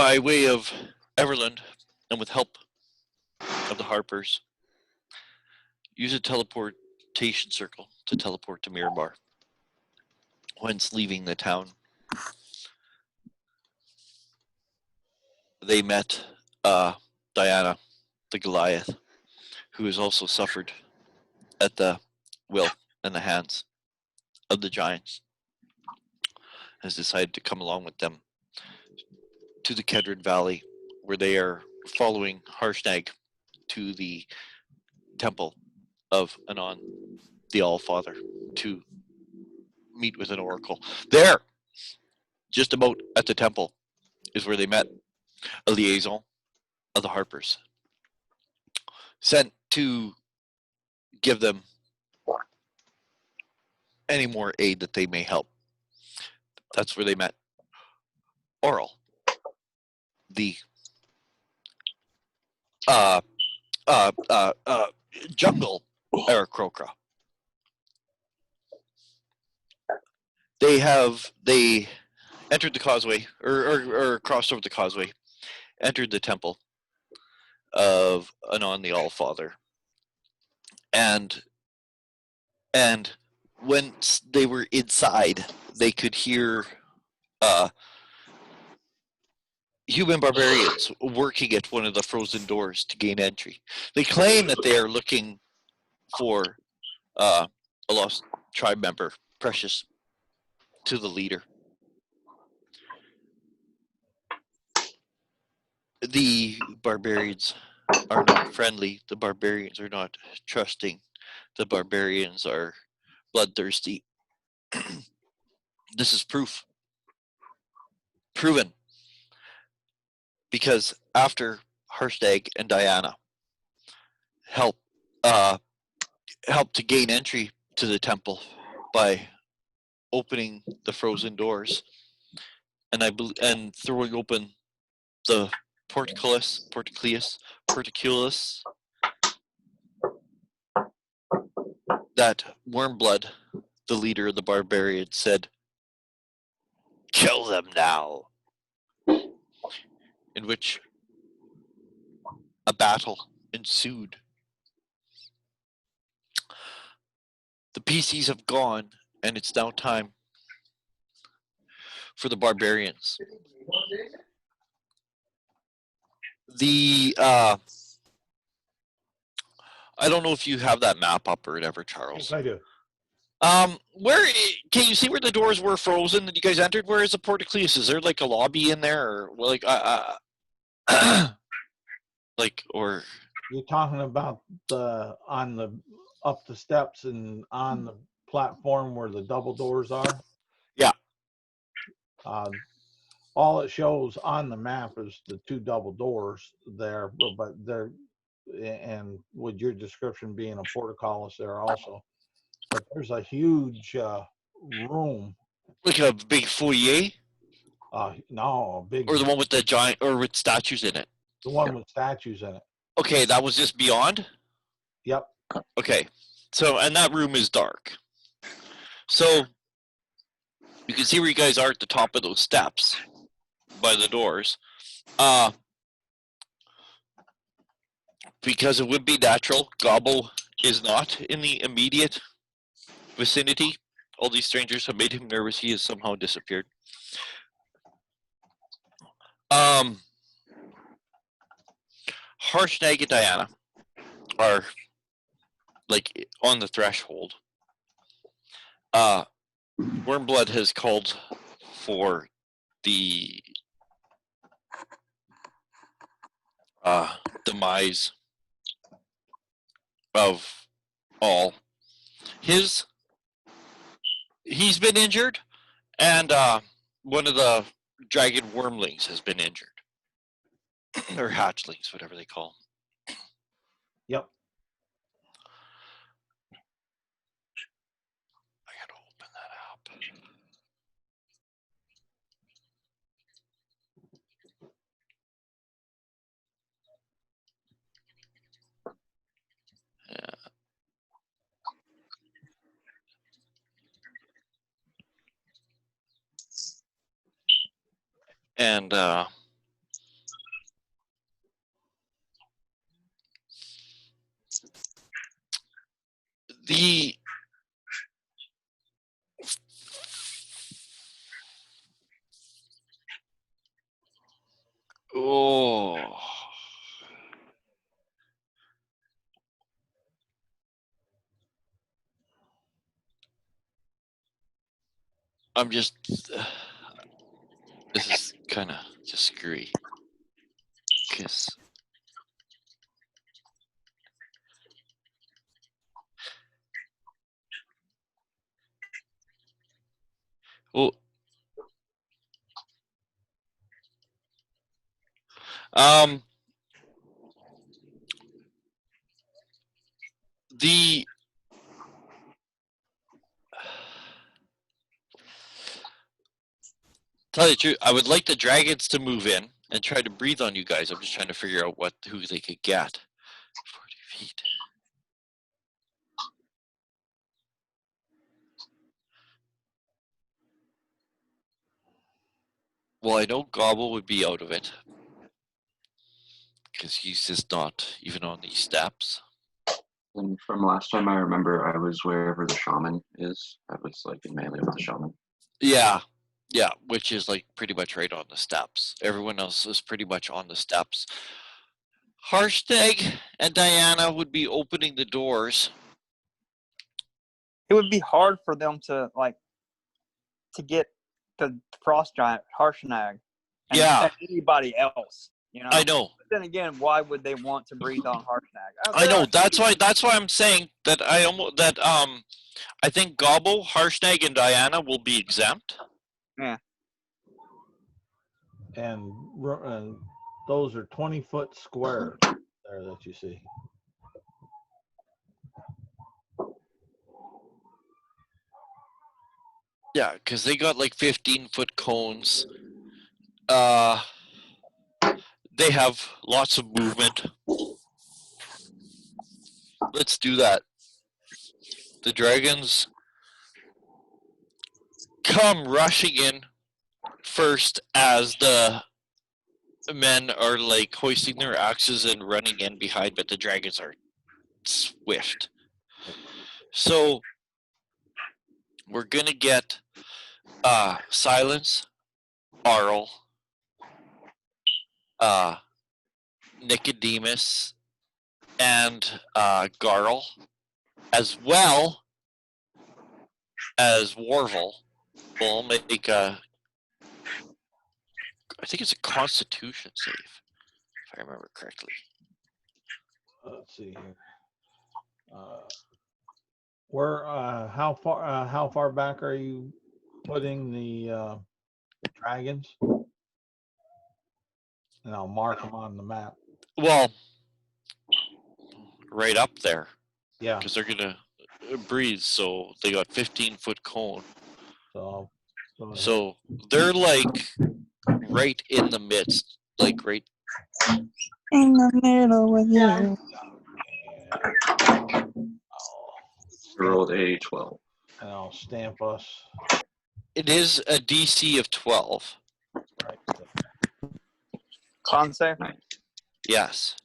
by way of Everland, and with help of the Harpers, use a teleportation circle to teleport to Mirabar, whence leaving the town. They met Diana, the Goliath, who has also suffered at the will and the hands of the giants, has decided to come along with them to the Kedron Valley, where they are following Harshnag to the temple of Anon, the All-Father, to meet with an oracle. There, just about at the temple, is where they met a liaison of the Harpers, sent to give them any more aid that they may help. That's where they met Oral, the jungle Aarakocra. They entered the causeway, or crossed over the causeway, entered the temple of Anon the All-Father, and when they were inside, they could hear human barbarians working at one of the frozen doors to gain entry. They claim that they are looking for a lost tribe member, precious to the leader. The barbarians are not friendly. The barbarians are not trusting. The barbarians are bloodthirsty. This is proof. Proven. Because after Harshnag and Diana helped to gain entry to the temple by opening the frozen doors and throwing open the portcullis, that Wormblood, the leader of the barbarians, said, "Kill them now." In which a battle ensued. The PCs have gone, and it's now time for the barbarians. I don't know if you have that map up or whatever, Charles. Yes, I do. Where can you see where the doors were frozen that you guys entered? Where is the portcullis? Is there like a lobby in there, or like like, or You're talking about up the steps and on the platform where the double doors are? Yeah. All it shows on the map is the two double doors there, but they're, and with your description being a portcullis there also. But there's a huge room. Like a big foyer? No, a big. Or the one with the giant, or with statues in it? The one with statues in it. Okay, that was just beyond? Yep. Okay, so, and that room is dark. So, you can see where you guys are at the top of those steps by the doors. Because it would be natural, Gobble is not in the immediate vicinity. All these strangers have made him nervous. He has somehow disappeared. Harshnag and Diana are like on the threshold. Wormblood has called for the demise of all. He's been injured, and one of the dragon wormlings has been injured. Or hatchlings, whatever they call them. Yep. I gotta open that up. Yeah. And The oh, I'm just. This is kind of just screwy. Cause well, the tell you the truth, I would like the dragons to move in and try to breathe on you guys. I'm just trying to figure out who they could get. 40 feet. Well, I know Gobble would be out of it because he's just not even on these steps. And from last time I remember, I was wherever the shaman is. I was like in melee with the shaman. Yeah, which is like pretty much right on the steps. Everyone else is pretty much on the steps. Harshnag and Diana would be opening the doors. It would be hard for them to get the frost giant Harshnag and anybody else. You know. I know. But then again, why would they want to breathe on Harshnag? I know. That's why I'm saying that I think Gobble, Harshnag, and Diana will be exempt. Yeah. And those are 20-foot squares there that you see. Yeah, because they got like 15-foot cones. They have lots of movement. Let's do that. The dragons come rushing in first as the men are like hoisting their axes and running in behind, but the dragons are swift. So we're gonna get Silence, Arl, Nicodemus, and Garl, as well as Warvel. Will make a, I think it's a Constitution save, if I remember correctly. Let's see here. How far back are you putting the dragons? And I'll mark them on the map. Well, right up there. Yeah. Because they're gonna breathe, so they got 15-foot cone. So they're like right in the midst, like right in the middle with you. I rolled a 12. And I'll stamp us. It is a DC of 12. Right. Con save? Yes.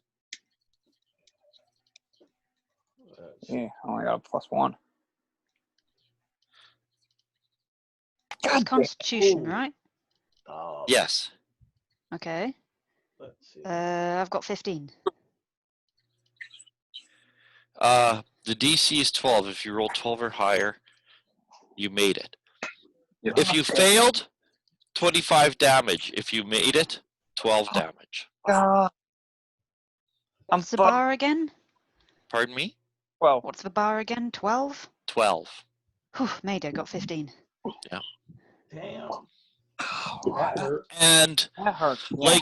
Yeah, I only got a +1. It's Constitution, right? Oh, Yes. Okay. let's see. I've got 15. The DC is 12. If you roll 12 or higher, you made it. Yep. If you failed, 25 damage. If you made it, 12 damage. What's the bar again? Pardon me? Well, What's the bar again? 12? 12. Whew, made it. Got 15. Yeah. Damn. That hurt. And that hurts. Yeah.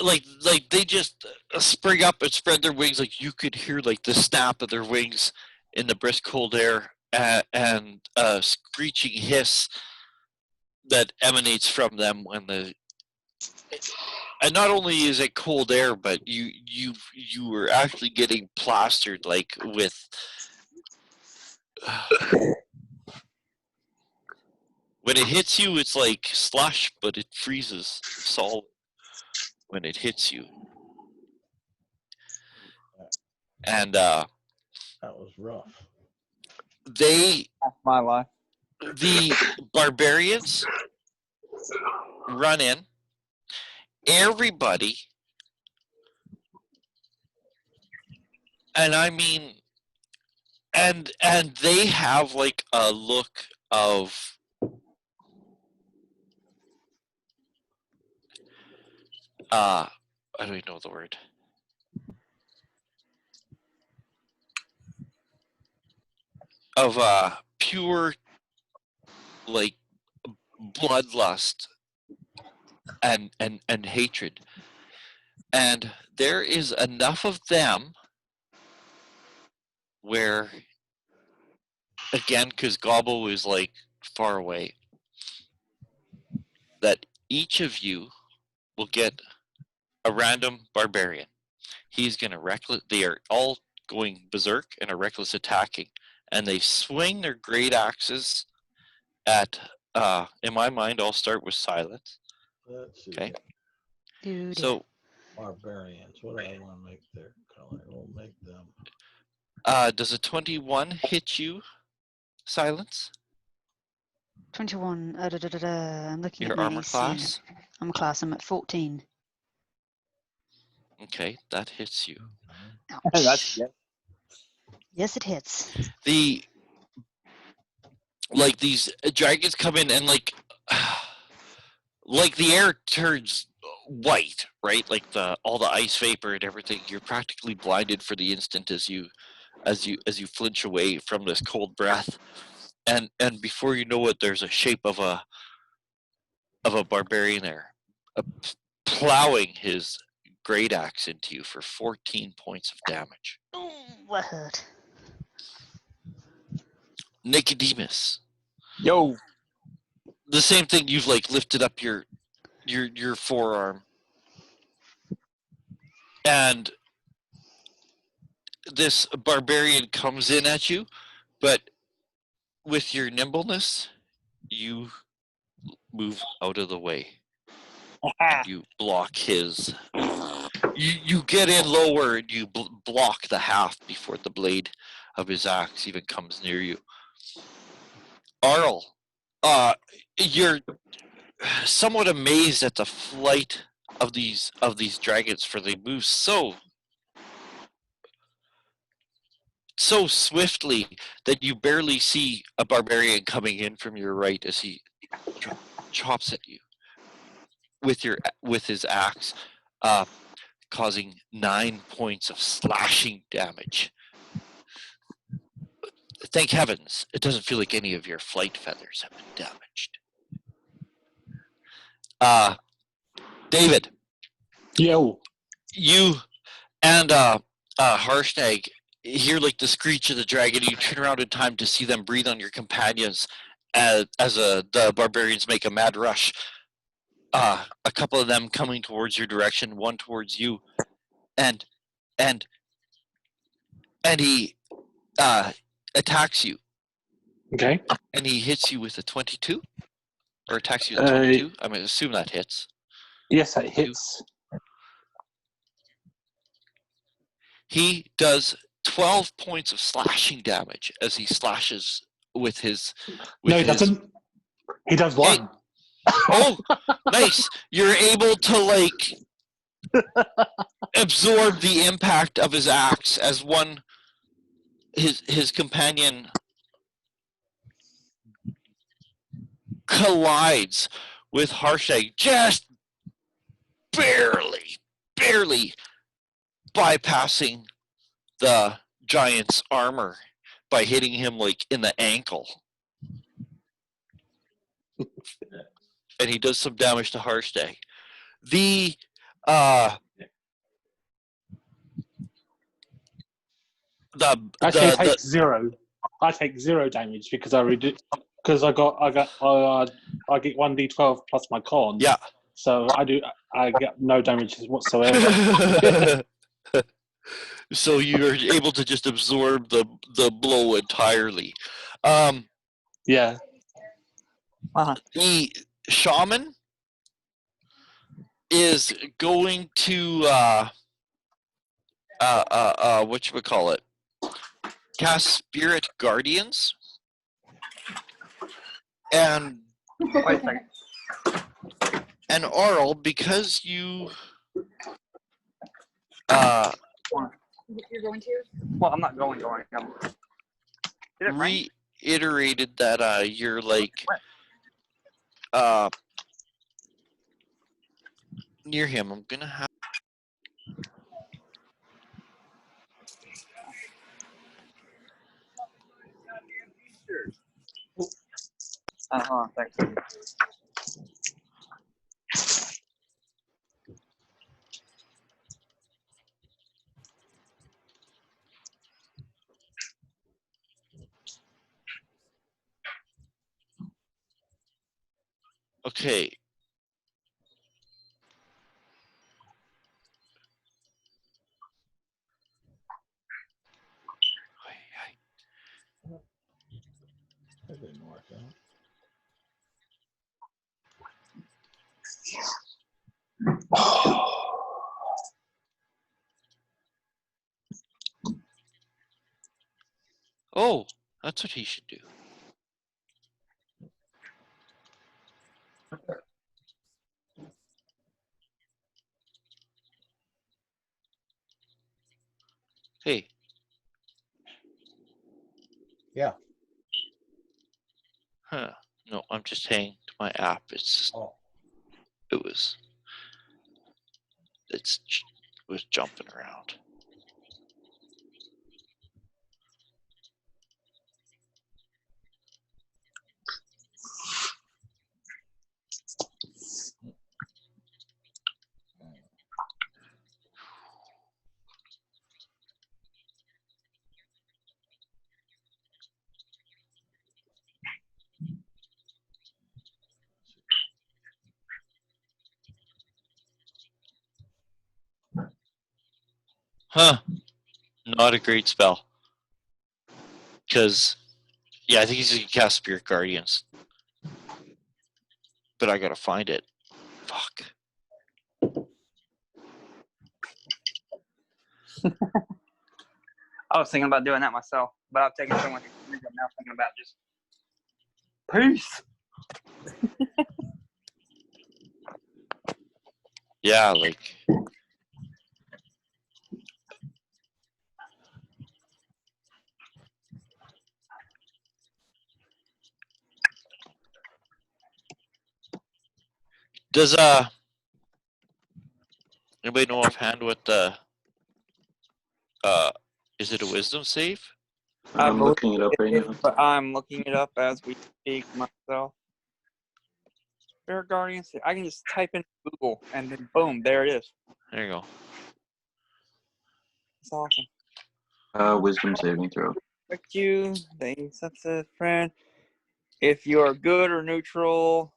like they just spring up and spread their wings. Like you could hear like the snap of their wings in the brisk cold air and a screeching hiss that emanates from them when the. And not only is it cold air, but you were actually getting plastered like with. When it hits you, it's like slush, but it freezes solid when it hits you. and That was rough. they That's my life. the barbarians run in. Everybody, and I mean, and they have like a look of I don't even know the word. Of pure like bloodlust and hatred. And there is enough of them where, again, because Gobbo is like far away, that each of you will get a random barbarian. He's gonna reckless. They are all going berserk and are reckless attacking, and they swing their great axes at. In my mind, I'll start with silence. Let's see. Okay. Dude. So, Barbarians. What do I want to make their color? We'll make them. does a 21 hit you, silence? 21. I'm looking Your at my armor AC. class? I'm at 14. Okay, that hits you. That's Ouch. good. Yes, it hits. Like these dragons come in and like the air turns white, right? Like all the ice vapor and everything. You're practically blinded for the instant as you flinch away from this cold breath, and before you know it, there's a shape of a barbarian there, plowing his great axe into you for 14 points of damage. Oh, that hurt. Nicodemus, Yo. the same thing. You've like lifted up your forearm, and this barbarian comes in at you, but with your nimbleness, you move out of the way. And you block his. You get in lower and you block the half before the blade of his axe even comes near you. Arl, you're somewhat amazed at the flight of these dragons, for they move so swiftly that you barely see a barbarian coming in from your right as he chops at you with his axe, causing 9 points of slashing damage. Thank heavens, it doesn't feel like any of your flight feathers have been damaged. David. Yo. You and Harshnag hear like the screech of the dragon. You turn around in time to see them breathe on your companions as the barbarians make a mad rush. A couple of them coming towards your direction, one towards you, and he attacks you. Okay. And he hits you with a 22, or attacks you with a 22. I mean, assume that hits. Yes, that hits. He does 12 points of slashing damage as he slashes with his. No, he doesn't. He does one. Hey. Oh, nice! You're able to like absorb the impact of his axe as his companion collides with Harshnag, just barely bypassing the giant's armor by hitting him like in the ankle. And he does some damage to Harshnag. Actually, I take 0. I take 0 damage because I get 1d12 plus my con. Yeah. So I get no damage whatsoever. So you're able to just absorb the blow entirely. Yeah. The shaman is going to whatchamacallit, cast Spirit Guardians, and Wait a second. Arl, because you You're going to? Well, I'm not going. Did it rain? reiterated that you're like near him, I'm gonna have Thanks. okay. That didn't work out. Oh, that's what he should do. Hey. Yeah. Huh. No, I'm just saying to my app. It's Oh. it was jumping around. Huh. Not a great spell. Because, yeah, I think he's going to cast Spirit Guardians. But I gotta find it. Fuck. I was thinking about doing that myself, but I've taken so much experience. I'm now thinking about just peace. Yeah, like. Does anybody know offhand what the is it a wisdom save? I'm looking it up right now. But I'm looking it up as we speak myself. Fair Guardians. I can just type in Google and then boom, there it is. There you go. It's awesome. Wisdom saving throw. Affect you, they sense a friend. If you are good or neutral,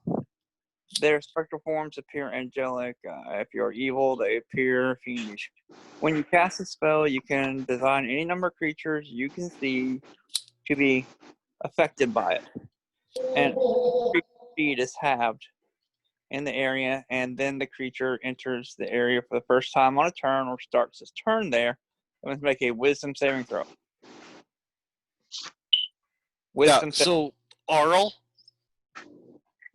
their spectral forms appear angelic. If you are evil, they appear fiendish. When you cast a spell, you can design any number of creatures you can see to be affected by it. And creature speed is halved in the area, and then the creature enters the area for the first time on a turn or starts its turn there. It must make a wisdom saving throw. Wisdom so Arl,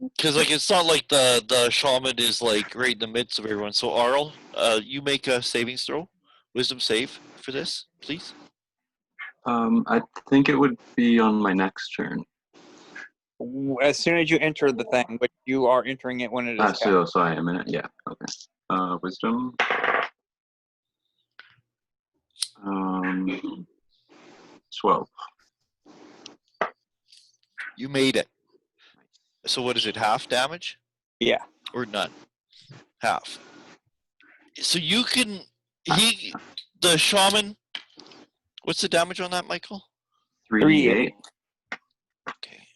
because like it's not like the shaman is like right in the midst of everyone. So Arl, you make a saving throw, wisdom save for this, please. I think it would be on my next turn. As soon as you enter the thing, but you are entering it when it is. So I am in it. Yeah. Okay. Wisdom. 12. You made it. So what is it? Half damage? Yeah. Or none? Half. So you can the shaman. What's the damage on that, Michael? 3d8. Okay.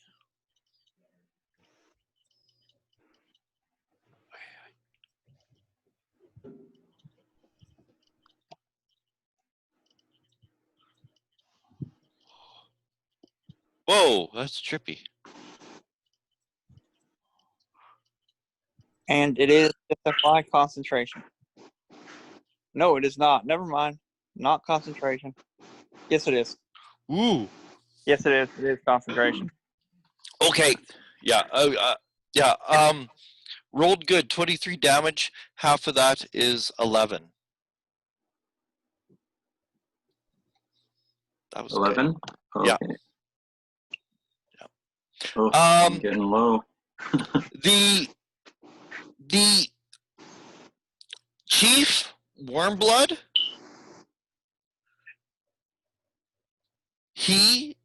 Whoa, that's trippy. And it is just a 5 concentration. No, it is not. Never mind. Not concentration. Yes, it is. Ooh. Yes, it is. It is concentration. Okay. Yeah. Yeah. Rolled good. 23 damage. Half of that is 11. That was 11? Yeah. Okay. Yeah. Oh, I'm good. getting low. The Chief Warmblood, he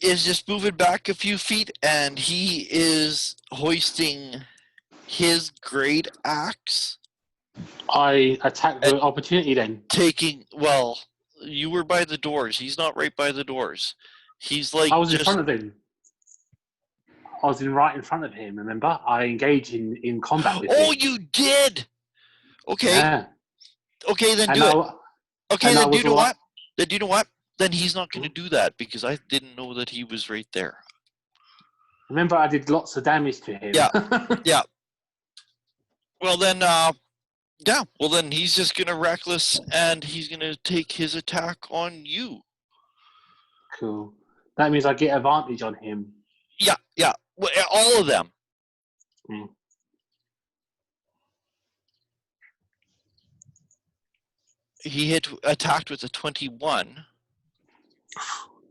is just moving back a few feet, and he is hoisting his great axe. I attack the opportunity then. Well, you were by the doors. He's not right by the doors. He's like I was in just front of him. I was right in front of him, remember? I engaged in combat with him. Oh, you did. Okay. Yeah. Okay, then And do it. I, Okay, and I then do was you know like, what? Then do you know what? Then he's not going to do that because I didn't know that he was right there. remember I did lots of damage to him. Yeah. Yeah. Well then, yeah. Well then, he's just gonna reckless, and he's gonna take his attack on you. Cool. That means I get advantage on him. Yeah. Yeah. Well, all of them. Mm. He attacked with a 21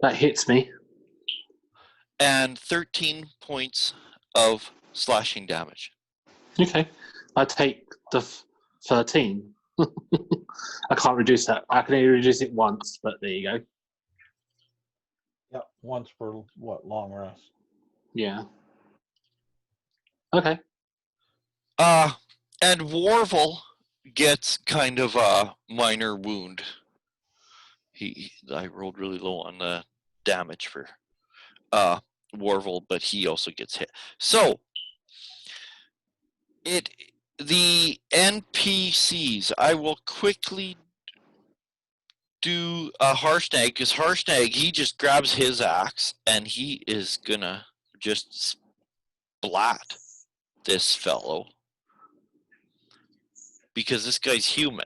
That hits me. and 13 points of slashing damage. Okay. I take the 13. I can't reduce that. I can only reduce it once, but there you go. Yep, once per long rest. Yeah. Okay. And Warvel gets kind of a minor wound. I rolled really low on the damage for Warvel, but he also gets hit. So the NPCs, I will quickly do a Harshnag, because Harshnag, he just grabs his axe and he is gonna just splat this fellow because this guy's human.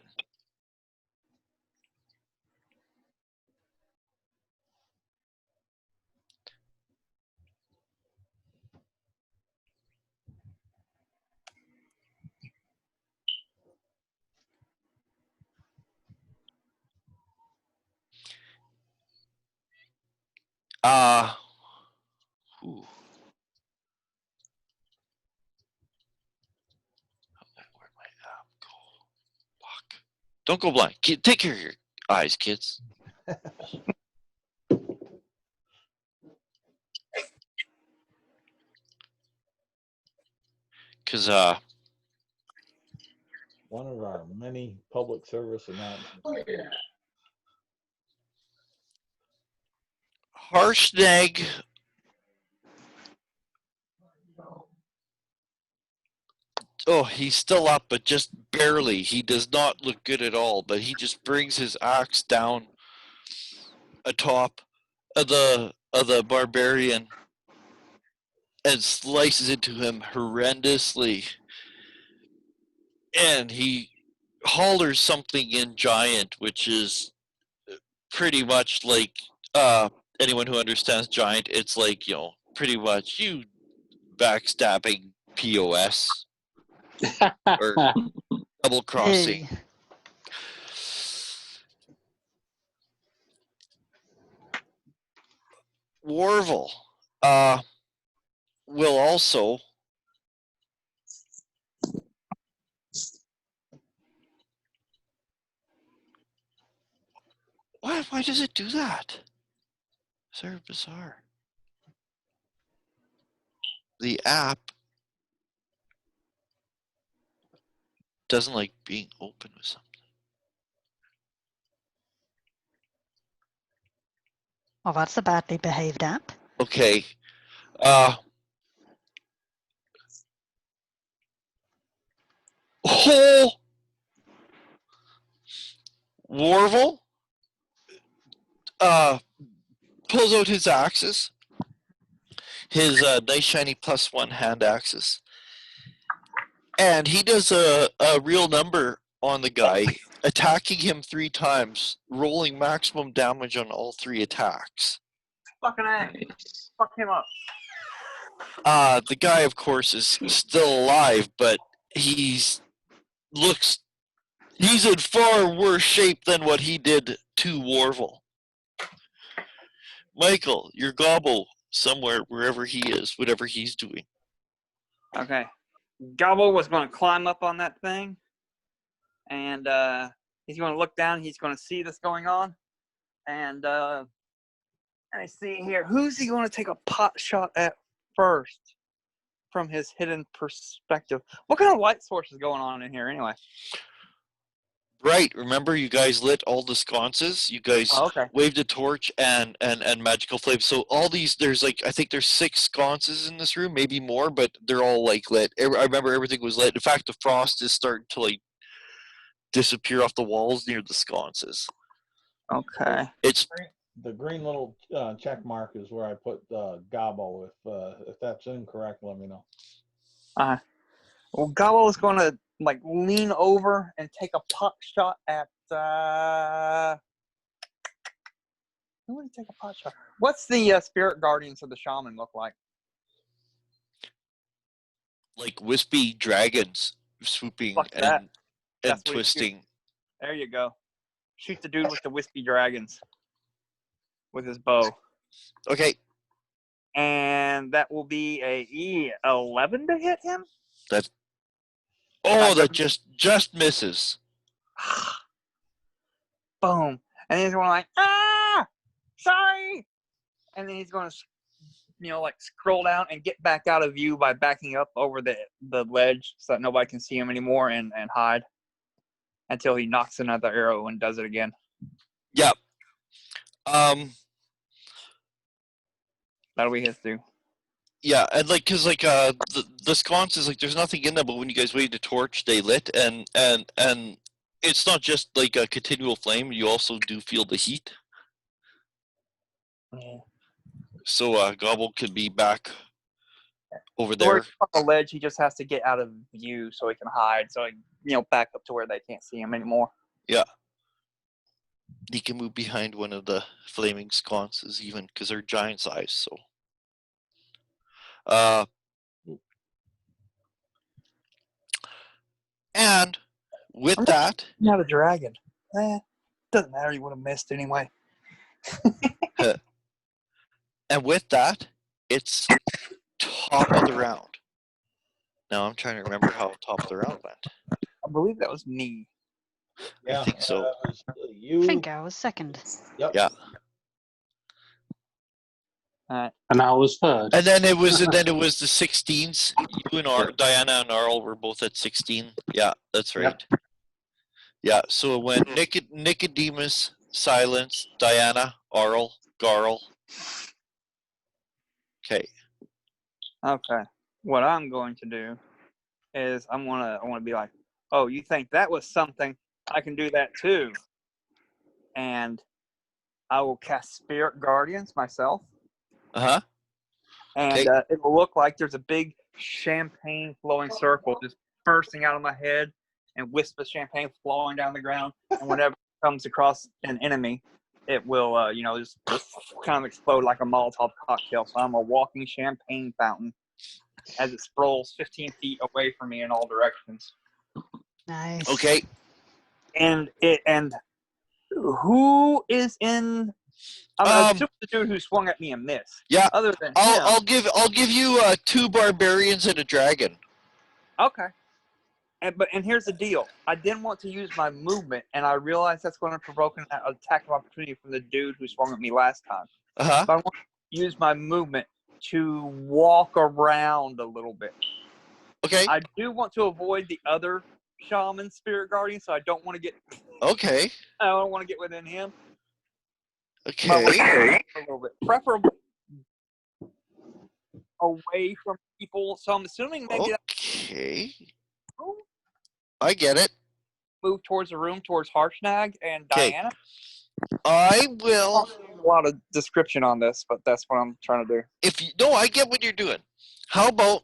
Ooh. Where'd my app go? Fuck. Don't go blind. Take care of your eyes, kids. Because One of our many public service announcements. Harshnag he's still up, but just barely. He does not look good at all, but he just brings his axe down atop of the barbarian and slices into him horrendously. And he hollers something in Giant, which is pretty much like anyone who understands Giant, it's like, pretty much you backstabbing POS or double crossing. Hey. Warvel will also why does it do that? It's very bizarre. The app doesn't like being open with something. Well, that's a badly behaved app. Okay. Warvel pulls out his axes, his nice shiny +1 hand axes, and he does a real number on the guy attacking him 3 times, rolling maximum damage on all 3 attacks. Fucking A. Nice. Fuck him up. The guy, of course, is still alive, but he's in far worse shape than what he did to Warvel. Michael, your Gobble somewhere, wherever he is, whatever he's doing. Okay. Gobble was going to climb up on that thing, and he's going to look down. He's going to see this going on, and I see here, who's he going to take a pot shot at first from his hidden perspective? What kind of light source is going on in here anyway? Right, remember you guys lit all the sconces? You guys Okay. waved a torch and magical flames. So all these, there's like, I think there's 6 sconces in this room, maybe more, but they're all like lit. I remember everything was lit. In fact, the frost is starting to like disappear off the walls near the sconces. Okay. It's The green little check mark is where I put Gobbo. If that's incorrect, let me know. Well, Gobble is going to like lean over and take a pot shot at. Who would he take a pot shot? What's the spirit guardians of the shaman look like? like wispy dragons swooping Fuck that. and That's what he's twisting. There you go. Shoot the dude with the wispy dragons with his bow, Okay, and that will be a E11 to hit him. oh, that just misses. Boom. And he's going like, sorry. And then he's going to, like scroll down and get back out of view by backing up over the ledge so that nobody can see him anymore and hide until he knocks another arrow and does it again. Yeah. That'll be his due. Yeah, and like, cause like the sconces, like there's nothing in them, but when you guys waved a torch, they lit, and it's not just like a continual flame. You also do feel the heat. Yeah. So Gobble could be back over So where there. he's on the ledge, he just has to get out of view so he can hide. So he, back up to where they can't see him anymore. Yeah. He can move behind one of the flaming sconces, even because they're giant size. So. And with that, Not a dragon. Doesn't matter. You would have missed anyway. and with that, it's top of the round. Now I'm trying to remember how top of the round went. I believe that was me. Yeah, think so. It was I you. think I was second. Yep. Yeah. And I was third. And then it was the 16s. You and Diana and Arl were both at 16. Yeah, that's right. Yep. Yeah, so it went Nicodemus, Silence, Diana, Arl, Garl. Okay. Okay. What I'm going to do is I want to be like, oh, you think that was something? I can do that too. And I will cast Spirit Guardians myself. Uh-huh. And it will look like there's a big champagne flowing circle just bursting out of my head and wisp of champagne flowing down the ground. And whenever it comes across an enemy, it will, just kind of explode like a Molotov cocktail. So I'm a walking champagne fountain as it sprawls 15 feet away from me in all directions. Nice. Okay. And who is in? I'm assuming the dude who swung at me and missed. Yeah. Other than him. I'll give you 2 barbarians and a dragon. Okay. And here's the deal. I didn't want to use my movement, and I realized that's going to provoke an attack of opportunity from the dude who swung at me last time. Uh-huh. So I want to use my movement to walk around a little bit. Okay. I do want to avoid the other shaman spirit guardian, so I don't want to get. Okay. I don't want to get within him. Okay. But a little bit, preferably away from people. So I'm assuming maybe Okay. I get it. move towards the room towards Harshnag and 'Kay. Diana. I will. A lot of description on this, but that's what I'm trying to do. I get what you're doing. How about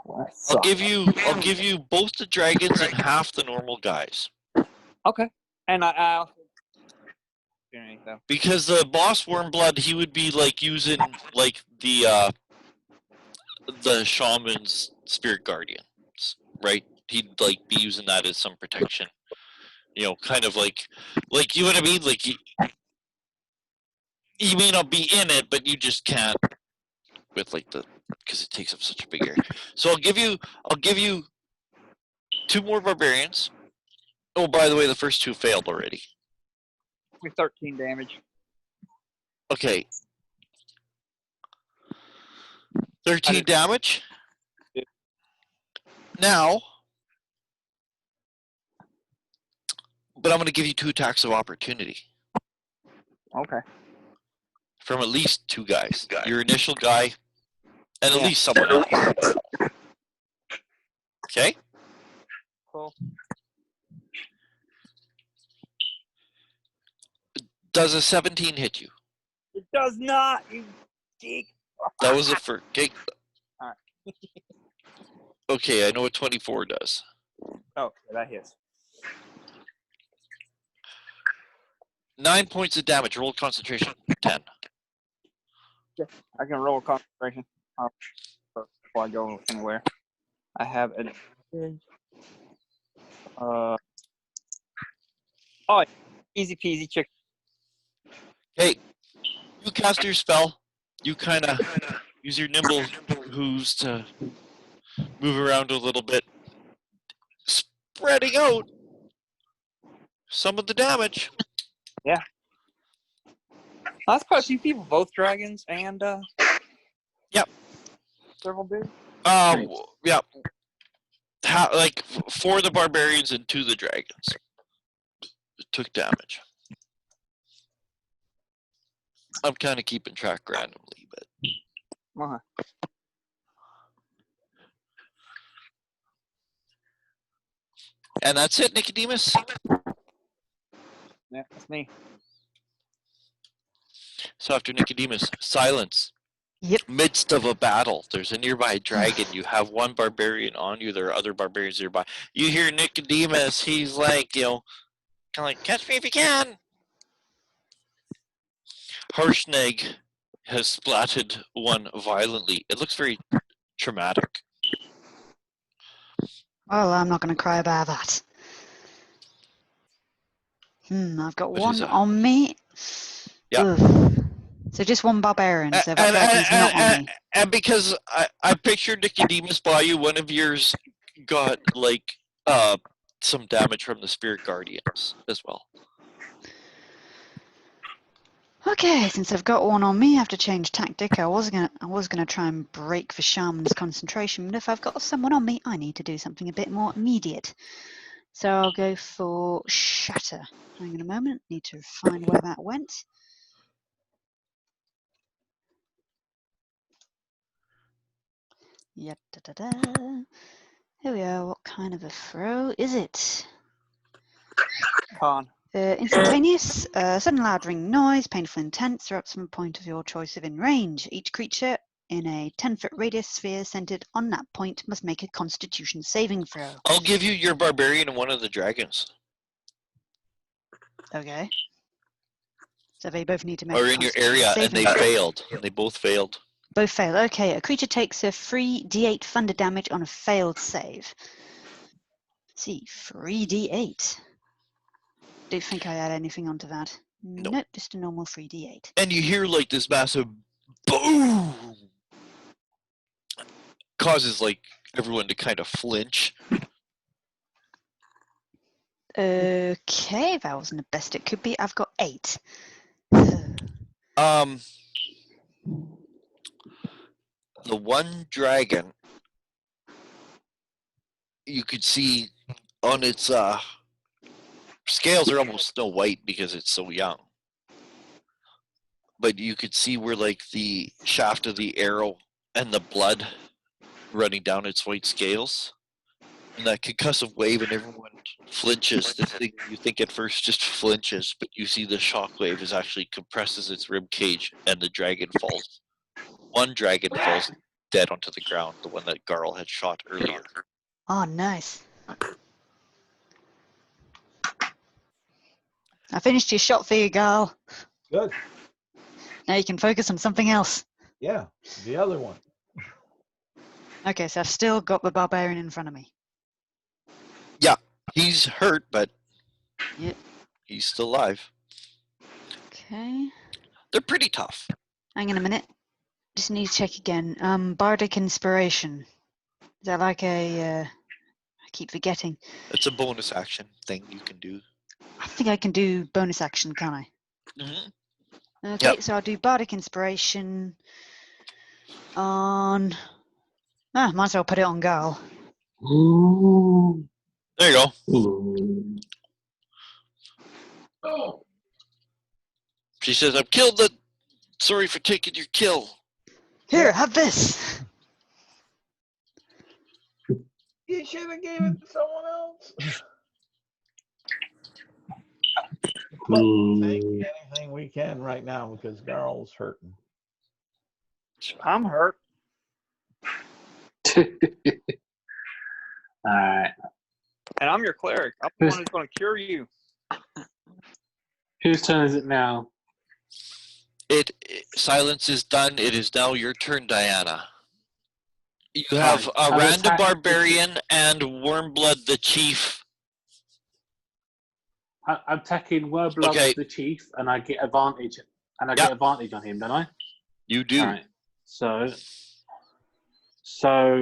Well, that I'll sucks. give you both the dragons and half the normal guys. Okay. And I also though. Because the boss Wormblood, he would be like using like the shaman's spirit guardians, right? He'd like be using that as some protection. You know, kind of like you know what I mean? Like you may not be in it, but you just can't with like because it takes up such a big area. So I'll give you 2 more barbarians. Oh, by the way, the first 2 failed already. 13 damage. Okay. 13 damage. Yeah. Now, but I'm going to give you 2 attacks of opportunity Okay. from at least 2 guys. Your initial guy, and at Yeah. least someone else. Okay? Cool. Does a 17 hit you? It does not, you geek. That was a first. Okay. Alright. Okay, I know what 24 does. Oh, that hits. 9 points of damage. Roll concentration. 10. I can roll a concentration before I go anywhere. I have advantage. Oh, easy peasy chicken. Hey, you cast your spell. You kind of use your nimble hooves to move around a little bit, spreading out some of the damage. That's quite a few people, both dragons and Yep. several dudes. Yeah. Like 4 the barbarians and 2 the dragons took damage. I'm kind of keeping track randomly, but Uh-huh. and that's it, Nicodemus. Yeah, that's me. So after Nicodemus, silence. Yep. Midst of a battle, there's a nearby dragon. You have 1 barbarian on you. There are other barbarians nearby. You hear Nicodemus. He's like, you know, kind of like, catch me if you can. Harshnag has splatted 1 violently. It looks very traumatic. Well, I'm not going to cry about that. I've got But 1 he's on me. Yeah. Ugh. So just 1 barbarian. So that dragon's not on me. And because I pictured Nicodemus by you, one of yours got like some damage from the spirit guardians as well. Okay, since I've got 1 on me, I have to change tactic. I was gonna try and break the shaman's concentration, but if I've got someone on me, I need to do something a bit more immediate. So I'll go for shatter. Hang on a moment. Need to find where that went. Yep. Here we are. What kind of a throw is it? Con. Instantaneous, sudden loud ring noise, painful intense, throw up some point of your choice within range. Each creature in a 10-foot radius sphere centered on that point must make a constitution saving throw. I'll give you your barbarian and 1 of the dragons. Okay. So they both need to make Or a in your constitution area, and saving they throw. failed. They both failed. Both fail. Okay, a creature takes a 3d8 thunder damage on a failed save. Let's see, 3d8. Don't think I add anything onto that. Nope. Nope, just a normal 3d8. And you hear like this massive boom. Causes like everyone to kind of flinch. Okay, that wasn't the best it could be. I've got 8. The 1 dragon, you could see on its scales are almost snow white because it's so young. But you could see where like the shaft of the arrow and the blood running down its white scales. And that concussive wave, and everyone flinches. The thing you think at first just flinches, but you see the shockwave is actually compresses its rib cage, and the dragon falls. 1 dragon falls dead onto the ground, the one that Garl had shot earlier. Oh, nice. I finished your shot for you, Garl. Good. Now you can focus on something else. Yeah, the other one. Okay, so I've still got the barbarian in front of me. He's hurt, but Yep. he's still alive. Okay. They're pretty tough. Hang on a minute. Just need to check again. Bardic Inspiration. Is that like a... I keep forgetting. It's a bonus action thing you can do. I think I can do bonus action, can't I? Mm-hmm. Okay, Yep. so I'll do Bardic Inspiration on... might as well put it on Garl. Ooh. There you go. Ooh. Oh. She says, "I've killed the. Sorry for taking your kill." Here, have this. You should have gave it to someone else. But we'll take anything we can right now because Garl's hurting. I'm hurt. Alright. And I'm your cleric. I'm the one who's going to cure you. Whose turn is it now? Silence is done. It is now your turn, Diana. You have Right, I'll Randa attack- Barbarian and Wormblood the Chief. I'm attacking Werblood Okay. the Chief, and I get advantage. And I Yep. get advantage on him, don't I? You do. Alright. So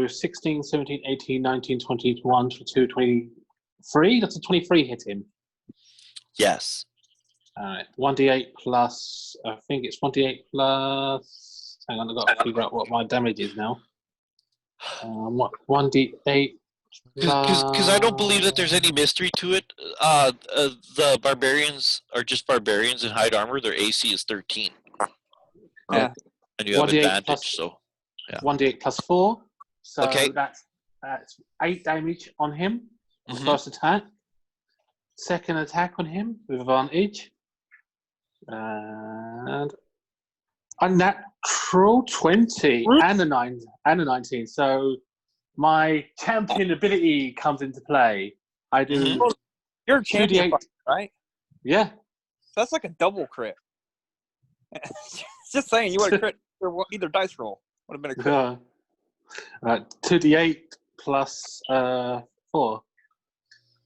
16, 17, 18, 19, 20, 21, 22, 23. That's a 23 hit him. Yes. Alright. 1d8 plus, I think it's 1d8 plus. Hang on, I've got to figure out what my damage is now. 1d8. Because I don't believe that there's any mystery to it. The barbarians are just barbarians in hide armor. Their AC is 13. Yeah. And you have 1d8 advantage, plus- so. Yeah. 1d8 plus 4. So Okay. that's 8 damage on him. Mhm. First attack. Second attack on him with advantage. And a natural 20 and a 19. So my champion ability comes into play. I do Mhm. You're a champion, 2d8. right? Yeah. That's like a double crit. Just saying, you would have crit either dice roll. Would have been a crit. 2d8 plus 4.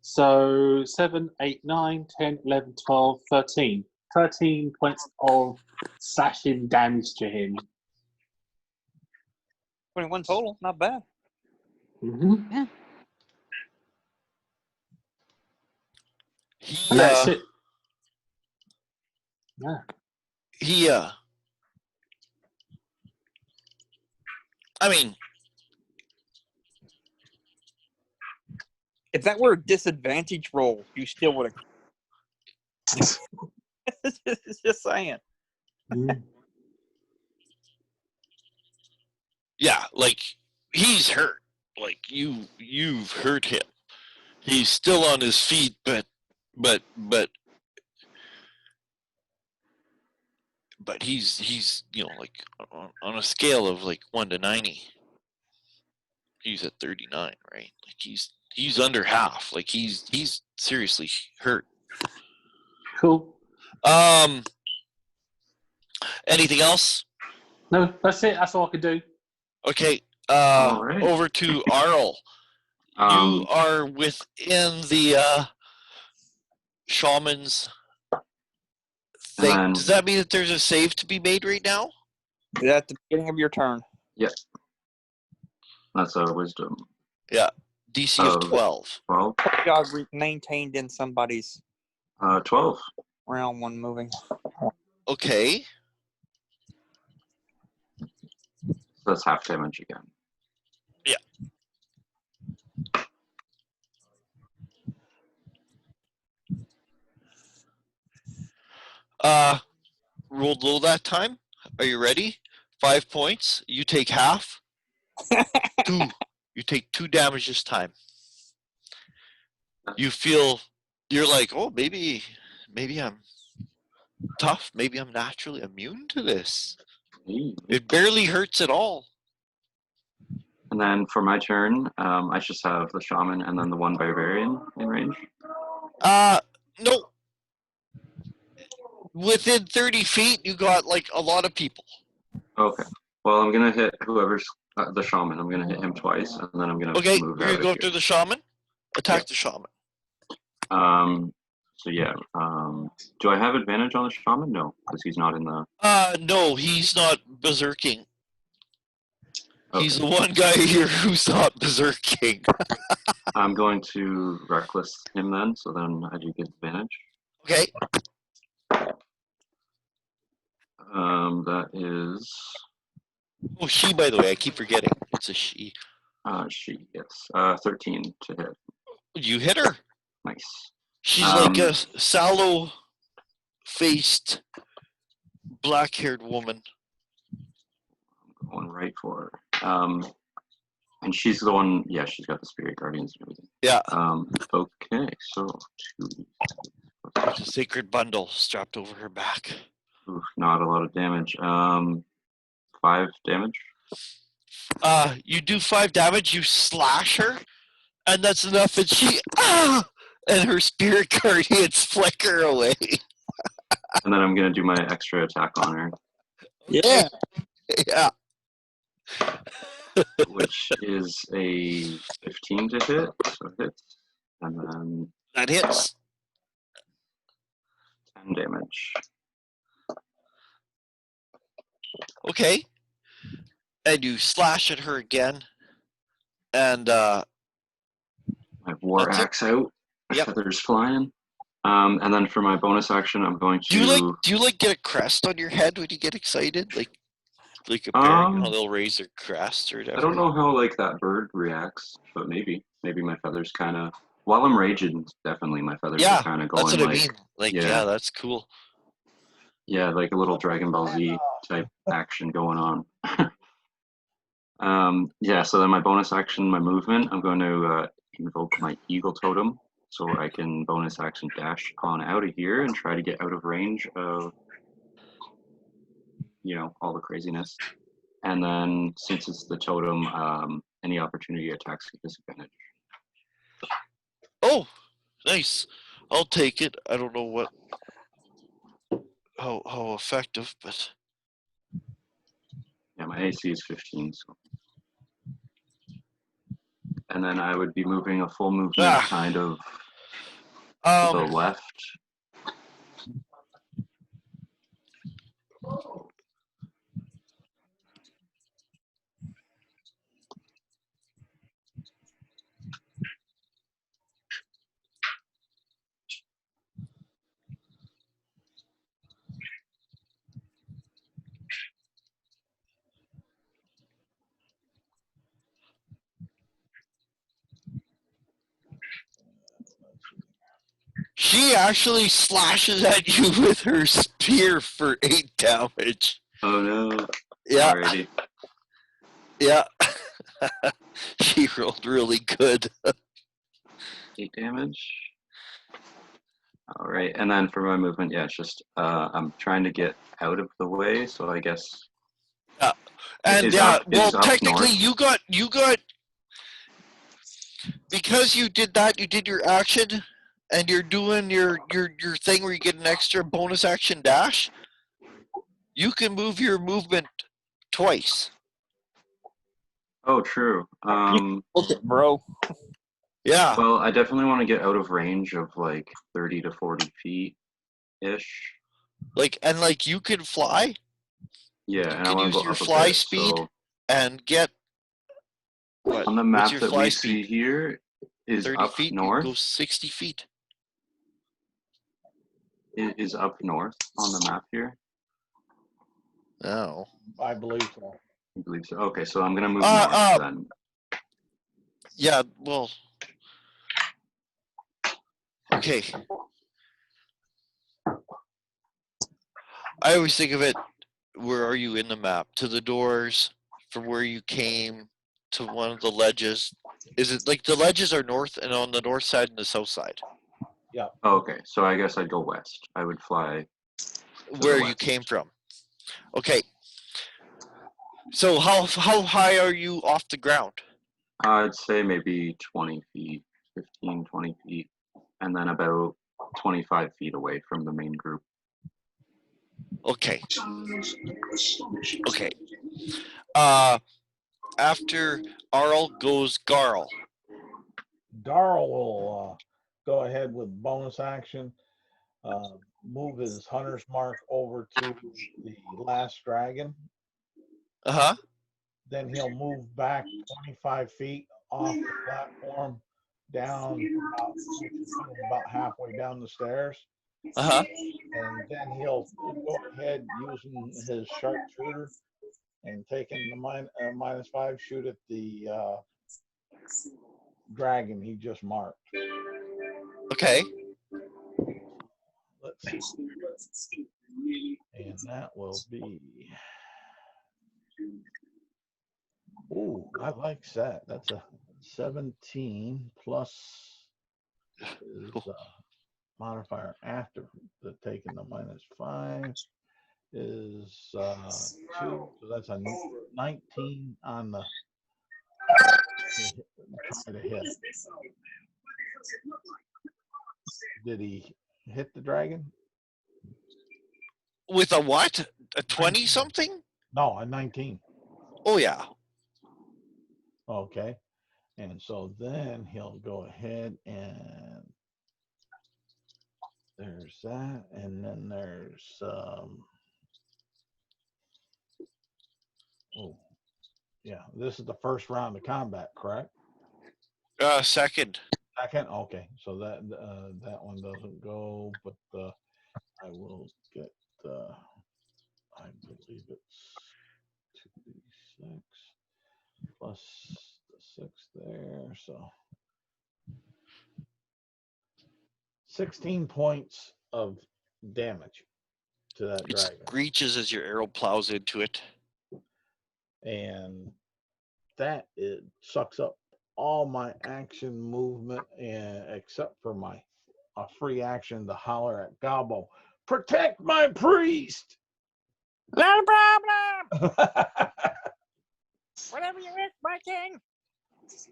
So 7, 8, 9, 10, 11, 12, 13. 13 points of slashing damage to him. 21 total, not bad. Mm-hmm. He, And that's it. Yeah. I mean, If that were a disadvantage roll, you still would have. Just saying. Mm. yeah, like, he's hurt. Like, you've hurt him. He's still on his feet, but he's like on a scale of like 1 to 90, he's at 39, right? Like he's under half. Like he's seriously hurt. Cool. Anything else? No, that's it. That's all I can do. Okay. All right. Over to Arl. You are within the shaman's thing. And- Does that mean that there's a save to be made right now? Is that at the beginning of your turn? That's a wisdom. DC of 12. 12. Jog maintained in somebody's 12. round one moving. Okay. That's half damage again. Rolled low that time. Are you ready? 5 points. You take half. 2. You take 2 damage this time. You feel, you're like, oh, maybe I'm tough. Maybe I'm naturally immune to this. It barely hurts at all. And then for my turn, I just have the shaman and then the one barbarian in range. No. Within 30 feet, you got like a lot of people. Okay. Well, I'm gonna hit whoever's the shaman. I'm gonna hit him twice, and then I'm gonna Okay, move you're out gonna of go here. after the shaman. Attack Yeah. the shaman. So yeah. Do I have advantage on the shaman? No, because he's not in the. No, he's not berserking. Okay. He's the one guy here who's not berserking. I'm going to reckless him then, so then I do get advantage. Okay. That is Oh, she, by the way, I keep forgetting. It's a she. she gets 13 to hit. You hit her. Nice. She's like a sallow-faced, black-haired woman. I'm going right for her. And she's the one. Yeah, she's got the spirit guardians and everything. Yeah. Okay, so 2. There's a sacred bundle strapped over her back. Oof, not a lot of damage. 5 damage. You do 5 damage, you slash her, and that's enough, and she, and her spirit guardians flicker away. And then I'm gonna do my extra attack on her, Yeah. Yeah. which is a 15 to hit, so hits, and then That hits. 10 damage. Okay. And you slash at her again, and My war That's it. axe out. Yep. Feathers flying. And then for my bonus action, I'm going to. do you like get a crest on your head when you get excited, like a bear, you know, they'll raise their crest or whatever? I don't know how like that bird reacts, but maybe my feathers kind of. While I'm raging, definitely my feathers Yeah, are kind of going that's what like. I mean. Like, yeah, that's cool. Yeah, like a little Dragon Ball Z type action going on. Yeah, so then my bonus action, my movement, I'm going to invoke my Eagle Totem so I can bonus action dash on out of here and try to get out of range of, all the craziness. And then since it's the totem, any opportunity attacks get disadvantage. Oh, nice. I'll take it. I don't know how effective, but Yeah, my AC is 15, so. And then I would be moving a full movement kind of to the left. she actually slashes at you with her spear for 8 damage. Oh no. Yeah. Alrighty. Yeah. She rolled really good. 8 damage. All right, and then for my movement, yeah, it's just I'm trying to get out of the way, so I guess. Yeah. And is yeah, up, well, is up technically, north. you got because you did that. You did your action, and you're doing your thing where you get an extra bonus action dash. You can move your movement twice. Oh, true. Look it, bro. Yeah. Well, I definitely want to get out of range of like 30 to 40 feet ish. Like you can fly. Yeah, You and I can want to use go your up a fly bit. speed So and get what? on the What's map your that fly we speed? see here is 30 up feet. You north. can go 60 feet. It is up north on the map here. Oh. I believe so. I believe so. Okay, so I'm gonna move north then. Yeah. Well. Okay. I always think of it, where are you in the map? To the doors, from where you came, to one of the ledges. Is it like the ledges are north and on the north side and the south side? Yeah. Oh, okay, so I guess I'd go west. I would fly Where you west. came from. Okay. So how high are you off the ground? I'd say maybe 20 feet, 15, 20 feet, and then about 25 feet away from the main group. Okay. Okay. After Arl goes Garl. Darl will go ahead with bonus action, move his hunter's mark over to the last dragon. Uh-huh. Then he'll move back 25 feet off the platform down about halfway down the stairs. Uh-huh. And then he'll go ahead using his sharpshooter and taking the -5 shoot at the dragon he just marked. Okay. Let's see. And that will be. Ooh, I like that. That's a 17 plus his modifier after the taking the -5 is 2. So that's a 19 on the try to hit. Did he hit the dragon? With a what? A 20 19. something? No, a 19. Oh yeah. Okay. And so then he'll go ahead and there's that. And then there's oh yeah, this is the first round of combat, correct? Second. Second, okay. So that that one doesn't go, but I will get I believe it's 2d6 plus the 6 there, so 16 points of damage to that It dragon. screeches as your arrow plows into it. And that it sucks up all my action movement and except for my free action to holler at Gobbo, protect my priest. Not a problem. Whatever you wish, my king. It's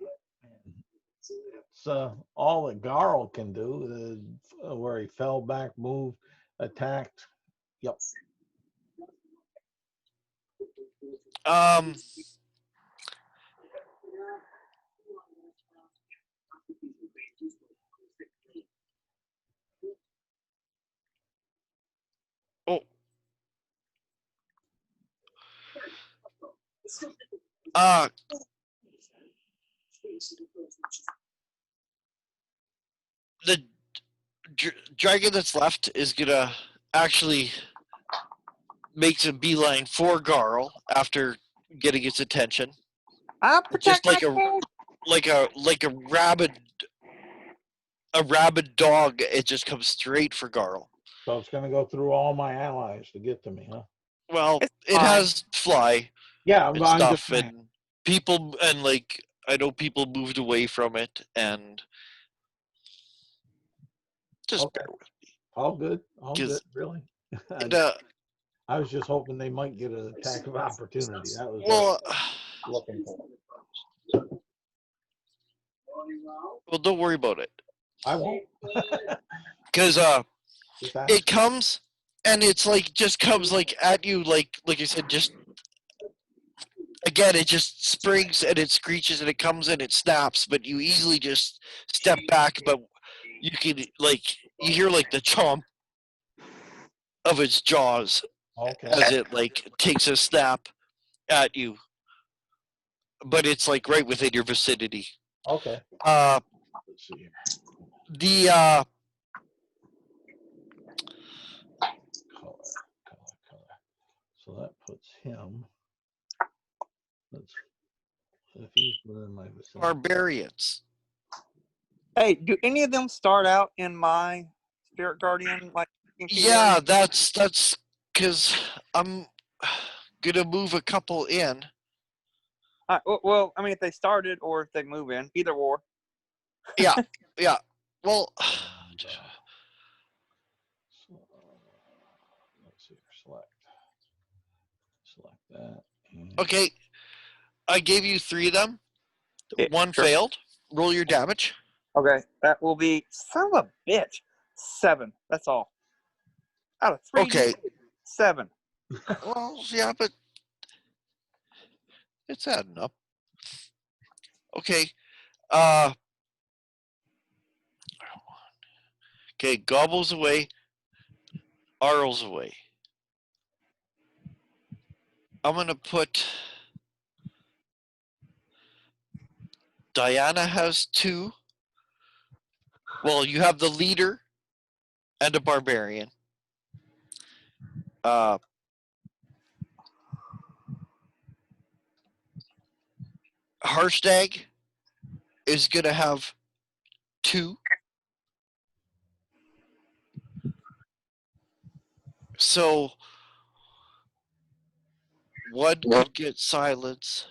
all that Garl can do, where he fell back, moved, attacked. Yep. Oh. The dragon that's left is gonna actually make a beeline for Garl after getting its attention. I'll protect Just like my king. a rabid dog. It just comes straight for Garl. So it's going to go through all my allies to get to me, huh? Well, It's it fine. has fly Yeah, and but I'm just stuff, saying. and people, and like I know people moved away from it, and just Okay. bear with me. All good. All 'Cause good. Really? it, I was just hoping they might get an attack of opportunity. That was what well, I was looking for. well, don't worry about it, I won't. because Just ask. it comes and it's like just comes like at you like I said, just again it just springs and it screeches and it comes and it snaps, but you easily just step back, but you can like you hear like the chomp of its jaws Okay. as it like takes a snap at you, but it's like right within your vicinity. Okay. Uh Let's see here. the Color. So that puts him. Let's. If he's within my vicinity. barbarians. Hey, do any of them start out in my spirit guardian like? Yeah, that's because I'm gonna move a couple in. Well, I mean, if they started or if they move in, either or. Yeah. Well, Let's see. Select that, Okay, I gave you 3 of them. Yeah, 1 sure. failed. Roll your damage. Okay, that will be son of a bitch. 7. That's all. Out of 3. Okay. 7. Well, yeah, but it's adding up. Okay. Okay, Gobbles away. Arl's away. I'm gonna put Diana has 2. Well, you have the leader and a barbarian. Harshtag is gonna have 2. So 1 could get silence.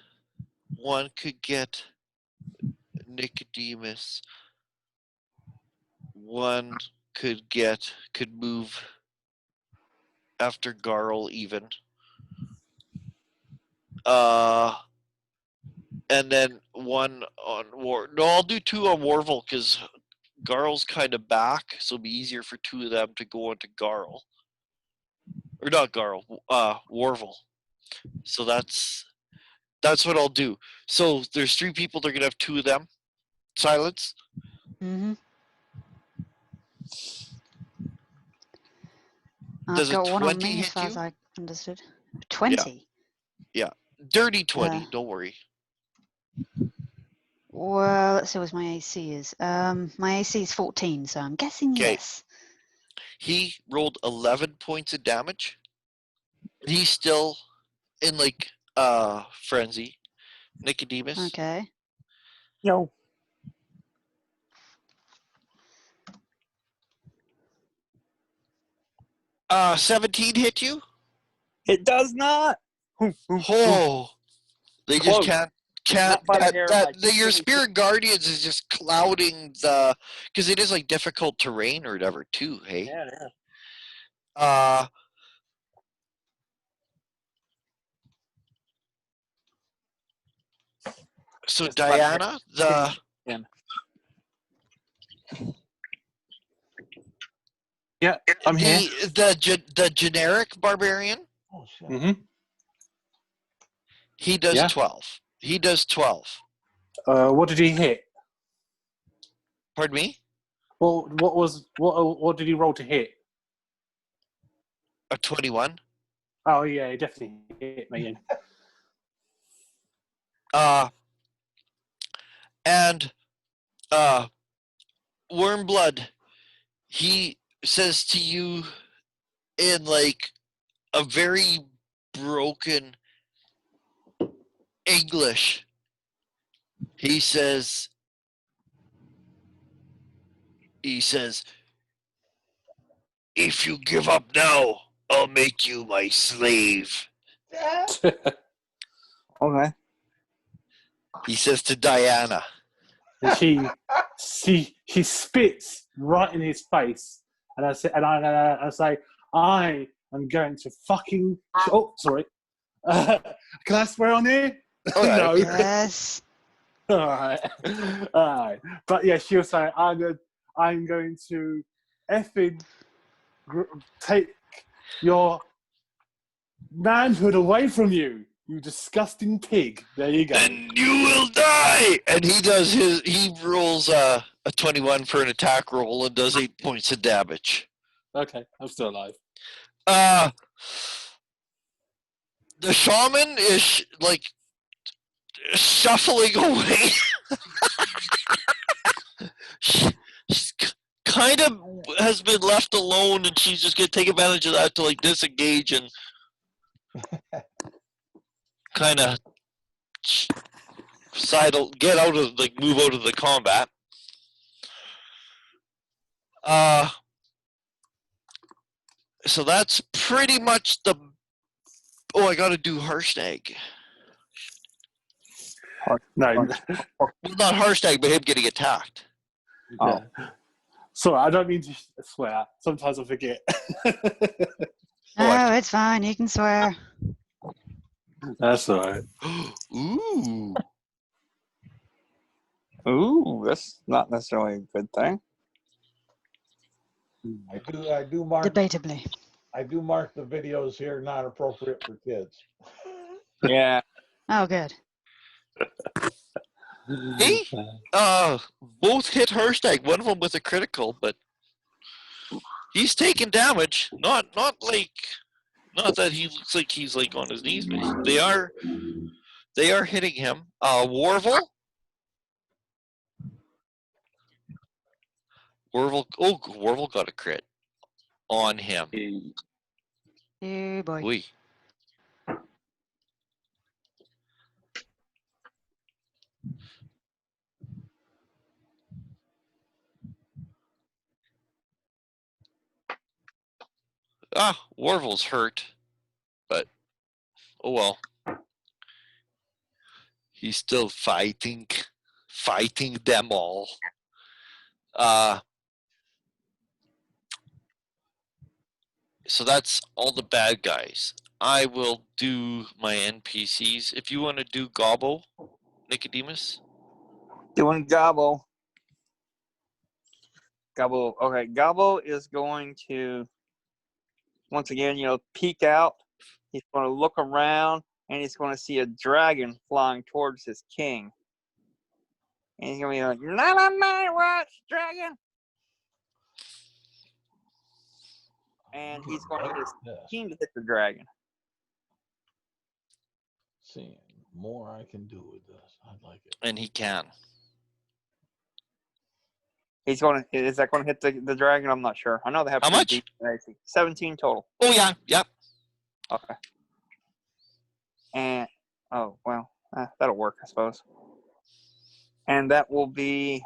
1 could get Nicodemus. 1 could move after Garl even. And then 1 on War. No, I'll do 2 on Warvel because Garl's kind of back, so it'll be easier for 2 of them to go into Garl. Or not Garl, Warvel. So that's what I'll do. So there's 3 people. They're gonna have 2 of them. Silence. Mm-hmm. Does I've a got 1 on 20 me as hit far as you? I understood. 20? Yeah. Dirty 20. Uh, Don't worry. Well, let's see what my AC is. My AC is 14, so I'm guessing 'Kay. yes. He rolled 11 points of damage. He's still in like frenzy. Nicodemus. Okay. Yo. Uh, 17 hit you? It does not. Oh, they just Close. can't. Not by the hair of my Your chinny spirit guardians is just clouding the, because it is like difficult terrain or whatever too. Hey. Yeah, yeah. So Just by the hair. Diana, the Chin. Yeah, I'm here. the generic barbarian, Oh, shit. Mm-hmm. he does Yeah. 12. He does 12. What did he hit? Pardon me? Well, what did he roll to hit? A 21. Oh yeah, he definitely hit me. And Wormblood, he says to you in like a very broken English, he says, if you give up now, I'll make you my slave. Okay. He says to Diana. And he spits right in his face, and I say, I am going to fucking. Oh, sorry. Can I swear on here? Oh, yeah, No. okay. Yes. All right. But yeah, she'll say, I'm going to effing take your manhood away from you, you disgusting pig. There you go. And you will die. And he rolls a 21 for an attack roll and does 8 points of damage. Okay, I'm still alive. The shaman is like shuffling away. She's kind of has been left alone, and she's just gonna take advantage of that to like disengage and kind of get out of move out of the combat. So that's pretty much the. Oh, I got to do Harshnag. No. Well, not Harshnag, but him getting attacked. Oh. Yeah. Sorry, I don't mean to swear. Sometimes I forget. No, it's fine. You can swear. That's all right. Ooh. Ooh, that's not necessarily a good thing. I do mark Debatably. the videos here not appropriate for kids. Yeah. Oh, good. Hey, both hit Hashtag. One of them with a critical, but he's taking damage. Not that he looks like he's like on his knees, but they are hitting him. Warvel. Warvel got a crit on him. Oh boy. Oy. Warvel's hurt, but oh well. He's still fighting them all. So that's all the bad guys. I will do my NPCs. If you want to do Gobbo, Nicodemus. Doing Gobbo. Gobbo. Okay, Gobbo is going to, once again, peek out. He's going to look around, and he's going to see a dragon flying towards his king. And he's going to be like, not on my watch, dragon! And he's going to use his team to hit the dragon. Seeing more I can do with this. I like it. And he can. Is that going to hit the dragon? I'm not sure. I know they have How much? deep AC. 17 total. Oh yeah, yep. Okay. And that'll work, I suppose. And that will be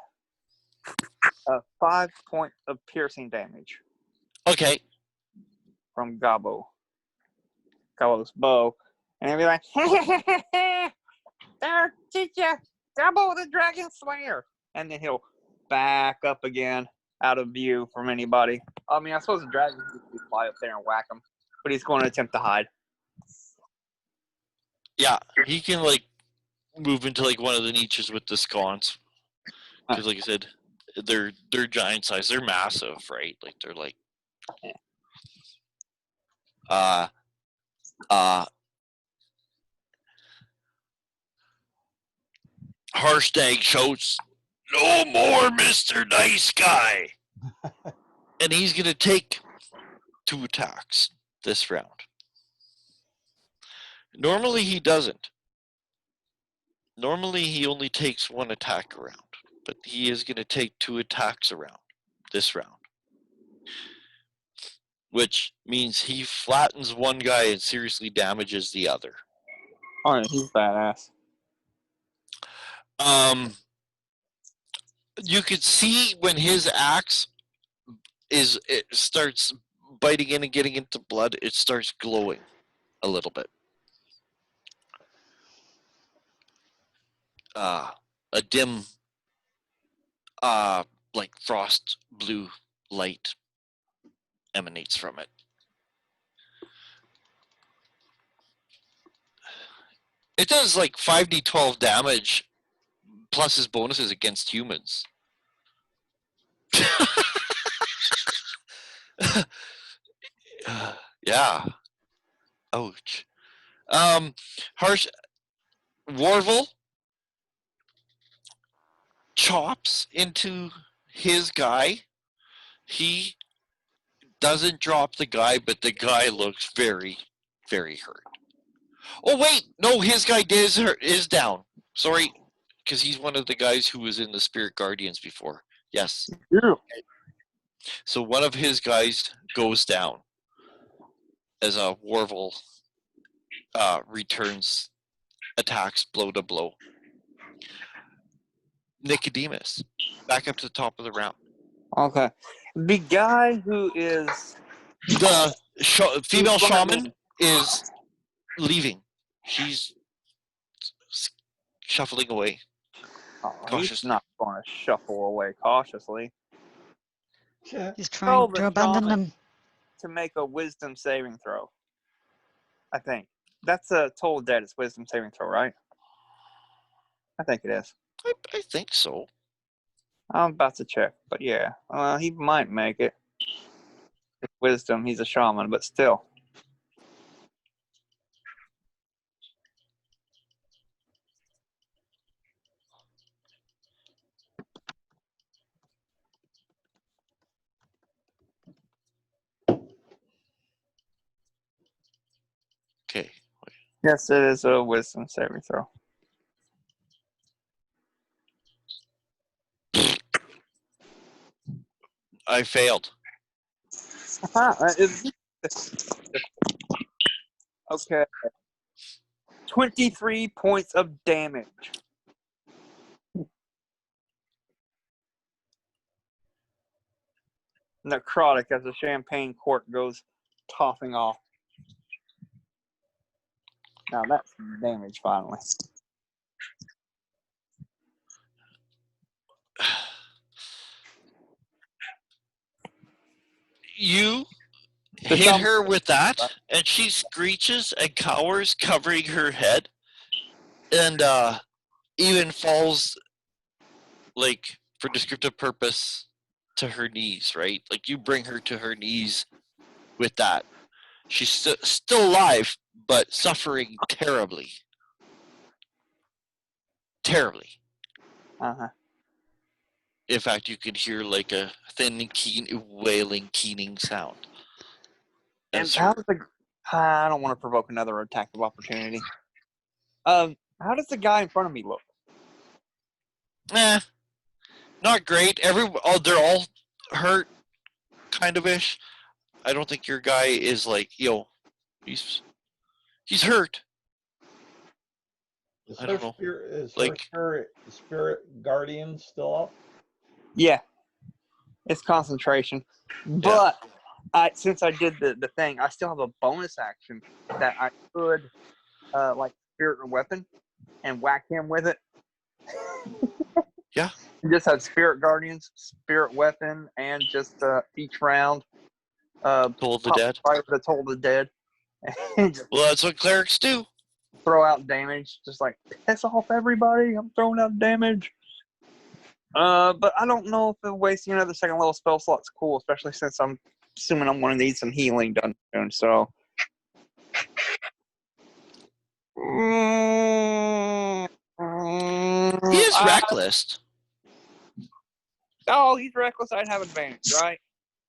5 points of piercing damage Okay. from Gobbo's bow. And he'll be like, there, teacher, Gobbo the Dragon Slayer. And then he'll back up again out of view from anybody. I mean, I suppose the dragon could fly up there and whack him, but he's going to attempt to hide. Yeah, he can like move into like one of the niches with the sconce. Because like I said, they're giant size. They're massive, right? Like they're like Hashtag shouts, "No more Mr. Nice Guy." And he's gonna take 2 attacks this round. Normally he doesn't. Normally he only takes 1 attack a round, but he is gonna take 2 attacks around this round. Which means he flattens one guy and seriously damages the other. Oh, yeah, he's badass. You could see when his axe it starts biting in and getting into blood, it starts glowing a little bit. A dim, like frost blue light emanates from it. It does like 5d12 damage plus his bonuses against humans. Yeah. Ouch. Warvel chops into his guy. He doesn't drop the guy, but the guy looks very, very hurt. Oh wait, no, his guy is down. Sorry, because he's one of the guys who was in the Spirit Guardians before. Yes. Yeah. So one of his guys goes down as a Warvel returns attacks blow to blow. Nicodemus, back up to the top of the round. Okay. The guy who is The female shaman is leaving. She's shuffling away. He's not going to shuffle away cautiously. He's trying the to abandon shaman them. to make a wisdom saving throw. I think. That's a total dead. It's wisdom saving throw, right? I think it is. I think so. I'm about to check, but yeah, he might make it. It's wisdom. He's a shaman, but still. Okay. Yes, it is a wisdom saving throw. I failed. Okay. 23 points of damage. Necrotic as the champagne cork goes topping off. Now that's some damage finally. You The hit shaman- her with that, and she screeches and cowers, covering her head, and even falls, like, for descriptive purpose, to her knees, right? Like, you bring her to her knees with that. She's still alive, but suffering terribly. Terribly. Uh-huh. In fact, you can hear like a thin, wailing, keening sound. And As how her, does the I don't want to provoke another attack of opportunity. How does the guy in front of me look? not great. They're all hurt, kind of ish. I don't think your guy is like, he's hurt. Is I her don't know. spirit, is Like- her spirit guardian still up? Yeah, it's concentration. But since I did the thing, I still have a bonus action that I could like spirit weapon and whack him with it. Yeah. You just have spirit guardians, spirit weapon, and just each round Toll of the pop Dead. fire the toll of the dead. And just Well, that's what clerics do. throw out damage, just like piss off everybody. I'm throwing out damage. But I don't know if wasting another second level spell slot's cool, especially since I'm assuming I'm going to need some healing done soon. So, He is reckless. Oh, he's reckless. I'd have advantage, right?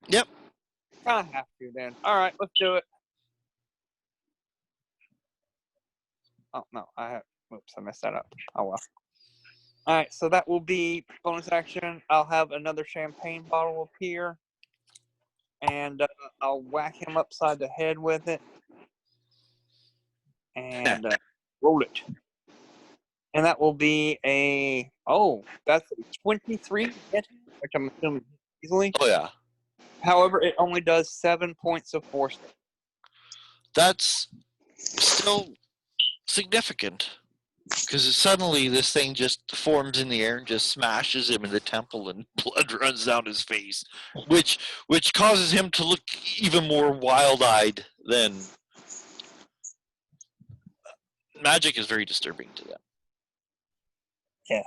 Yep. Kind of have to then. All right, let's do it. Oh no, oops, I messed that up. Oh well. All right, so that will be bonus action. I'll have another champagne bottle appear, and I'll whack him upside the head with it, and roll it. And that will be that's a 23 hit, which I'm assuming easily. Oh yeah. However, it only does 7 points of force. That's still significant. Because suddenly this thing just forms in the air and just smashes him in the temple, and blood runs down his face, which causes him to look even more wild-eyed than magic is very disturbing to them. Yeah.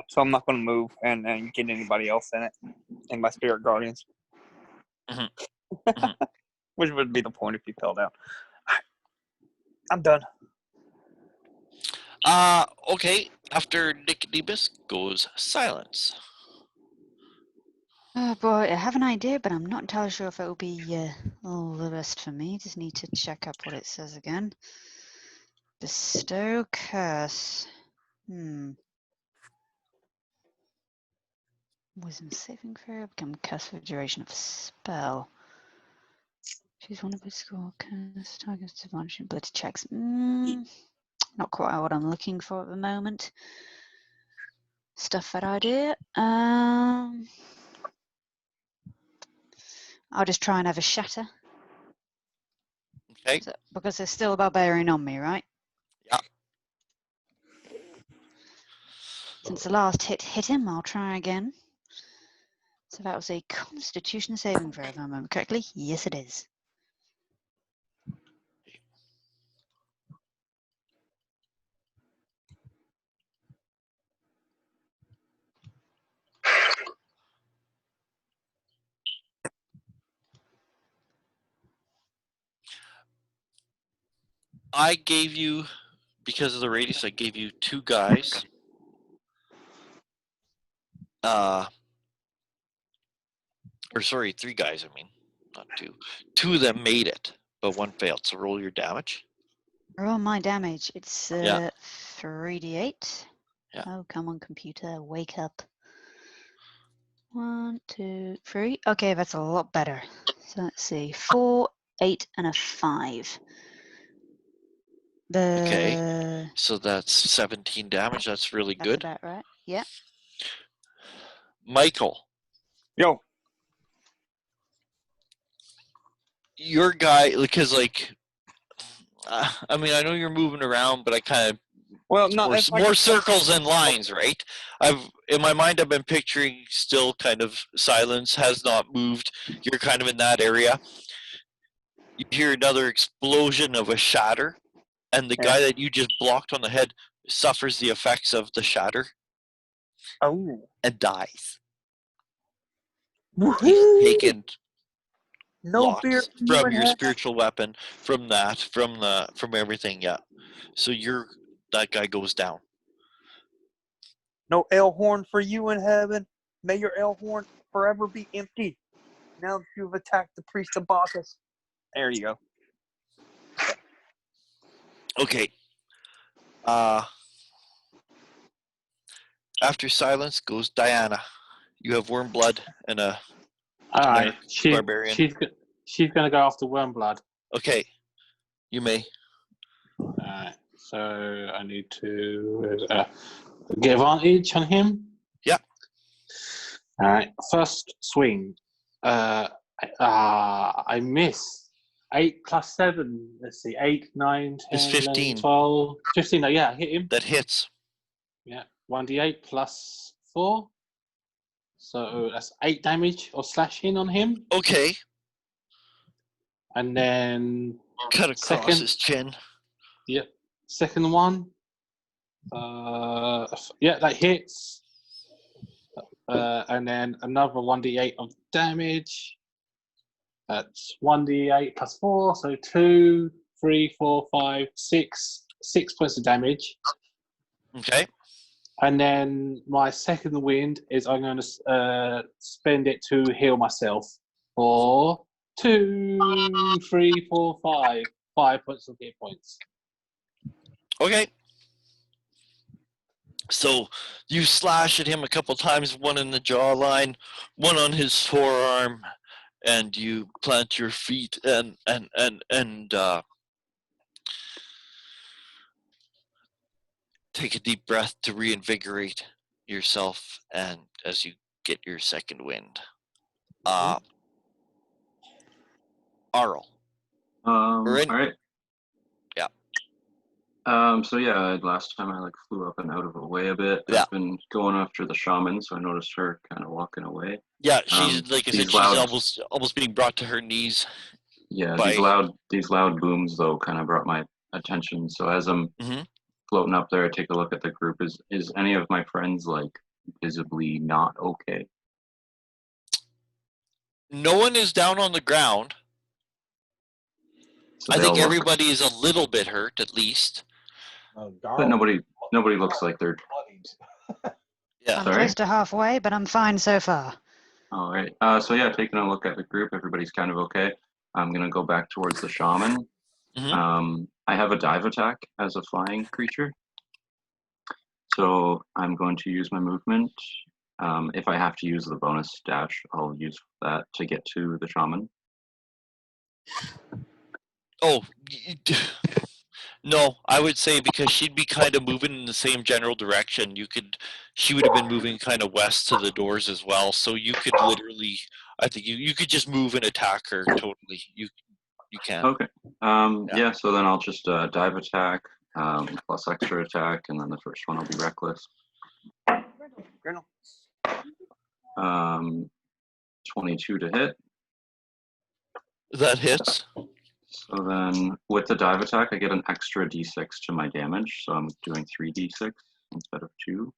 So I'm not going to move and get anybody else in it, in my spirit guardians. Mhm. Which would be the point if you fell down. I'm done. Okay. After Nicodemus goes silence. Oh boy, I have an idea, but I'm not entirely sure if it will be the best for me. Just need to check up what it says again. Bestow curse. Wisdom saving throw. Become cursed for the duration of a spell. Choose one of his score curse targets advantage ability checks. Not quite what I'm looking for at the moment. Stuff that idea. I'll just try and have a shatter. Okay. So, because there's still a barbarian on me, right? Yeah. Since the last hit him, I'll try again. So that was a Constitution saving throw, if I remember correctly. Yes, it is. I gave you, because of the radius, I gave you 2 guys. Or sorry, 3 guys, I mean, not 2. 2 of them made it, but 1 failed. So roll your damage. Roll my damage. It's Yeah. 3d8. Yeah. Oh, come on, computer, wake up. 1, 2, 3. Okay, that's a lot better. So let's see. 4, 8, and a 5. Okay. So that's 17 damage. That's really That's good. about right. Yeah. Michael, Yo. your guy, because like, I mean, I know you're moving around, but I kind of Well, no, it's like more circles and lines, right? In my mind, I've been picturing still kind of silence has not moved. You're kind of in that area. You hear another explosion of a shatter, and the Yeah. guy that you just blocked on the head suffers the effects of the shatter Oh. and dies. He's Woohoo! taken No beer lots for you from in your heaven. spiritual weapon, from that, from everything. Yeah. So that guy goes down. No ale horn for you in heaven. May your ale horn forever be empty. Now that you've attacked the priest of Bacchus. There you go. Okay. After silence goes Diana. You have worm blood and a All right, barbarian. she's going to go after Wormblood. Okay. You may. All right, so I need to get advantage on him. Yeah. All right, first swing. I miss. 8 plus 7. Let's see. 8, 9, 10, It's 15. 11, 12, 15. Oh, yeah, hit him. That hits. Yeah, 1d8 plus 4. So that's 8 damage or slashing on him. Okay. And then Cut across his chin. Yep. Second one. Yeah, that hits. And then another 1d8 of damage. That's 1d8 plus 4, so 2, 3, 4, 5, 6. 6 points of damage. Okay. And then my second wind is I'm going to spend it to heal myself for 2, 3, 4, 5. 5 points of hit points. Okay. So you slash at him a couple times, one in the jawline, one on his forearm, and you plant your feet and take a deep breath to reinvigorate yourself, and as you get your second wind. Arl. All right. Yeah. So yeah, last time I flew up and out of the way a bit. Yeah. I've been going after the shaman, so I noticed her kind of walking away. Yeah, she's like I said, these loud- she's almost being brought to her knees. Yeah, by... these loud booms though kind of brought my attention. So as I'm floating up there, I take a look at the group. Is any of my friends visibly not okay? No one is down on the ground. So I think everybody is a little bit hurt, at least. But nobody looks like they're. Yeah. I'm Sorry? close to halfway, but I'm fine so far. All right. So yeah, taking a look at the group, everybody's kind of okay. I'm gonna go back towards the shaman. I have a dive attack as a flying creature, so I'm going to use my movement. If I have to use the bonus dash, I'll use that to get to the shaman. Oh, no, I would say because she'd be kind of moving in the same general direction. She would have been moving kind of west to the doors as well. So you could literally, I think you could just move and attack her totally. You can. Okay. Yeah. So then I'll just dive attack plus extra attack, and then the first one will be reckless. 22 to hit. That hits. So then with the dive attack, I get an extra d6 to my damage. So I'm doing 3d6 instead of 2.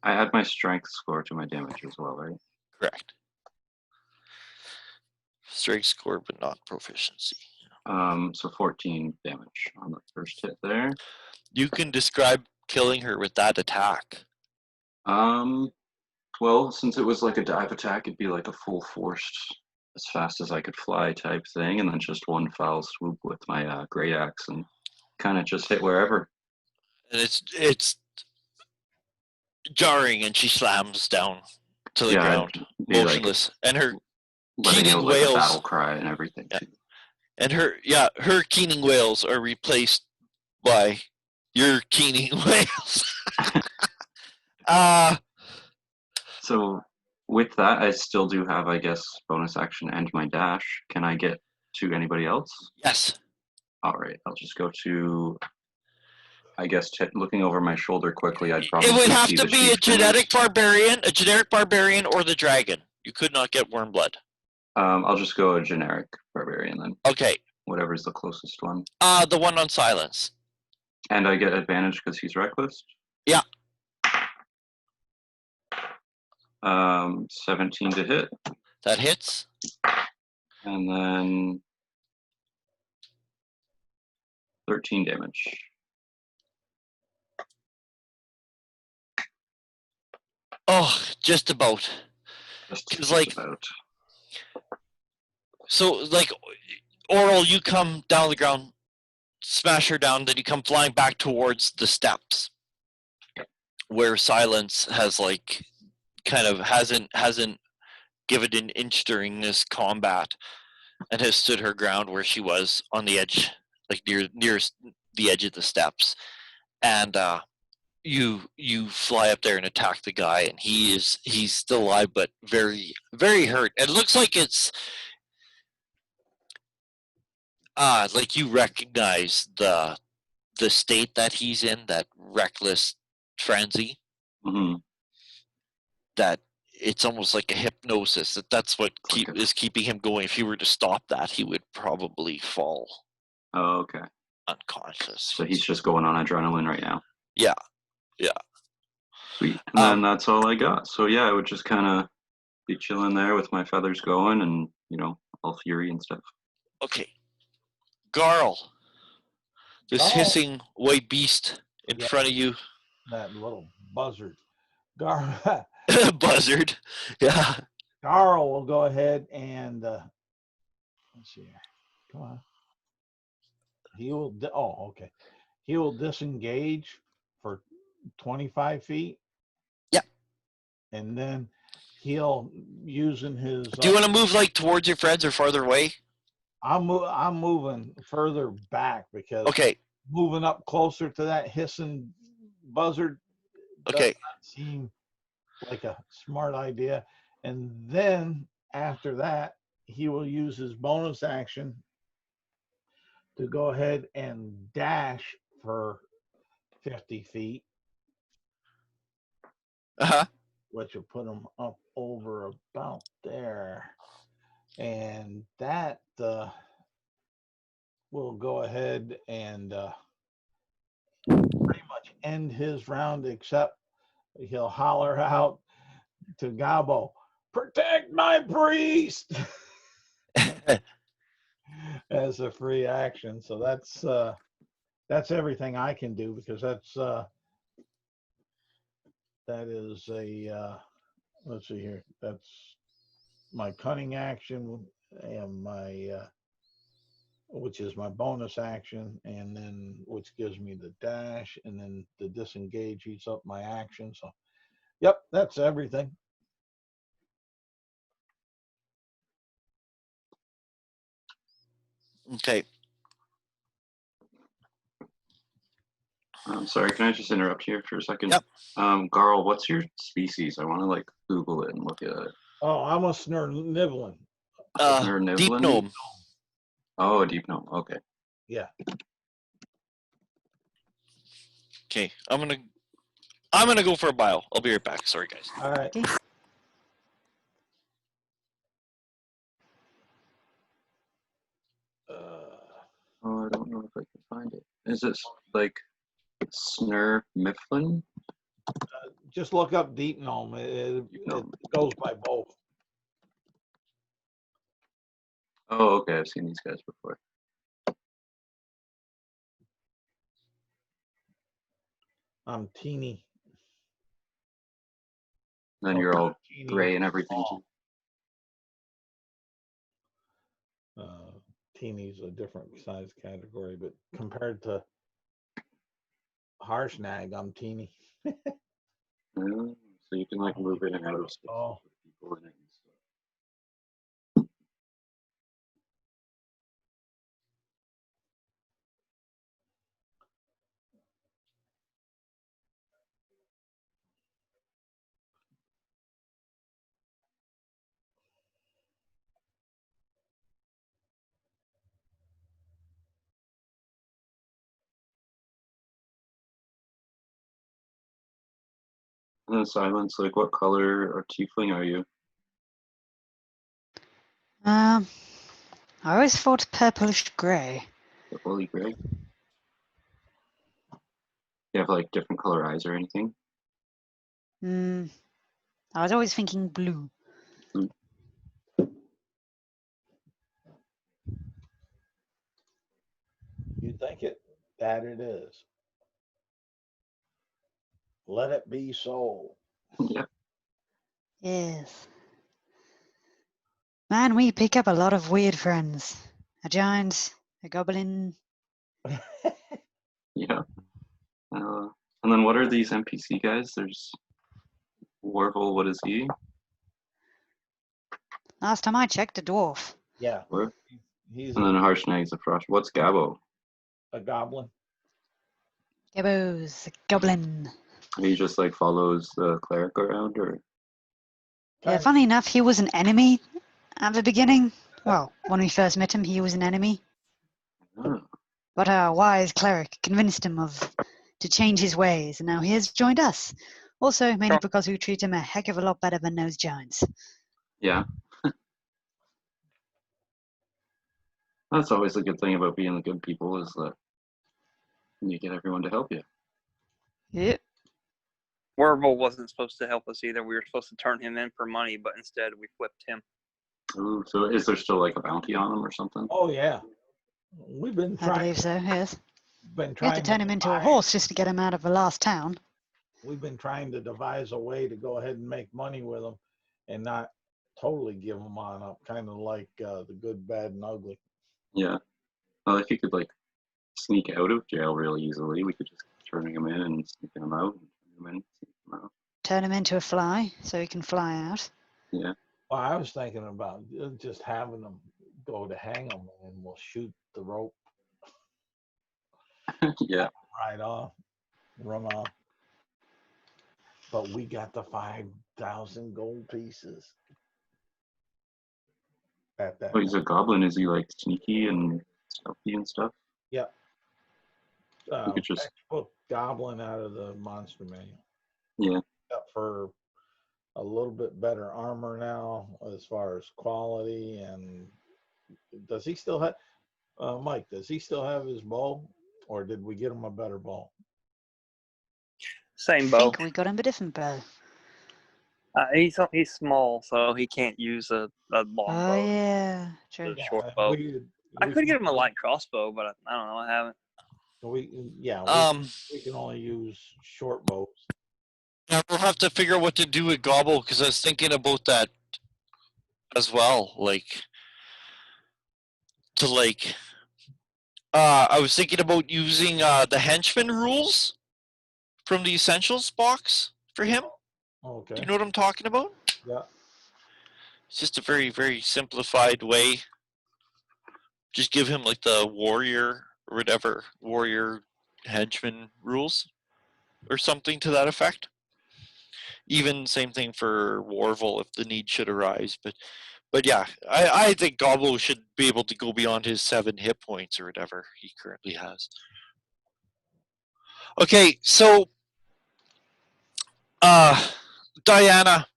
I add my strength score to my damage as well, right? Correct. Strength score, but not proficiency. So 14 damage on the first hit there. You can describe killing her with that attack. Well, since it was like a dive attack, it'd be like a full forced, as fast as I could fly type thing, and then just one foul swoop with my great axe and kind of just hit wherever. And it's jarring, and she slams down to the Yeah, ground, it'd be like motionless. And her letting keening out like a wails, battle cry and everything. Yeah. Too. and her keening wails are replaced by your keening wails. So with that, I still do have, I guess, bonus action and my dash. Can I get to anybody else? Yes. All right, I'll just go to. I guess looking over my shoulder quickly, I'd probably It would have see to the be a chieftainess. generic barbarian, or the dragon. You could not get worm blood. I'll just go a generic barbarian then. Okay. Whatever's the closest one. The one on silence. And I get advantage because he's reckless? Yeah. 17 to hit. That hits. And then 13 damage. Oh, just about. Just Like, about. So, like, Oral, you come down the ground, smash her down, then you come flying back towards the steps, where Silence has, like, kind of hasn't given an inch during this combat, and has stood her ground where she was on the edge, like nearest the edge of the steps, and you fly up there and attack the guy, and he's still alive but very, very hurt. It looks like it's like you recognize the state that he's in, that reckless frenzy. Mm-hmm. That it's almost like a hypnosis. That's what is keeping him going. If he were to stop that, he would probably fall. Oh, okay. Unconscious. So he's just going on adrenaline right now. Yeah. Sweet. And then that's all I got. So yeah, I would just kind of be chilling there with my feathers going, and all fury and stuff. Okay. Garl, this Garl. hissing white beast in front of you. That little buzzard. Buzzard. Yeah. Garl will go ahead and let's see here. Come on. He will. Okay. He will disengage for 25 feet. Yeah. And then he'll using his. Do you want to move like towards your friends or farther away? I'm moving further back because Okay. moving up closer to that hissing buzzard Okay. does not seem like a smart idea. And then after that, he will use his bonus action to go ahead and dash for 50 feet, which will put him up over about there. And that will go ahead and pretty much end his round, except he'll holler out to Gabo, "Protect my priest!" as a free action. So that's everything I can do, because that is a let's see here. That's my cunning action and my which is my bonus action, and then which gives me the dash, and then the disengage eats up my action. So yep, that's everything. Okay. I'm sorry, can I just interrupt here for a second? Yep. Garl, what's your species? I want to Google it and look at it. Oh, I'm a Snurnivelin. Deep gnome. Oh, a deep gnome. Okay. Yeah. Okay, I'm gonna go for a bio. I'll be right back. Sorry, guys. All right. Okay. Oh, I don't know if I can find it. Is it like Snur Mifflin? Just look up Deep Gnome. It goes by both. Oh, okay. I've seen these guys before. I'm teeny. Then Oh, you're all teeny, gray and everything. small. Teeny's a different size category, but compared to Harshnag, I'm teeny. So you can like move in and out of space Oh. with people in it and stuff. And then Silence, like what color or tiefling are you? I always thought purplish grey. Purpley gray? You have like different color eyes or anything? I was always thinking blue. You think it? That it is. Let it be so. Yeah. Yes. Man, we pick up a lot of weird friends. A giant, a goblin. Yeah. And then what are these NPC guys? There's Warvel, what is he? Last time I checked, a dwarf. Yeah. Or? He's And then Harshnag's a frost. What's Gabo? a goblin. Gabbo's a goblin. He just like follows the cleric around, or? Yeah, funny enough, he was an enemy at the beginning. Well, when we first met him, he was an enemy. Oh. But our wise cleric convinced him to change his ways, and now he has joined us. Also, mainly because we treat him a heck of a lot better than those giants. Yeah. That's always a good thing about being the good people, is that you get everyone to help you. Yep. Werble wasn't supposed to help us either. We were supposed to turn him in for money, but instead we flipped him. Ooh, so is there still like a bounty on him or something? Oh yeah. We've been I trying. believe so, yes. Been We had trying to turn him into a devise- horse just to get him out of the last town. We've been trying to devise a way to go ahead and make money with them, and not totally give them on up. Kind of like the good, bad, and ugly. Yeah. Well, if you could like sneak out of jail really easily, we could just keep turning him in and sneaking him out, and turn him in, sneaking him out. Turn him into a fly so he can fly out. Yeah. Well, I was thinking about just having them go to hang them, and we'll shoot the rope Yeah. right off, run off. But we got the 5,000 gold pieces at that Oh, he's a point. goblin. Is he like sneaky and stealthy and stuff? Yeah. You could just- Textbook goblin out of the monster manual. Yeah. Up for a little bit better armor now as far as quality. And does he still have, Mike, does he still have his bow, or did we get him a better bow? Same I bow. think we got him a different bow. He's small, so he can't use a long Oh, bow. yeah. True. A short bow. I could get him a light crossbow, but I don't know. I haven't. We can only use short bows. Yeah, we'll have to figure out what to do with Gobble, because I was thinking about that as well. I was thinking about using the henchman rules from the essentials box for him. Okay. Do you know what I'm talking about? Yeah. It's just a very, very simplified way. Just give him like the warrior or whatever, warrior henchman rules or something to that effect. Even same thing for Warvel if the need should arise. But yeah, I think Gobble should be able to go beyond his 7 hit points or whatever he currently has. Okay, so Diana,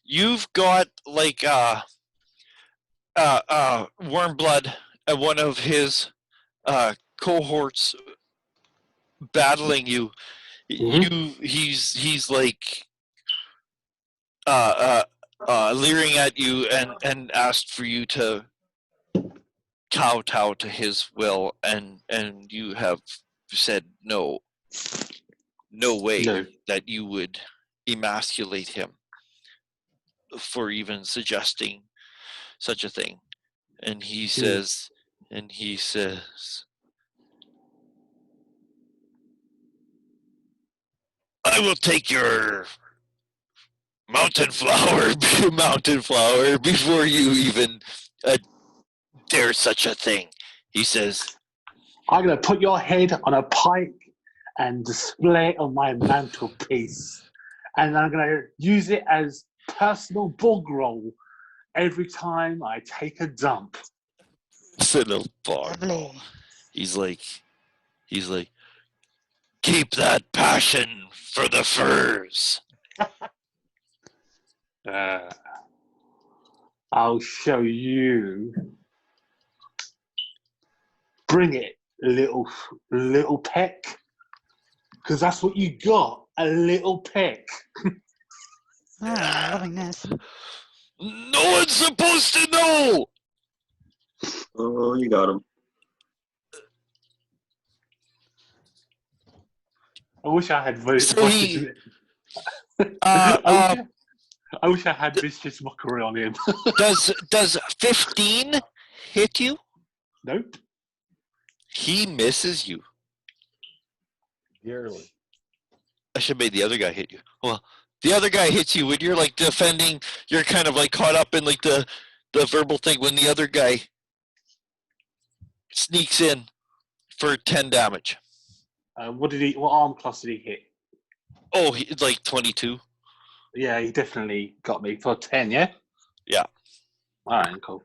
you've got like Wormblood at one of his cohorts battling you. Mhm. He's like leering at you and asked for you to kowtow to his will, and you have said no way No. that you would emasculate him for even suggesting such a thing. And he says, I will take your mountain flower before you even dare such a thing. He says, I'm going to put your head on a pike and display it on my mantelpiece. And I'm going to use it as personal bog roll every time I take a dump. "Little bar." Lovely. He's like, keep that passion for the furs. I'll show you. Bring it, little peck. Because that's what you got, a little peck. Oh, I'm loving this. No one's supposed to know. Oh, you got him. I wish I had voice. So he, I wish I had vicious mockery on him. does 15 hit you? Nope. He misses you. Dearly. I should have made the other guy hit you. Well, the other guy hits you when you're like defending. You're kind of like caught up in like the verbal thing when the other guy sneaks in for 10 damage. What arm class did he hit? Oh, like 22. Yeah, he definitely got me for 10, yeah? Yeah. All right, cool.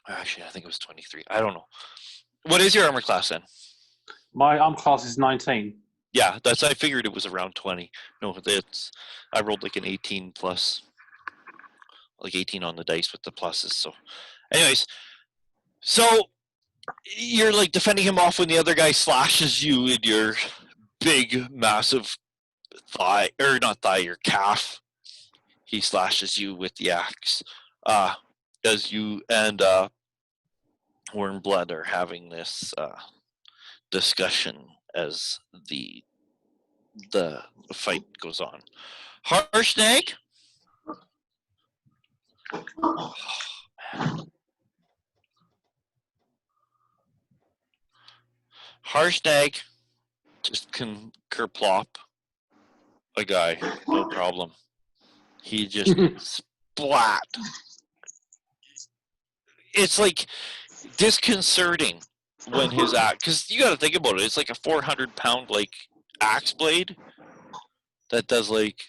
Actually, I think it was 23. I don't know. What is your armor class then? My arm class is 19. Yeah, I figured it was around 20. No, I rolled like an 18 plus, like 18 on the dice with the pluses. So, anyways, so you're like defending him off when the other guy slashes you in your big, massive thigh, or not thigh, your calf. He slashes you with the axe. As you and Wormblood are having this discussion as the fight goes on. Harshnag? Oh, Harshnag just can kerplop a guy, no problem. He just splat. It's like disconcerting when his axe, because you got to think about it. It's like a 400-pound like axe blade that does like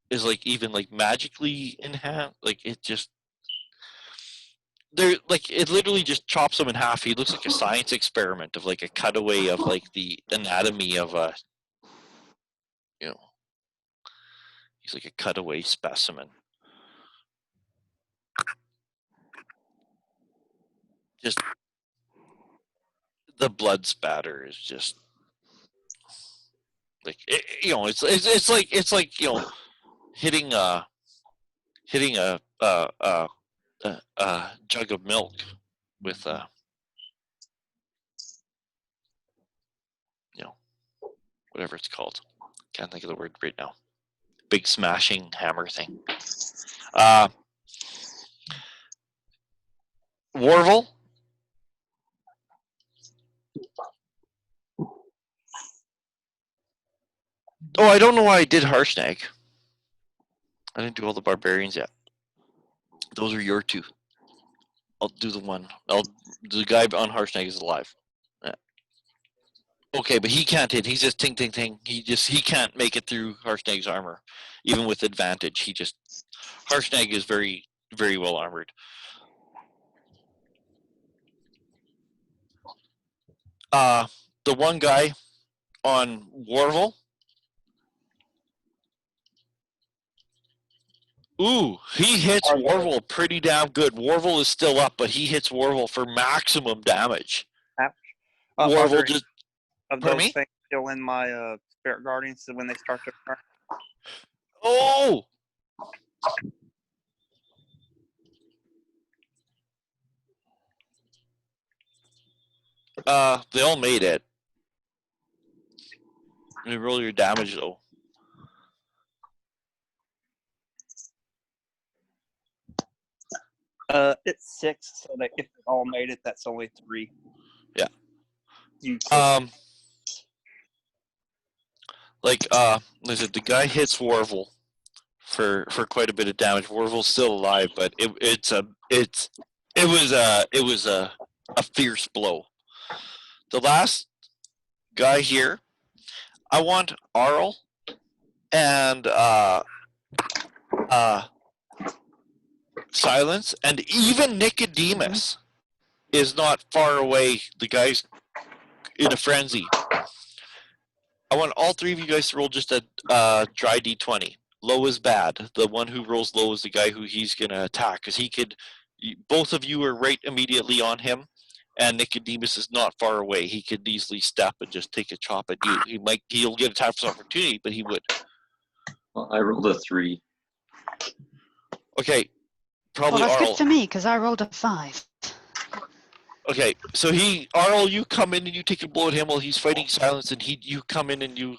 is like even like magically enhanced. Like it just there like it literally just chops him in half. He looks like a science experiment of like a cutaway of like the anatomy of a, you know, he's like a cutaway specimen. Just the blood spatter is just like it's like hitting a jug of milk with whatever it's called. Can't think of the word right now. Big smashing hammer thing. Warvel. Oh, I don't know why I did Harshnag. I didn't do all the barbarians yet. Those are your two. I'll do the one. The guy on Harshnag is alive. Yeah. Okay, but he can't hit. He's just ting ting ting. He can't make it through Harshnag's armor, even with advantage. Harshnag is very, very well armored. The one guy on Warvel. Ooh, he hits Warvel pretty damn good. Warvel is still up, but he hits Warvel for maximum damage. Warvel just. Of those things still in my Spirit Guardians when they start to turn? Oh! They all made it. You roll your damage though. It's 6, so that if they all made it, that's only 3. Yeah. You took Like listen, the guy hits Warvel for quite a bit of damage. Warvel's still alive, but it was a fierce blow. The last guy here, I want Arl and Silence, and even Nicodemus is not far away. The guy's in a frenzy. I want all 3 of you guys to roll just a dry d20. Low is bad. The one who rolls low is the guy who he's gonna attack, because he could. Both of you are right immediately on him, and Nicodemus is not far away. He could easily step and just take a chop at you. He'll get attack for opportunity, but he would. Well, I rolled a 3. Okay, Well, probably that's Arl. good for me because I rolled a 5. Okay, so Arl, you come in and you take a blow at him while he's fighting Silence, and you come in and you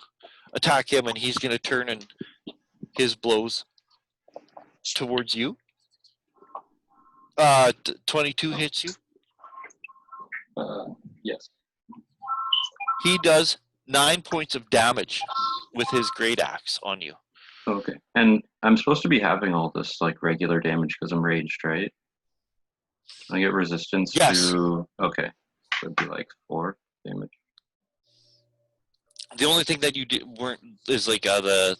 attack him, and he's gonna turn and his blows towards you. 22 hits you. Yes. He does 9 points of damage with his great axe on you. Okay. And I'm supposed to be having all this like regular damage because I'm raged, right? I get resistance Yes. to. Okay. So it'd be like 4 damage. The only thing that you weren't is like the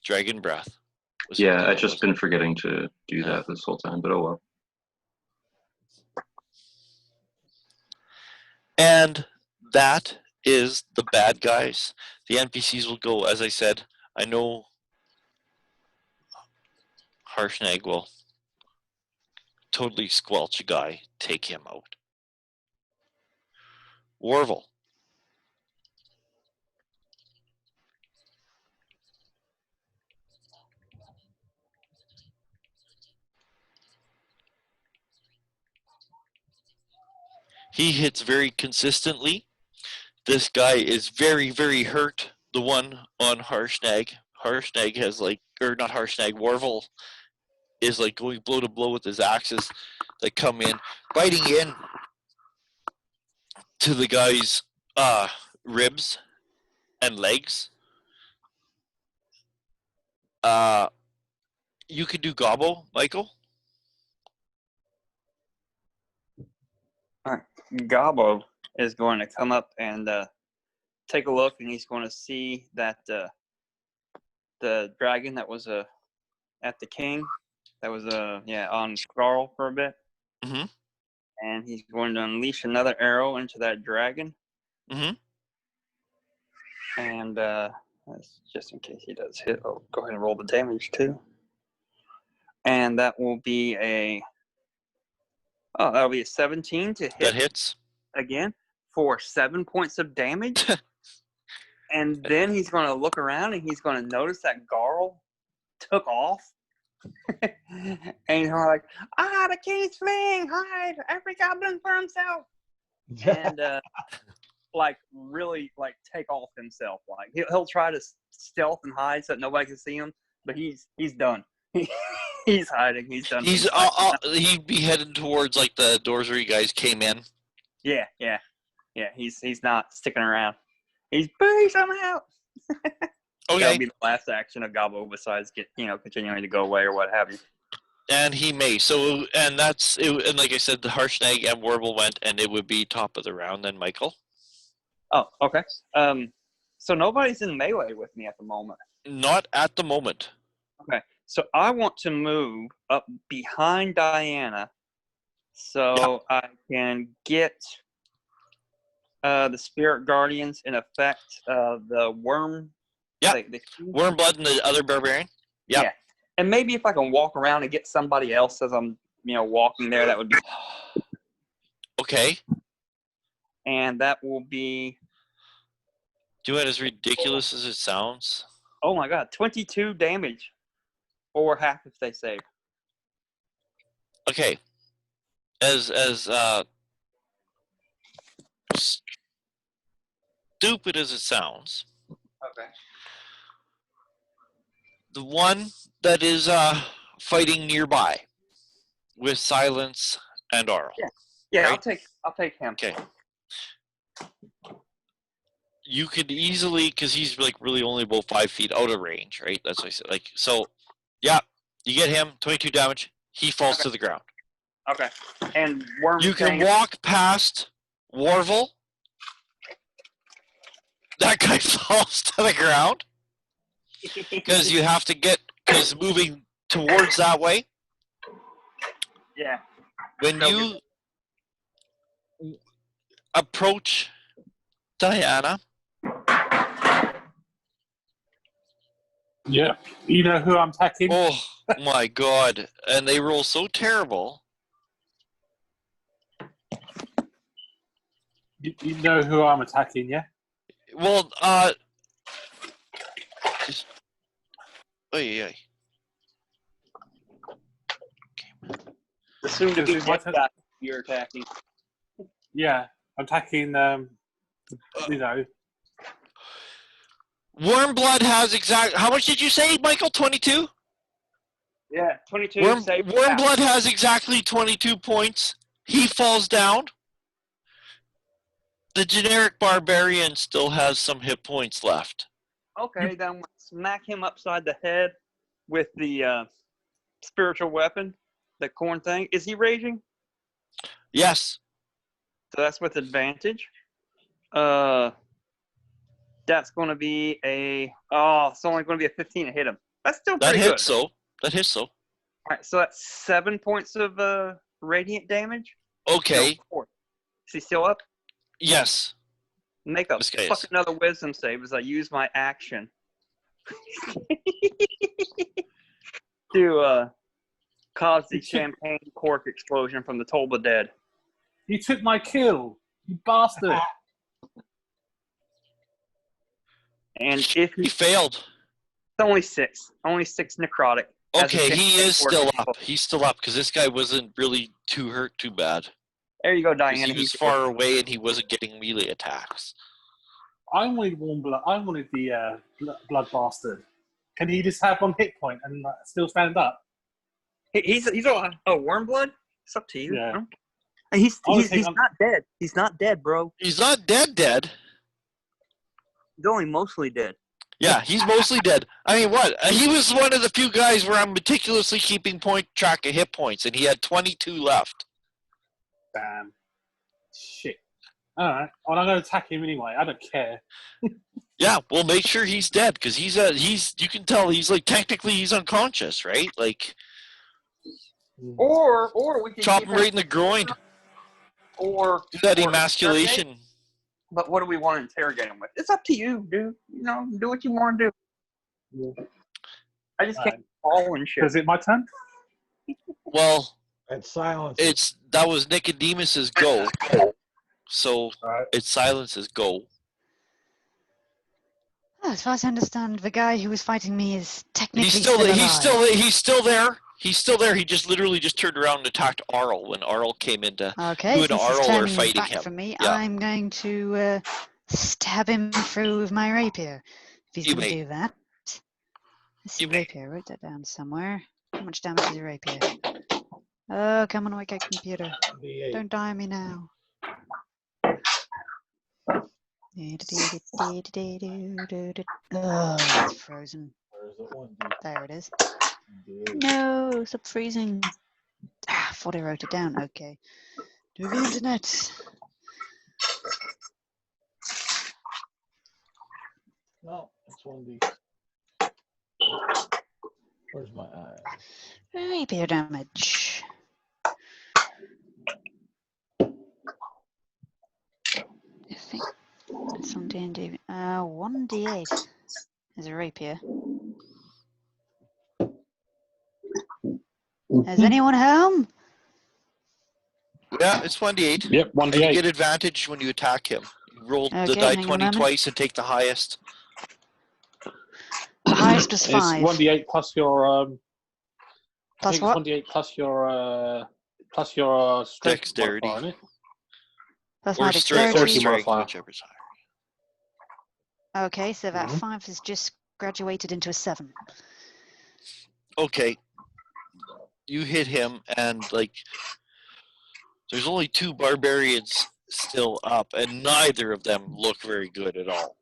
dragon breath. Yeah, I've just been forgetting to do Yeah. that this whole time, but oh well. And that is the bad guys. The NPCs will go, as I said. I know Harshnag will totally squelch a guy, take him out. Warvel. He hits very consistently. This guy is very, very hurt. The one on Harshnag. Harshnag has not Harshnag, Warvel is like going blow to blow with his axes that come in, biting in to the guy's ribs and legs. You could do Gobbo, Michael. Gobbo is going to come up and take a look, and he's going to see that the dragon that was at the king, that was on Scarl for a bit. Mhm. And he's going to unleash another arrow into that dragon. Mhm. And that's just in case he does hit. Oh, go ahead and roll the damage too. And that will be that'll be a 17 to hit. That hits. Again for 7 points of damage. And then he's going to look around and he's going to notice that Garl took off. And he's like, the king's fleeing, hide, every goblin for himself. And really take off himself. Like he'll try to stealth and hide so that nobody can see him, but he's done. He's hiding. He's done. He'd be heading towards like the doors where you guys came in. Yeah. He's not sticking around. He's peace, I'm out. Okay. That'll be the last action of Gobbo besides continuing to go away or what have you. And he may. So, and that's it. And like I said, the Harshnag and Warble went, and it would be top of the round. Then Michael. Oh, okay. So nobody's in melee with me at the moment. Not at the moment. Okay. So I want to move up behind Diana, so I can get the Spirit Guardians in effect. The worm. Yeah. The Wormblood and the other barbarian. Yep. Yeah. And maybe if I can walk around and get somebody else as I'm, walking there, that would be. Okay. And that will be. Do it as ridiculous as it sounds. Oh my god, 22 damage, or half if they save. Okay. As stupid as it sounds, Okay. the one that is fighting nearby with Silence and Arl. Yeah, Right? I'll take him. Okay. You could easily, because he's like really only about 5 feet out of range, right? That's what I said. Like, so, yeah, you get him, 22 damage. He falls to the ground. Okay. And Worm. You can walk past Warvel. That guy falls to the ground because you have to get, because moving towards that way. Yeah. When you approach Diana. Yeah. You know who I'm attacking? Oh my god. And they roll so terrible. You know who I'm attacking, yeah? Well, just, oy. The soon to be Is it my dead turn? guy you're attacking. Yeah. I'm attacking, you know. Wormblood has exact. How much did you say, Michael? 22? Yeah, 22 save. Wormblood has exactly 22 points. He falls down. The generic barbarian still has some hit points left. Okay, then we'll smack him upside the head with the spiritual weapon, the corn thing. Is he raging? Yes. So that's with advantage. That's going to be it's only going to be a 15 to hit him. That's still That pretty hits, good. so. That hits, so. All right, so that's 7 points of radiant damage. Okay. No, 4. Is he still up? Yes. Make a This guy fuck is. another wisdom save as I use my action to cause the champagne cork explosion from the Toll the Dead. You took my kill, you bastard. And if He he's failed. only 6 necrotic. as a Okay, he champagne is cork still explosion. up. He's still up because this guy wasn't really too hurt too bad. There you go, 'Cause Diana. he was far away and he wasn't getting melee attacks. I wanted warm blood. I wanted the blood bastard. Can he just have 1 hit point and still stand up? He's a Wormblood. It's up to you. Yeah. He's take not dead. He's not dead, bro. He's not dead. He's only mostly dead. Yeah, he's mostly dead. I mean, what? He was one of the few guys where I'm meticulously keeping track of hit points, and he had 22 left. Damn. Shit. Alright. Well, I'm going to attack him anyway. I don't care. Yeah, well, make sure he's dead because he's you can tell he's like technically he's unconscious, right? Like Or we can chop keep him right in the groin. Or Do that or emasculation. But what do we want to interrogate him with? It's up to you, dude. You know, do what you want to do. Yeah. I just can't fall and shit. Is it my turn? Well, It's silence. that was Nicodemus's go. So Alright. it's Silence's go. Oh, as far as I understand, the guy who was fighting me is technically He's still there. alive. He's still there. He's still there. He just literally just turned around and attacked Arl when Arl came into. Okay, You and since he's Arl are turning fighting back him. from me, Yeah. I'm going to stab him through with my rapier. If he's You going to may. do that. Let's see, You may. rapier. Wrote that down somewhere. How much damage is a rapier? Oh, come on, wake up, computer. D8. Don't die on me now. Oh, it's frozen. Where's the one? There it is. D8. No, stop freezing. Ah, I thought I wrote it down. Okay. Do the internet. No, it's 1D. Where's my eye? Rapier damage. I think it's on D&D. 1d8 is a rapier. Is anyone home? Yeah, it's 1d8. Yep, And you 1d8. get advantage when you attack him. You roll the Okay, die hang on a 20 moment. twice and take the highest. Highest was It's 5. 1d8 plus your I Plus think what? it's 1d8 plus your strength Dexterity. modifier, isn't it? That's Or my strength, dexterity. modifier. whichever's higher. Okay, so that Mhm. 5 has just graduated into a 7. Okay. You hit him, and like, there's only 2 barbarians still up, and neither of them look very good at all.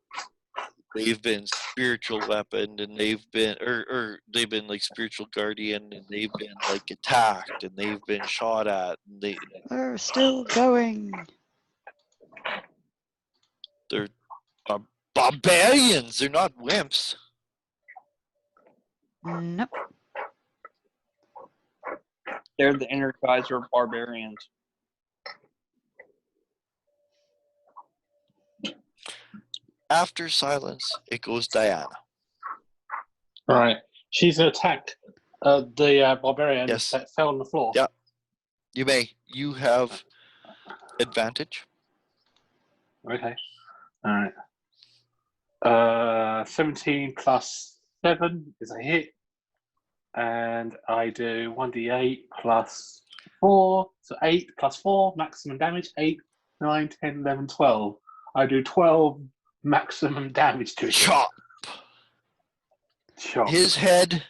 They've been spiritual weaponed, and they've been, or they've been like spiritual guardian, and they've been like attacked, and they've been shot at, and We're still going. they're barbarians. They're not wimps. Nope. They're the Energizer barbarians. After silence, it goes Diana. All right. She's going to attack the barbarian Yes. that fell on the floor. Yeah. You may. You have advantage. Okay. All right. 17 plus 7 is a hit. And I do 1d8 plus 4. So 8 plus 4, maximum damage. 8, 9, 10, 11, 12. I do 12 maximum damage to it. Chop. Chop. His head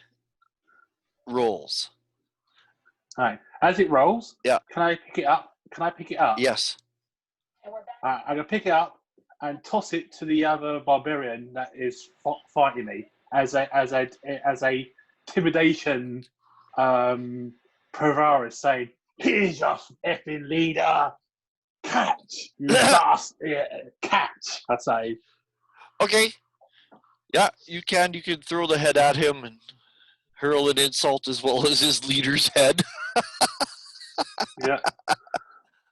rolls. All right. As it rolls, Yeah. Can I pick it up? Yes. I'm going to pick it up and toss it to the other barbarian that is fighting me as a intimidation Provara saying, "Here's your effing leader, catch, you bastard, catch." I say. Okay. Yeah, you can. You can throw the head at him and hurl an insult as well as his leader's head. Yeah.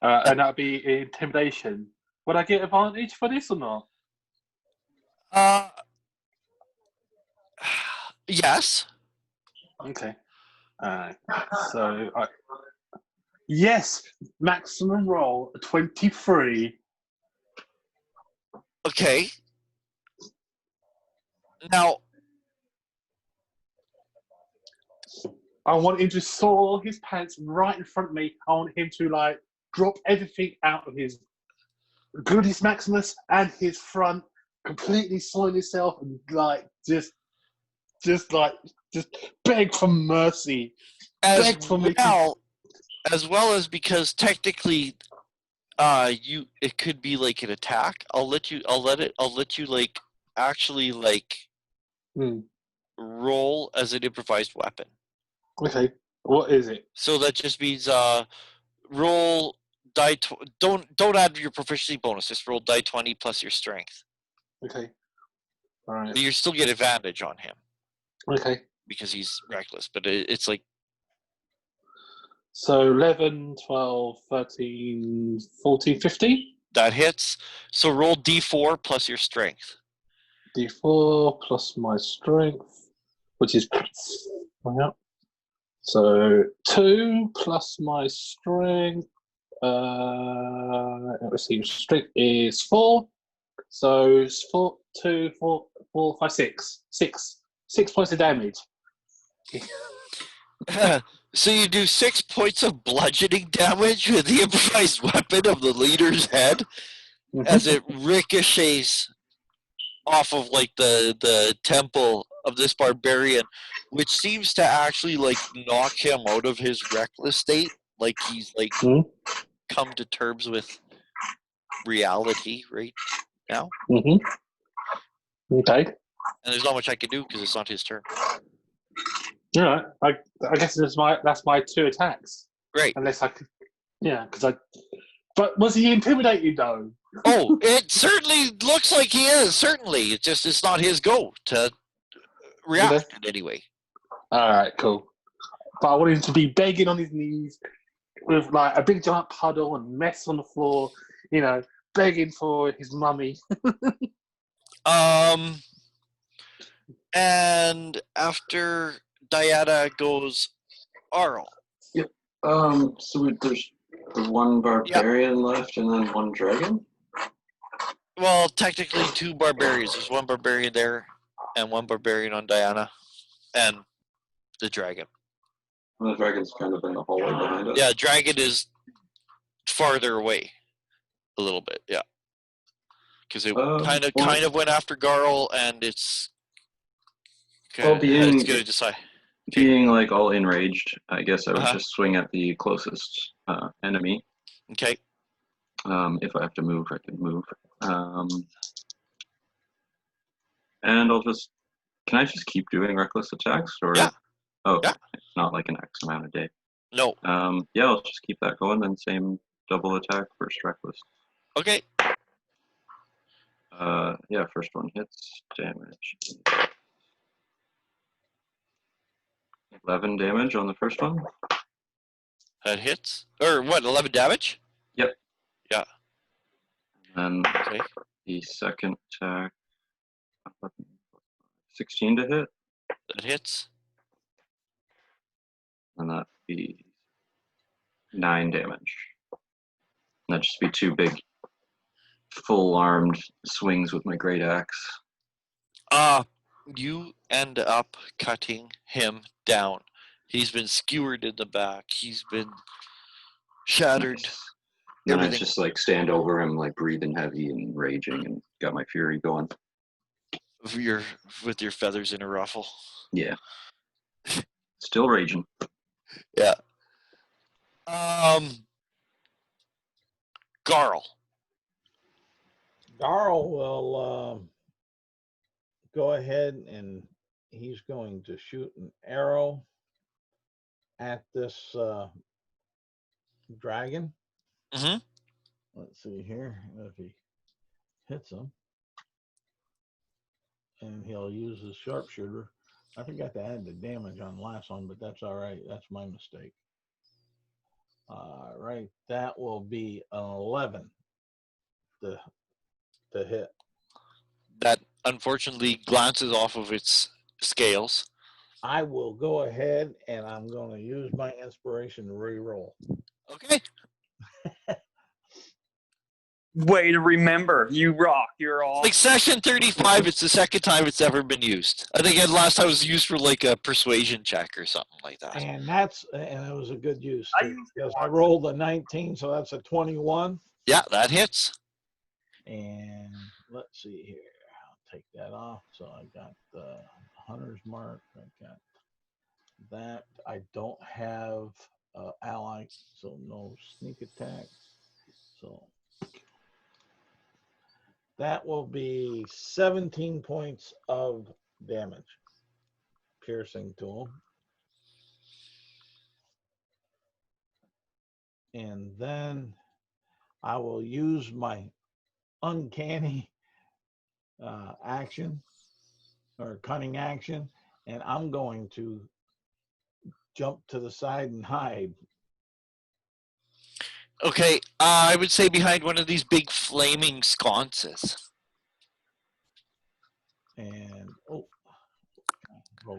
And that'd be intimidation. Would I get advantage for this or not? Yes. Okay. Yes, maximum roll 23. Okay. Now, I want him to soil his pants right in front of me. I want him to like drop everything out of his Gladius Maximus and his front, completely soil himself and like just beg for mercy. as Beg for me. as well as because technically, it could be like an attack. I'll let you like actually like roll as an improvised weapon. Okay, what is it? So that just means roll die. Don't add your proficiency bonus. Just roll die 20 plus your strength. Okay, all right. You still get advantage on him Okay, because he's reckless. But it's like so 11, 12, 13, 14, 15. that hits. So roll d4 plus your strength. D4 plus my strength, which is yeah. So 2 plus my strength. Let's see, strength is 4. So it's 4, 2, 4, 4, 5, 6. 6 points of damage. So you do 6 points of bludgeoning damage with the improvised weapon of the leader's head as it ricochets off of like the temple of this barbarian, which seems to actually like knock him out of his reckless state. Like he's like come to terms with reality right now. Okay. And there's not much I can do because it's not his turn. Yeah, I guess that's my 2 attacks. Great. Unless I could, yeah, because I. But was he intimidated though? Oh, it certainly looks like he is. Certainly, it's not his go to react in any way. All right, cool. But I want him to be begging on his knees with like a big giant puddle and mess on the floor, you know, begging for his mummy. And after Diana goes Arl. So there's the one barbarian left and then one dragon? Well, technically 2 barbarians. There's 1 barbarian there and 1 barbarian on Diana, and the dragon. The dragon's kind of in the hallway behind us. Yeah, dragon is farther away a little bit. Yeah, because it kind of went after Garl, and it's Well, it's gonna decide. Being like all enraged, I guess I would Uh-huh. just swing at the closest enemy. Okay. If I have to move, I can move. And I'll just. Can I just keep doing reckless attacks, or? Yeah. Oh, Yeah. It's not like an X amount a day. No. Yeah, I'll just keep that going. Then same double attack, first reckless. Okay. Yeah, first one hits, damage. 11 damage on the first one. That hits. Or what? 11 damage. Yep. Yeah. And Okay. the second attack, 16 to hit, That hits. and that'd be 9 damage. And that'd just be 2 big, full-armed swings with my great axe. You end up cutting him down. He's been skewered in the back. He's been shattered. Nice. Then I Everything. just like stand over him, like breathing heavy and raging, and got my fury going. With your feathers in a ruffle. Yeah. Still raging. Yeah. Garl. Garl will go ahead and he's going to shoot an arrow at this dragon. Mm-hmm. Let's see here if he hits him. And he'll use his sharpshooter. I forgot to add the damage on the last one, but that's all right. That's my mistake. All right, that will be an 11 to hit. That unfortunately glances off of its scales. I will go ahead and I'm going to use my inspiration to re-roll. Okay. Way to remember. You rock. You're all. Like session 35, it's the second time it's ever been used. I think last time it was used for like a persuasion check or something like that. And it was a good use. Because I rolled a 19, so that's a 21. Yeah, that hits. And let's see here. I'll take that off. So I got the hunter's mark. I got that. I don't have ally, so no sneak attack. So that will be 17 points of damage, piercing to him. And then I will use my uncanny action or cunning action, and I'm going to jump to the side and hide. Okay, I would say behind one of these big flaming sconces. And roll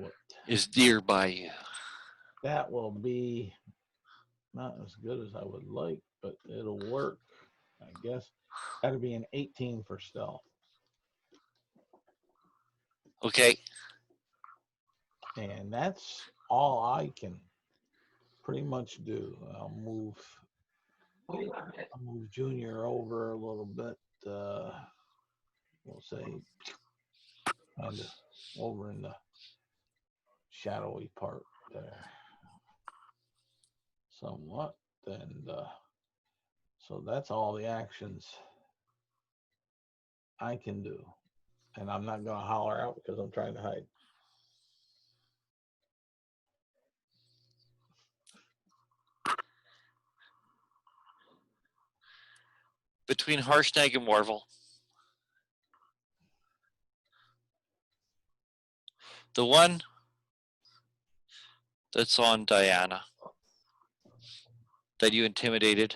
it. Is nearby you. That will be not as good as I would like, but it'll work, I guess. That'll be an 18 for stealth. Okay. And that's all I can pretty much do. I'll move Junior over a little bit. We'll say kind of over in the shadowy part there somewhat. And so that's all the actions I can do. And I'm not going to holler out because I'm trying to hide. Between Harshnag and Warvel, the one that's on Diana that you intimidated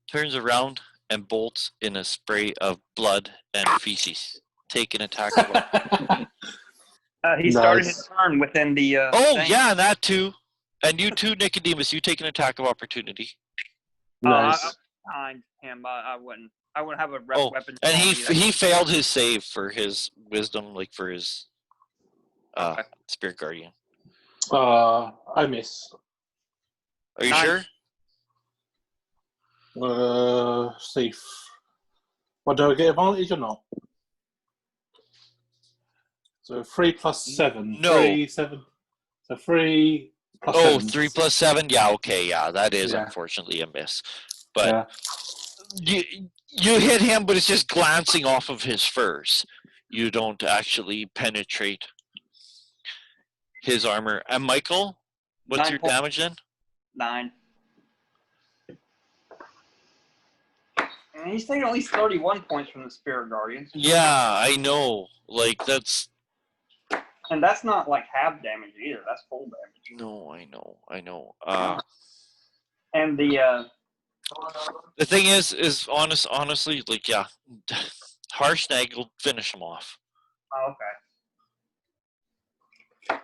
turns around and bolts in a spray of blood and feces. Take an attack. He started his turn within the. thing. Yeah, that too. And you too, Nicodemus. You take an attack of opportunity. Nice. I behind him. I wouldn't. I would have a Oh, weapon. and on me that- he failed his save for his wisdom, like for his Okay. spirit guardian. I miss. Are you Nice. sure? See. Well, do I get advantage or not? So 3 plus 7. No. 3, 7. So 3 plus Oh, 7. 3 plus 7? Yeah, okay, yeah, that is Yeah. unfortunately a miss. But Yeah. you hit him, but it's just glancing off of his furs. You don't actually penetrate his armor. And Michael, what's 9 your points. damage then? 9. And he's taking at least 31 points from the Spirit Guardians. Yeah, I know. Like, that's... And that's not like half damage either. That's full damage. No, I know. And the The thing is honestly, like, yeah, Harshnag will finish him off. oh, okay.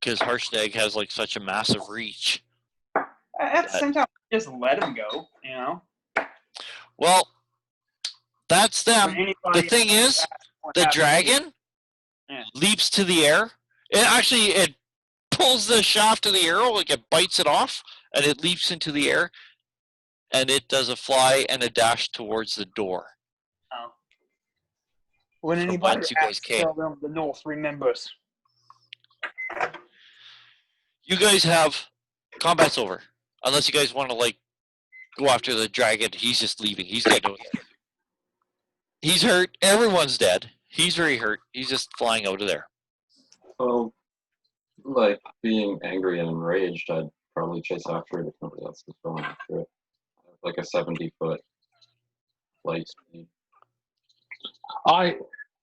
Because Harshnag has, like, such a massive reach. At the same time, just let him go. You know. Well, that's When them. The anybody thing is, what the happens- dragon Yeah. leaps to the air. It pulls the shaft of the arrow, like it bites it off, and it leaps into the air, and it does a fly and a dash towards the door. Oh. When From anybody whence you guys asks, came. tell them the North remembers. You guys have combat's over, unless you guys want to like go after the dragon. He's just leaving. He's getting out of there. He's hurt. Everyone's dead. He's very hurt. He's just flying out of there. Well, like being angry and enraged, I'd probably chase after it if nobody else is going after it. Like a 70-foot flight speed.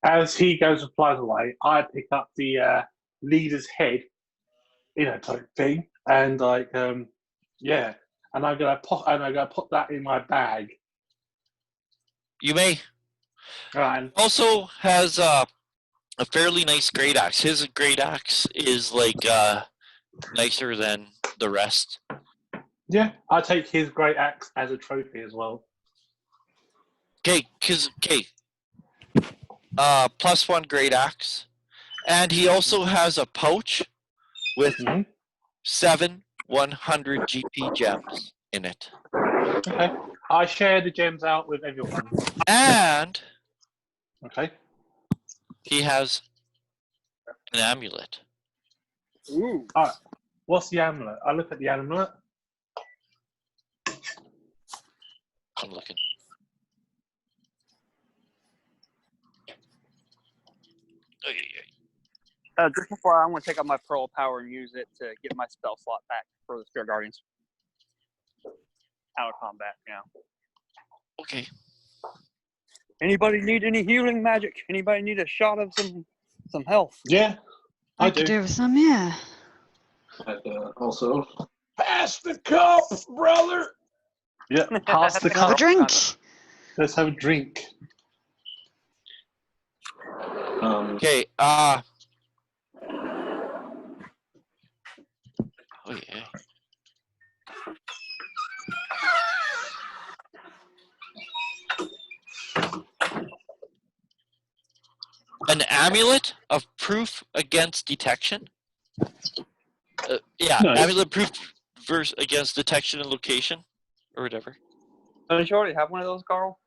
As he goes and flies away, I pick up the leader's head, type thing, and yeah, and I'm gonna put that in my bag. You may. And Also has a fairly nice great axe. His great axe is like nicer than the rest. yeah, I take his great axe as a trophy as well. Okay, +1 great axe, and he also has a pouch with Mhm. 7 100 GP gems in it, Okay, I share the gems out with everyone. and Okay. he has an amulet. Ooh. What's the amulet? I look at the amulet. I'm looking. Just before, I'm going to take out my Pearl of Power and use it to get my spell slot back for the Spirit Guardians. Out of combat, yeah. Okay. Anybody need any healing magic? Anybody need a shot of some health? Yeah, I could do. do with some, yeah. And also, Pass the cup, brother. Yeah, pass the Let's have a cup. drink. Let's have a drink. Okay. Oh yeah. An amulet of proof against detection. Yeah, Nice. amulet proof against detection and location, or whatever. Don't you already have one of those, Carl?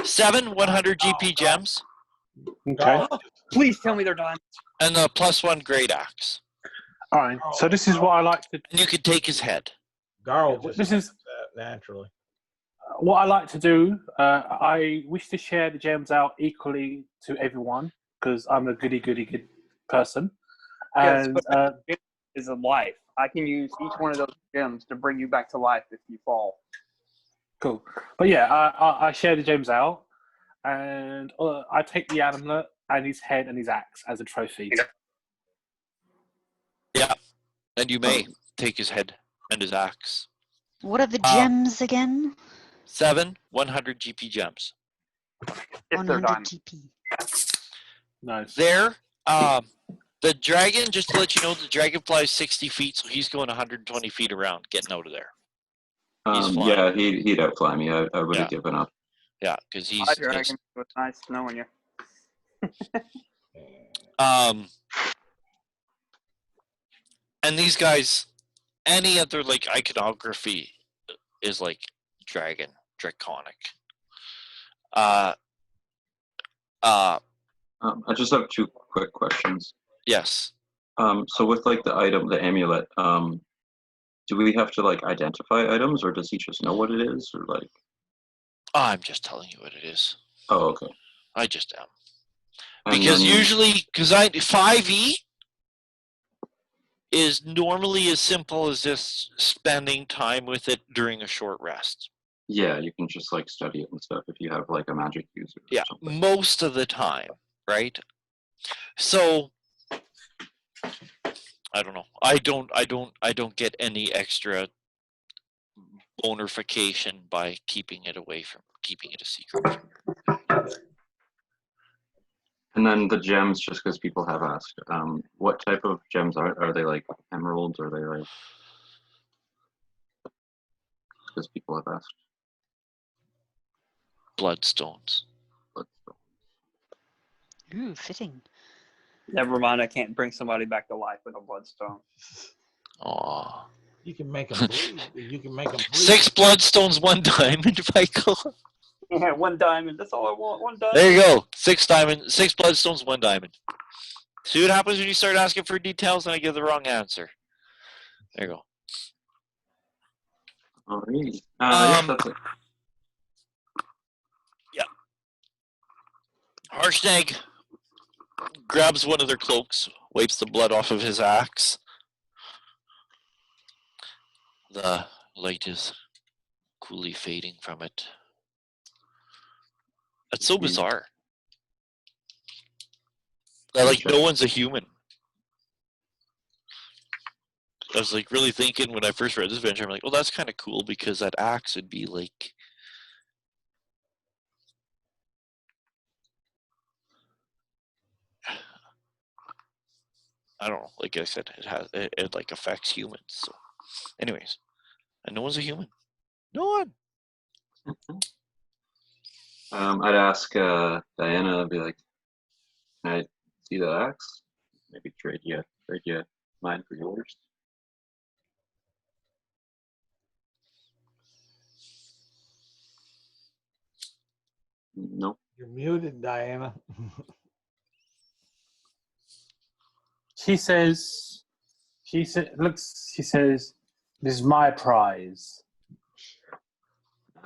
7 100 GP gems, Okay. Please tell me they're diamonds. and a +1 great axe. All right. So this is what I like to. And you could take his head. Garl just This is that naturally. what I like to do. I wish to share the gems out equally to everyone because I'm a goody good person. Yes, And but it is a life. I can use each one of those gems to bring you back to life if you fall. cool. But yeah, I share the gems out, and I take the amulet and his head and his axe as a trophy. Yeah, and you may take his head and his axe. What are the gems again? 7 100 GP gems. If they're 100 diamonds. GP. Nice. There, the dragon, just to let you know, the dragon flies 60 feet, so he's going 120 feet around, getting out of there. He's flying. yeah, he'd outfly me. I would have Yeah. given up. Yeah, because he's Hi, Dragon. It was nice knowing you. and these guys, any other like iconography is like dragon, draconic. I just have 2 quick questions. Yes. So with like the item, the amulet, do we have to like identify items, or does he just know what it is, or like? I'm just telling you what it is. Oh, okay. I just am. And Because then- usually, 5e is normally as simple as just spending time with it during a short rest. Yeah, you can just like study it and stuff if you have like a magic user. Yeah, Or something. most of the time, right? So I don't know. I don't get any extra bonerification by keeping it a secret. And then the gems, just because people have asked, what type of gems are they? Like emeralds? Or are they like? Because people have asked. Bloodstones. Ooh, fitting. Never mind, I can't bring somebody back to life with a bloodstone. Aw. You can make them bleed. You can make them bleed. 6 bloodstones, 1 diamond, Michael. Yeah, 1 diamond. That's all I want. 1 diamond. There you go. 6 bloodstones, 1 diamond. See what happens when you start asking for details and I give the wrong answer. There you go. Alright. Yeah, that's it. Harshnag grabs one of their cloaks, wipes the blood off of his axe. The light is coolly fading from it. That's so bizarre. That, like, no one's a human. I was like really thinking when I first read this adventure, I'm like, well, that's kind of cool because that axe would be like, I don't know. Like I said, it like affects humans. So, anyways, and no one's a human. No one. I'd ask Diana, I'd be like, can I see the axe? Maybe trade you mine for yours. Nope. You're muted, Diana. She says, she says, this is my prize.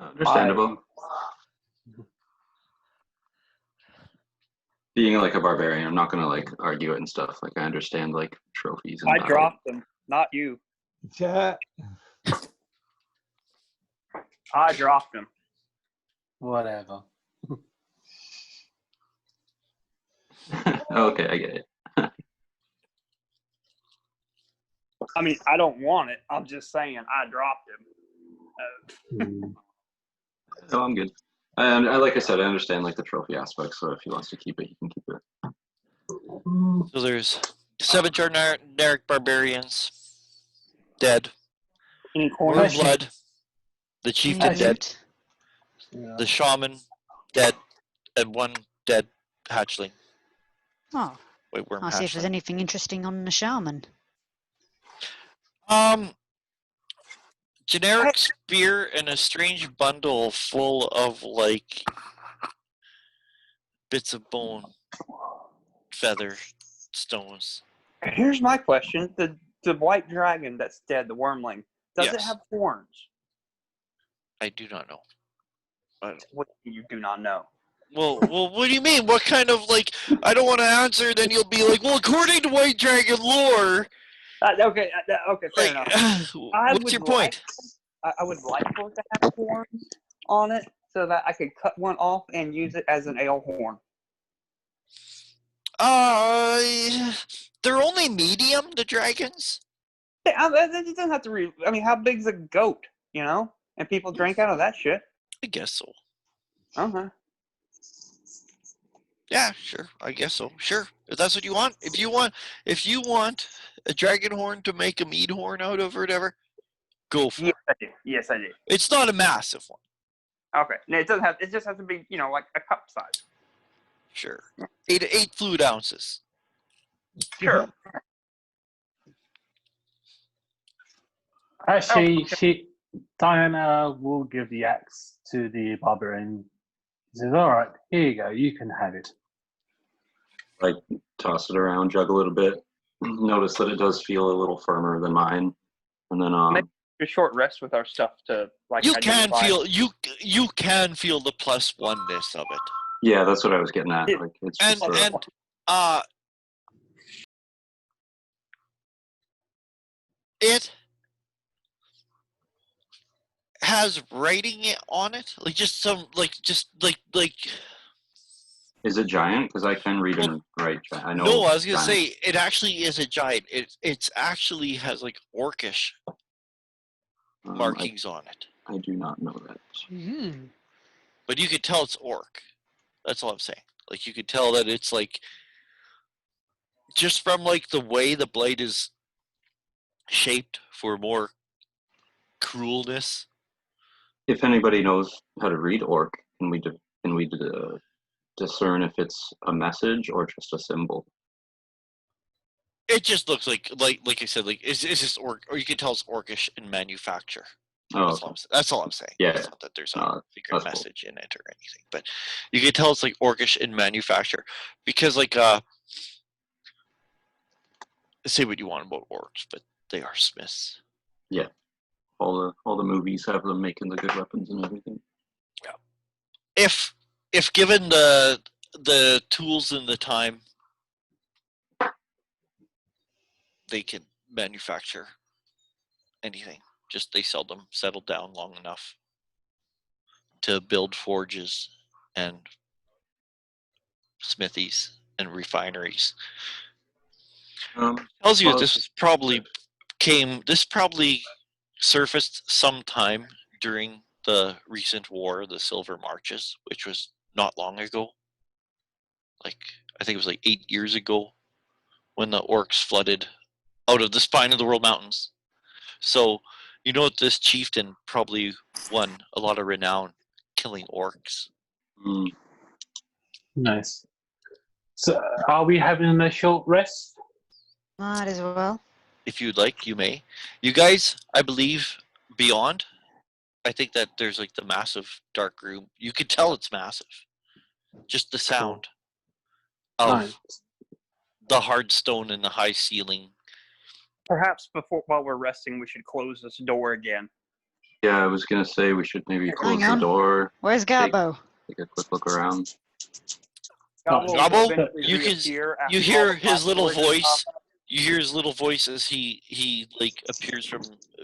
Understandable. Being like a barbarian, I'm not gonna like argue it and stuff. Like I understand like trophies and I battle. dropped them, not you. Chat. I dropped them. Whatever. Okay, I get it. I mean, I don't want it. I'm just saying I dropped them. No, I'm good. And like I said, I understand like the trophy aspect. So if he wants to keep it, he can keep it. So there's 7 generic barbarians dead. Any Warm corners? blood. The chieftain Any dead. loot? The shaman dead, and 1 dead hatchling. Oh, White worm I'll see if there's hatchling. anything interesting on the shaman. Generic spear and a strange bundle full of like bits of bone, feather, stones. Here's my question: the white dragon that's dead, the wormling, does it Yes. have horns? I do not know. What you do not know? Well, what do you mean? What kind of like? I don't want to answer. Then you'll be like, well, according to White Dragon lore. Okay, fair Like, enough. what's your point? I would like for it to have horns on it so that I could cut one off and use it as an ale horn. They're only medium, the dragons. Yeah, it doesn't have to I mean, how big's a goat, you know? And people drink out of that shit. I guess so. Uh-huh. Yeah, sure. I guess so. Sure. If that's what you want. If you want a dragon horn to make a mead horn out of or whatever, go for it. Yes, I do. It's not a massive one. Okay. No, it doesn't have. It just has to be, like a cup size. Sure. 8 fluid ounces. Sure. Actually, Diana will give the axe to the barbarian. She says, "All right, here you go. You can have it." Like toss it around, juggle it a bit. Notice that it does feel a little firmer than mine, and then Maybe a short rest with our stuff to like. You can identify. feel you can feel the plus oneness of it. yeah, that's what I was getting at. Like it's And just it has writing on it, like just some like is it giant? Because I can read and write. I know. no, I was gonna giant. say it actually is a giant. It's actually has like orcish markings on it, I do not know that. but you could tell it's orc. That's all I'm saying. Like you could tell that it's like just from like the way the blade is shaped for more cruelness. If anybody knows how to read orc, can we discern if it's a message or just a symbol? It just looks like I said, like it's just orc, or you can tell it's orcish in manufacture. Oh, That's all I'm saying. That's all I'm saying. Yeah. It's not that there's a No, secret that's message in it or anything, but you can tell it's like orcish in manufacture because like say what you want about orcs, but they are smiths. yeah. All the movies have them making the good weapons and everything. If given the tools and the time, they can manufacture anything. Just they seldom settle down long enough to build forges and smithies and refineries. Tells you that this probably surfaced sometime during the recent war, the Silver Marches, which was not long ago. Like I think it was like 8 years ago when the orcs flooded out of the spine of the World Mountains. So you know that this chieftain probably won a lot of renown killing orcs. Nice. So, are we having a short rest? Might as well. If you'd like, you may. You guys, I believe, beyond, I think that there's like the massive dark room. You could tell it's massive. Just the sound of Nice. the hard stone and the high ceiling. Perhaps while we're resting, we should close this door again. Yeah, I was gonna say we should maybe close Hang on. the door, Where's Gabo? take a quick look around. Gabo, you hear his little voice. You hear his little voice as he like appears from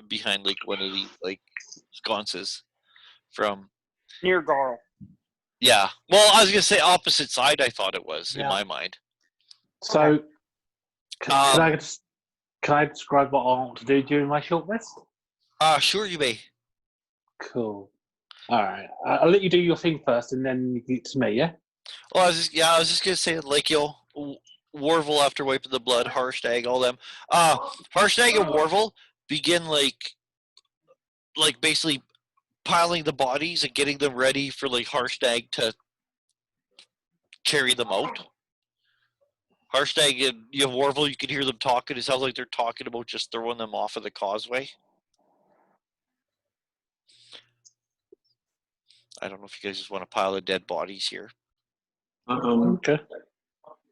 behind like one of these like sconces from near Garl. Yeah. Well, I was gonna say opposite side. I thought it was in Yeah. my mind. So, can I describe what I want to do during my short rest? Sure, you may. Cool. All right. I'll let you do your thing first, and then you get to me. Yeah. Well, I was just gonna say like Warvel after wiping the blood, Harstag, all them. Harstag and Warvel begin like basically piling the bodies and getting them ready for like Harstag to carry them out. Harstag and Warvel, you can hear them talking. It sounds like they're talking about just throwing them off of the causeway. I don't know if you guys just want to pile the dead bodies here. Okay.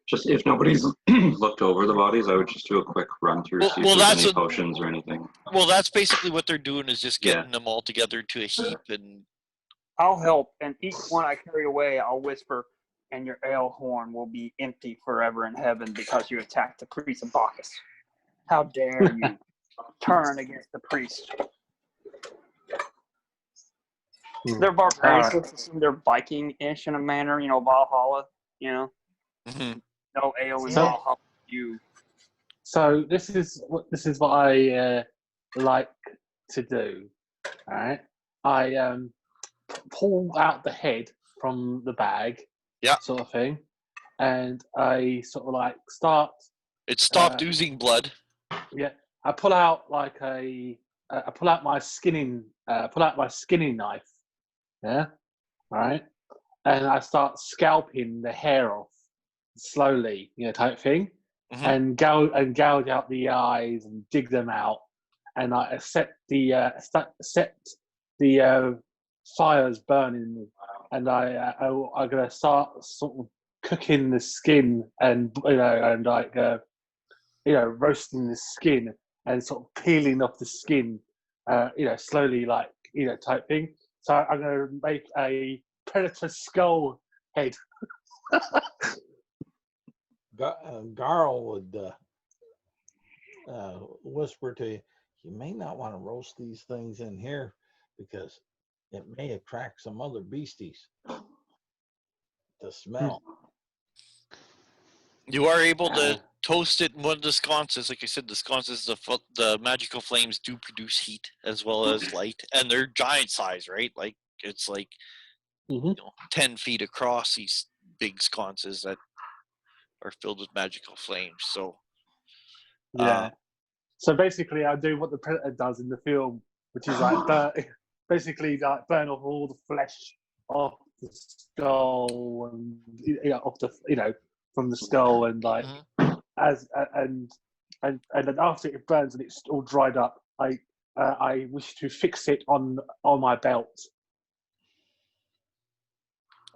Just if nobody's looked over the bodies, I would just do a quick run through, see if there's any potions or anything. Well, that's basically what they're doing is just getting them all together to a heap and. I'll help, and each one I carry away, I'll whisper, and your ale horn will be empty forever in heaven because you attacked the priest of Bacchus. How dare you turn against the priest? They're barbarians, so assume they're Viking-ish in a manner, Valhalla, Mm-hmm. No ale in Valhalla. So this is what I like to do. All right. I pull out the head from the bag, sort of thing, and I sort of like start. It stopped oozing blood. Yeah, I pull out I pull out my skinning knife. Yeah, right? And I start scalping the hair off slowly, type thing, Mhm. and gouge out the eyes and dig them out, and I set the fires burning, and I'm gonna start sort of cooking the skin and roasting the skin and sort of peeling off the skin, slowly, type thing. So I'm going to make a predator skull head. Garl would whisper to you, you may not want to roast these things in here because it may attract some other beasties to smell. You are able to toast it in one of the sconces. Like I said, the sconces, the magical flames do produce heat as well as light, and they're giant size, right? Like it's like 10 feet across, these big sconces that are filled with magical flames. So Yeah. So basically, I do what the predator does in the film, which is like basically like burn off all the flesh off the skull and off the from the skull, and like and then after it burns and it's all dried up, I wish to fix it on my belt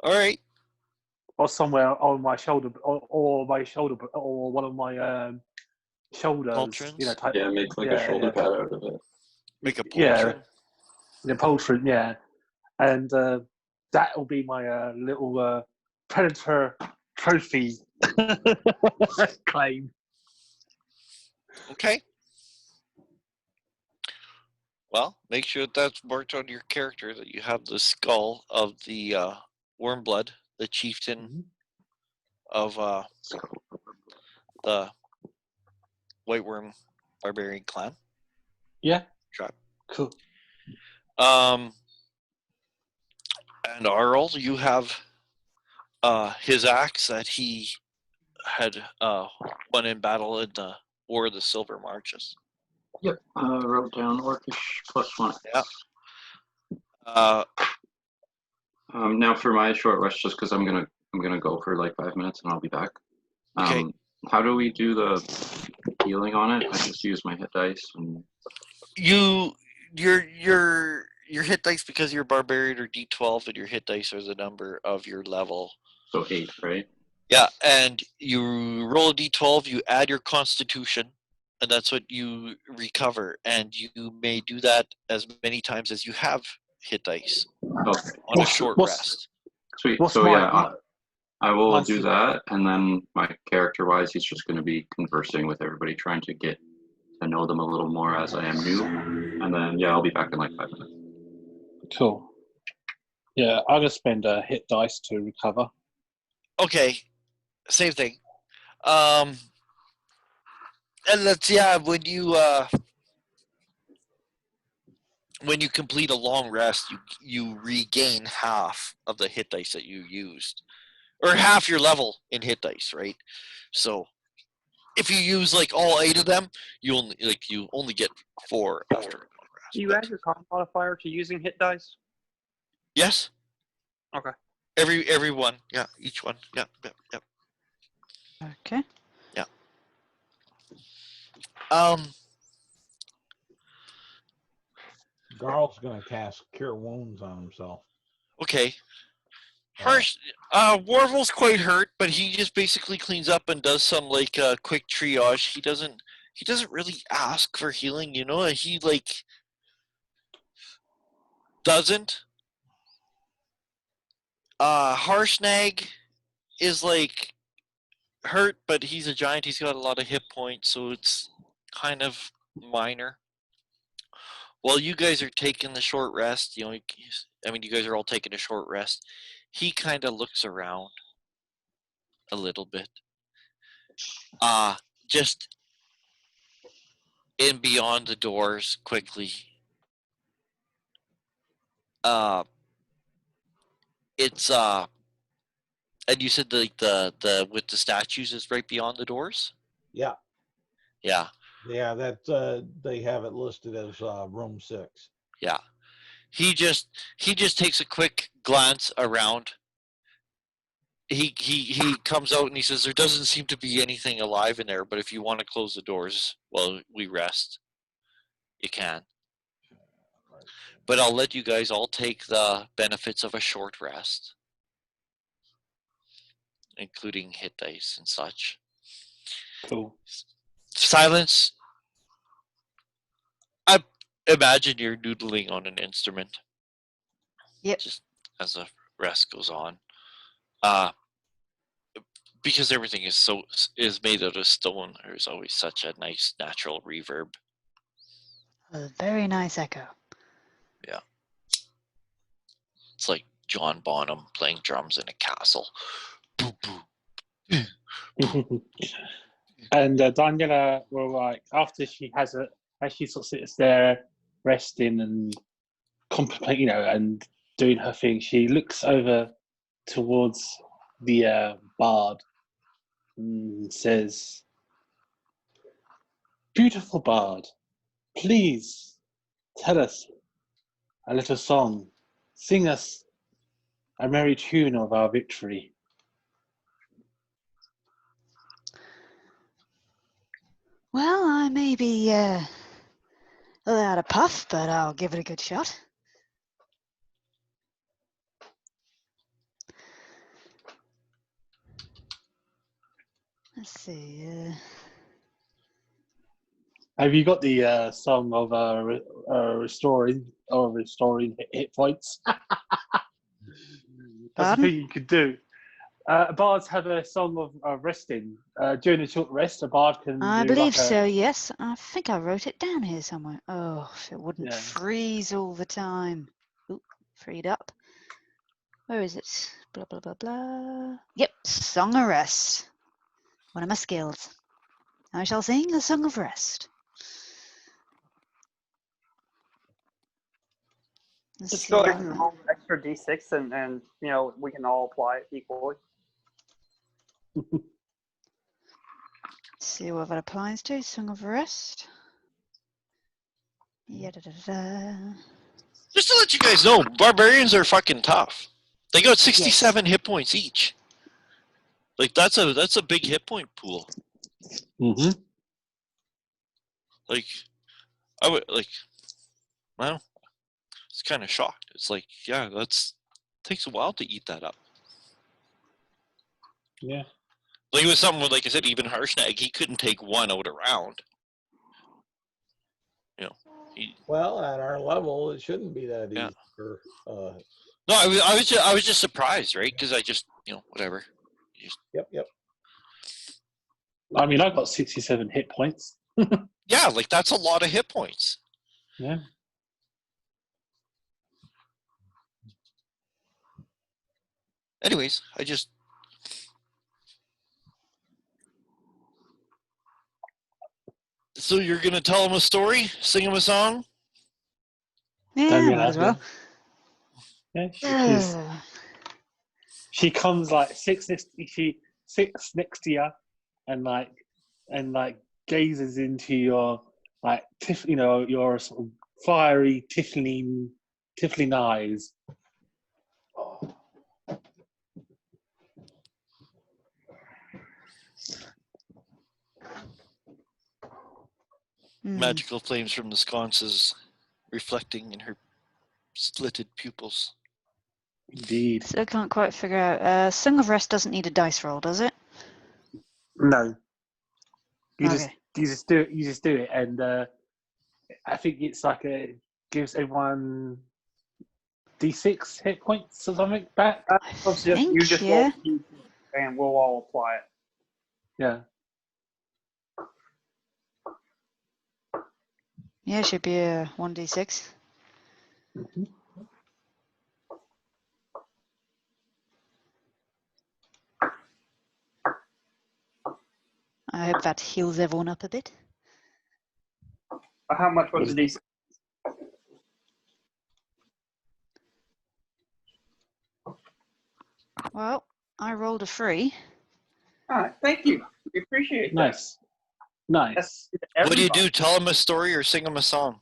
all right. or somewhere on my shoulder or my shoulder or one of my shoulders. Pauldrons? Type. Yeah, make like a shoulder pad out of it. Make a Yeah. pauldron. The poultry, yeah, and that will be my little predator trophy claim. Okay. Well, make sure that's marked on your character that you have the skull of the Wormblood, the chieftain of the White Worm Barbarian clan. Yeah. Tribe. Cool. And Arl, you have his axe that he had won in battle in the War of the Silver Marches. Yep. Wrote down Orcish +1. Yeah. Now for my short rest, just because I'm gonna go for like 5 minutes and I'll be back. Okay. How do we do the healing on it? I just use my hit dice and Your hit dice, because you're barbarian, or D12, and your hit dice are the number of your level. so 8, right? Yeah, and you roll a D12, you add your constitution, and that's what you recover. And you may do that as many times as you have hit dice Okay. on a short rest. Sweet. What's So my- I will my- do that, and then my character-wise, he's just going to be conversing with everybody, trying to get to know them a little more as I am new. And then I'll be back in like 5 minutes. Cool. Yeah, I'll just spend a hit dice to recover. Okay, same thing. And that's when you complete a long rest, you regain half of the hit dice that you used, or half your level in hit dice, right? So if you use like all 8 of them, you only get 4 after a long rest. Do you add your con modifier to using hit dice? Yes. Okay. Every one, yeah, each one, yeah. Okay. Yeah. Garl's going to cast Cure Wounds on himself. Okay. First, Warvel's quite hurt, but he just basically cleans up and does some like quick triage. He doesn't really ask for healing, He doesn't. Harshnag is like hurt, but he's a giant. He's got a lot of hit points, so it's kind of minor. While you guys are taking the short rest, you guys are all taking a short rest. He kind of looks around a little bit. Just in beyond the doors quickly. It's and you said the with the statues is right beyond the doors? Yeah. Yeah. Yeah, that they have it listed as room 6. Yeah. he just takes a quick glance around. He comes out and he says, "There doesn't seem to be anything alive in there, but if you want to close the doors while we rest, you can. But I'll let you guys all take the benefits of a short rest, including hit dice and such." Cool. Silence. I imagine you're noodling on an instrument. Yep. Just as the rest goes on. Because everything is made out of stone, there's always such a nice natural reverb. A very nice echo. It's like John Bonham playing drums in a castle. Boo, boo. And Daniela will, like, after she has as she sort of sits there resting and contemplating, and doing her thing, she looks over towards the bard and says, "Beautiful bard, please tell us a little song. Sing us a merry tune of our victory." Well, I may be a little out of puff, but I'll give it a good shot. Let's see. Have you got the song of restoring hit points? That's the Pardon? thing you could do. Bards have a song of resting. During a short rest, a bard can I do believe like so, yes. I think I wrote it down here somewhere. Oh, if it wouldn't Yeah. freeze all the time. Oop, freed up. Where is it? Blah, blah, blah, blah. Yep, Song of Rest. One of my skills. I shall sing a Song of Rest. Let's Just see go what ahead and roll an extra d6 and we can all apply it equally. see what that applies to. Song of Rest. Yeah, Just to let you guys know, barbarians are fucking tough. They got 67 hit points each. Like that's a big hit point pool. Mm-hmm. Like I would well, it's kind of shocked. It's like, yeah, takes a while to eat that up. Yeah. Like with someone, like I said, even Harshnag, he couldn't take one out a round. Well, at our level, it shouldn't be that Yeah. easy for. No, I was just surprised, right? Because I just, whatever. Yep. I mean, I've got 67 hit points. Yeah, like that's a lot of hit points. Yeah. Anyways, I just. So you're gonna tell him a story, sing him a song? Yeah, Daniela, might as well. Yeah, she comes like sits next to you and gazes into your your sort of fiery tiefling eyes. Magical flames from the sconces reflecting in her slitted pupils. Indeed. So I can't quite figure out. Song of Rest doesn't need a dice roll, does it? No. You Okay. just do it, and I think it's like gives everyone d6 hit points or something back. think, you just yeah. roll and we'll all apply it. Yeah. Yeah, it should be a 1d6. Mm-hmm. I hope that heals everyone up a bit. How much was the d6? Well, I rolled a 3. All right, thank you. We appreciate that. Nice. What do you do? Tell him a story or sing him a song?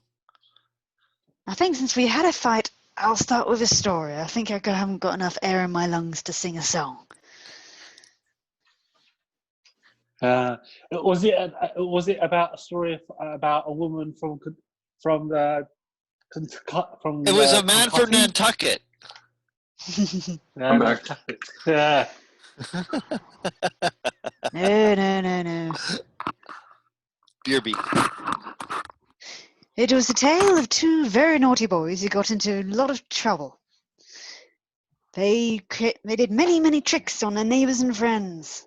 I think since we had a fight I'll start with a story. I think I haven't got enough air in my lungs to sing a song. Was it about a story about a woman from the from It was a man from Kentucky? Nantucket. I'm back. Yeah. No. Beer beat. It was the tale of two very naughty boys who got into a lot of trouble. They did many tricks on their neighbors and friends,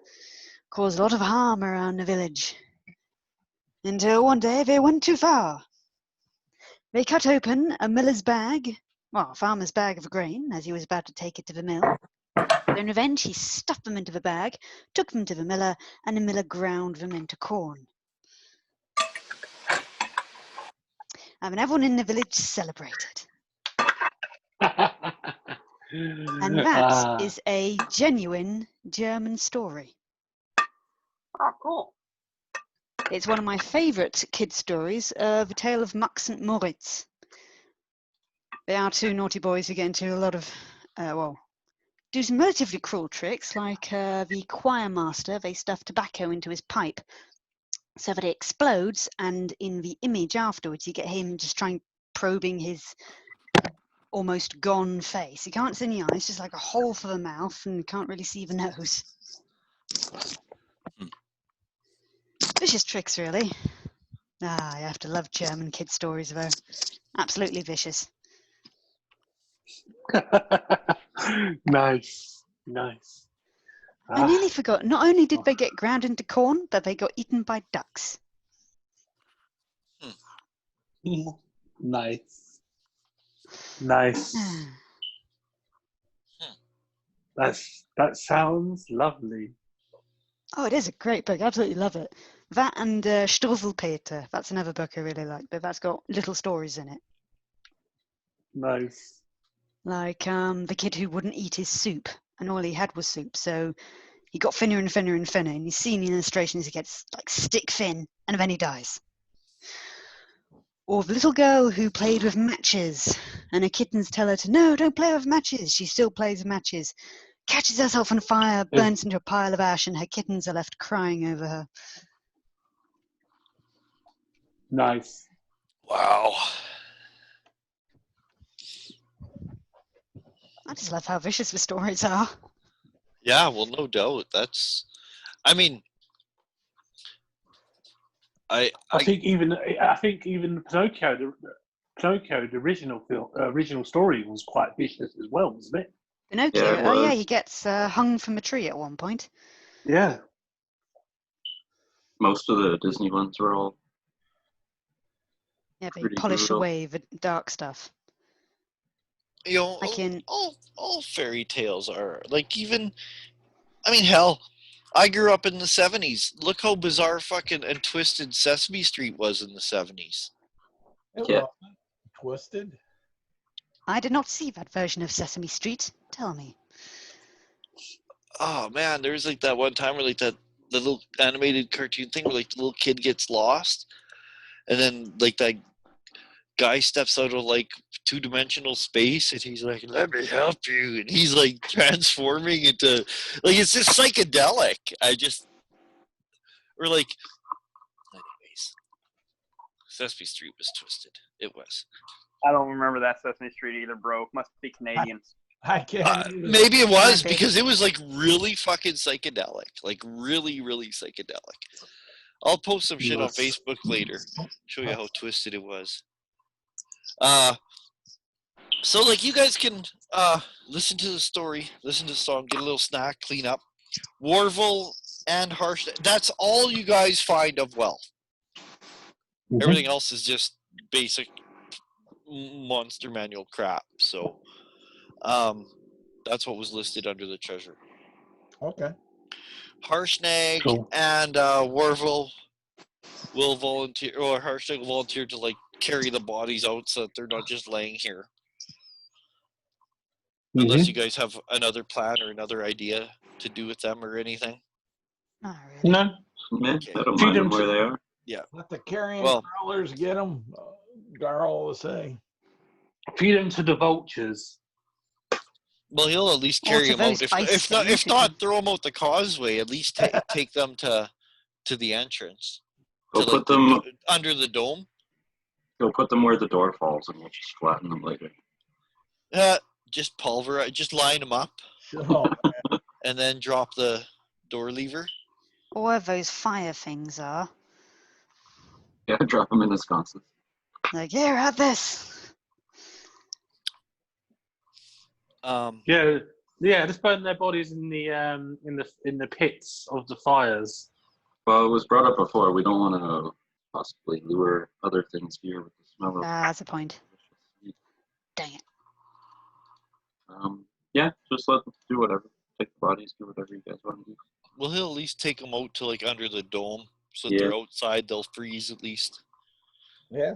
caused a lot of harm around the village. Until one day they went too far. They cut open a miller's bag, well, a farmer's bag of grain, as he was about to take it to the mill. In revenge, he stuffed them into the bag, took them to the miller, and the miller ground them into corn. And everyone in the village celebrated. And that is a genuine German story. Oh, cool. It's one of my favourite kid stories, The Tale of Max and Moritz. They are two naughty boys who get into a lot of, do some relatively cruel tricks, like the choir master, they stuff tobacco into his pipe so that it explodes, and in the image afterwards you get him just probing his almost gone face. You can't see any eyes, just like a hole for the mouth, and you can't really see the nose. Vicious tricks, really. You have to love German kid stories, though. Absolutely vicious. Nice. I nearly forgot, not only did they get ground into corn, but they got eaten by ducks. Nice. That sounds lovely. Oh, it is a great book. Absolutely love it. That and Struwwelpeter. That's another book I really like, but that's got little stories in it. Nice. Like the kid who wouldn't eat his soup, and all he had was soup, so he got thinner and thinner and thinner, and you see in the illustrations he gets like stick thin, and then he dies. Or the little girl who played with matches, and her kittens tell her to, no, don't play with matches. She still plays with matches, catches herself on fire, burns into a pile of ash, and her kittens are left crying over her. Nice. Wow. I just love how vicious the stories are. Yeah, well, no doubt. That's, I mean, I think even Pinocchio, the original story was quite vicious as well, wasn't it? Pinocchio, Yeah, it was. he gets hung from a tree at one point. Yeah. Most of the Disney ones were all Yeah, they pretty polish brutal. away the dark stuff. you know, Like in all fairy tales are like, even, I mean, hell, I grew up in the 70s. Look how bizarre fucking and twisted Sesame Street was in the 70s. It Yeah. wasn't twisted. I did not see that version of Sesame Street. Tell me. Oh man, there was like that one time where like the little animated cartoon thing where like the little kid gets lost, and then like that guy steps out of like two-dimensional space and he's like, let me help you, and he's like transforming into, like, it's just psychedelic. Or like, anyways, Sesame Street was twisted. It was. I don't remember that Sesame Street either, bro. Must be Canadians. I can't. Maybe it was Might be. because it was like really fucking psychedelic, like really psychedelic. I'll post some shit on Yes. Facebook later, show you how twisted it was. So like, you guys can listen to the story, listen to the song, get a little snack, clean up. Warville and Harsh, that's all you guys find of wealth. Everything else is just basic monster manual crap. So that's what was listed under the treasure. Okay. Harshnag Cool. and Warville will volunteer, or Harshnag will volunteer to like carry the bodies out so that they're not just laying here. Unless you guys have another plan or another idea to do with them or anything. Not really. No. Yeah, Okay. I don't Feed mind them them where they are. Let the carrion Well- crawlers get them. Garl will say. Feed them to the vultures. Well, he'll at least Or carry to him out. those ice If things who not, can- throw him out the causeway. At least take them to the entrance. Go To put the them. under the dome. Go put them where the door falls, and we'll just flatten them later. Just pulverize. Just line them up, So, and then drop the door lever. or whatever those fire things are. Yeah, drop them in the sconces. Like, here, have this. Yeah, just burn their bodies in the pits of the fires. Well, it was brought up before. We don't want to possibly lure other things here with the smell of. That's a point. meat. Dang it. Yeah, just let them do whatever. Take the bodies, do whatever you guys want to do. Well, he'll at least take them out to like under the dome, so that Yeah. they're outside. They'll freeze at least. yeah,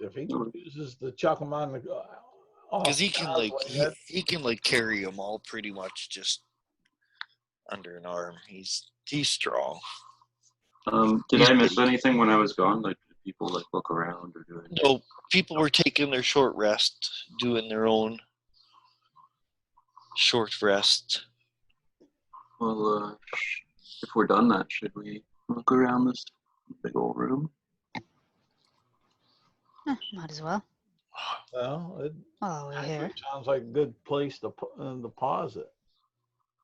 if he chooses to chuck them on the Because he can like causeway, he can like carry them all pretty much just under an arm. He's strong. Did He's I miss big. anything when I was gone? Like, did people like look around or do anything? No, people were taking their short rest, doing their own short rest. Well, if we're done that, should we look around this big old room? Might as well. well, it While we're actually here. sounds like a good place to pause it.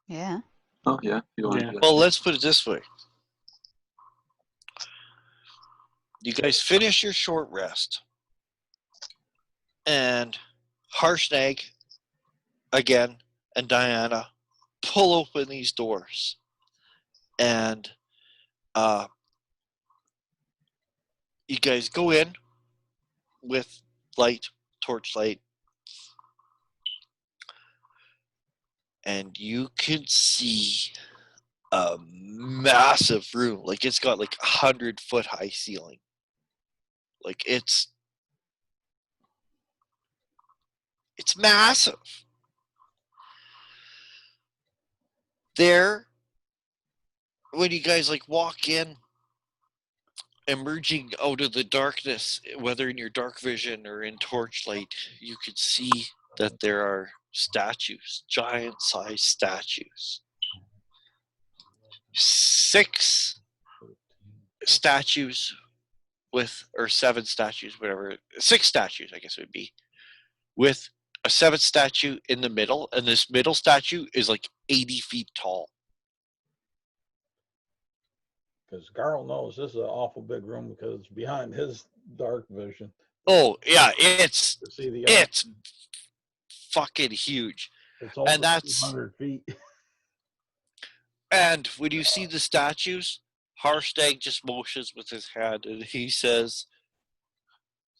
Yeah. Oh yeah, you want to Yeah. do that? Well, let's put it this way. You guys finish your short rest, and Harshnag, again, and Diana pull open these doors, and you guys go in with light, torchlight, and you can see a massive room. Like, it's got like 100-foot high ceiling. Like, it's massive. There, when you guys like walk in, emerging out of the darkness, whether in your dark vision or in torchlight, you could see that there are statues, giant-sized statues. 6 statues or 7 statues, whatever. 6 statues, I guess it would be, with a 7th statue in the middle, and this middle statue is like 80 feet tall. Because Carl knows this is an awful big room because it's behind his dark vision Oh yeah, it's to see the fucking huge. it's over and that's 200 feet. And when you see the statues, Harstag just motions with his hand and he says,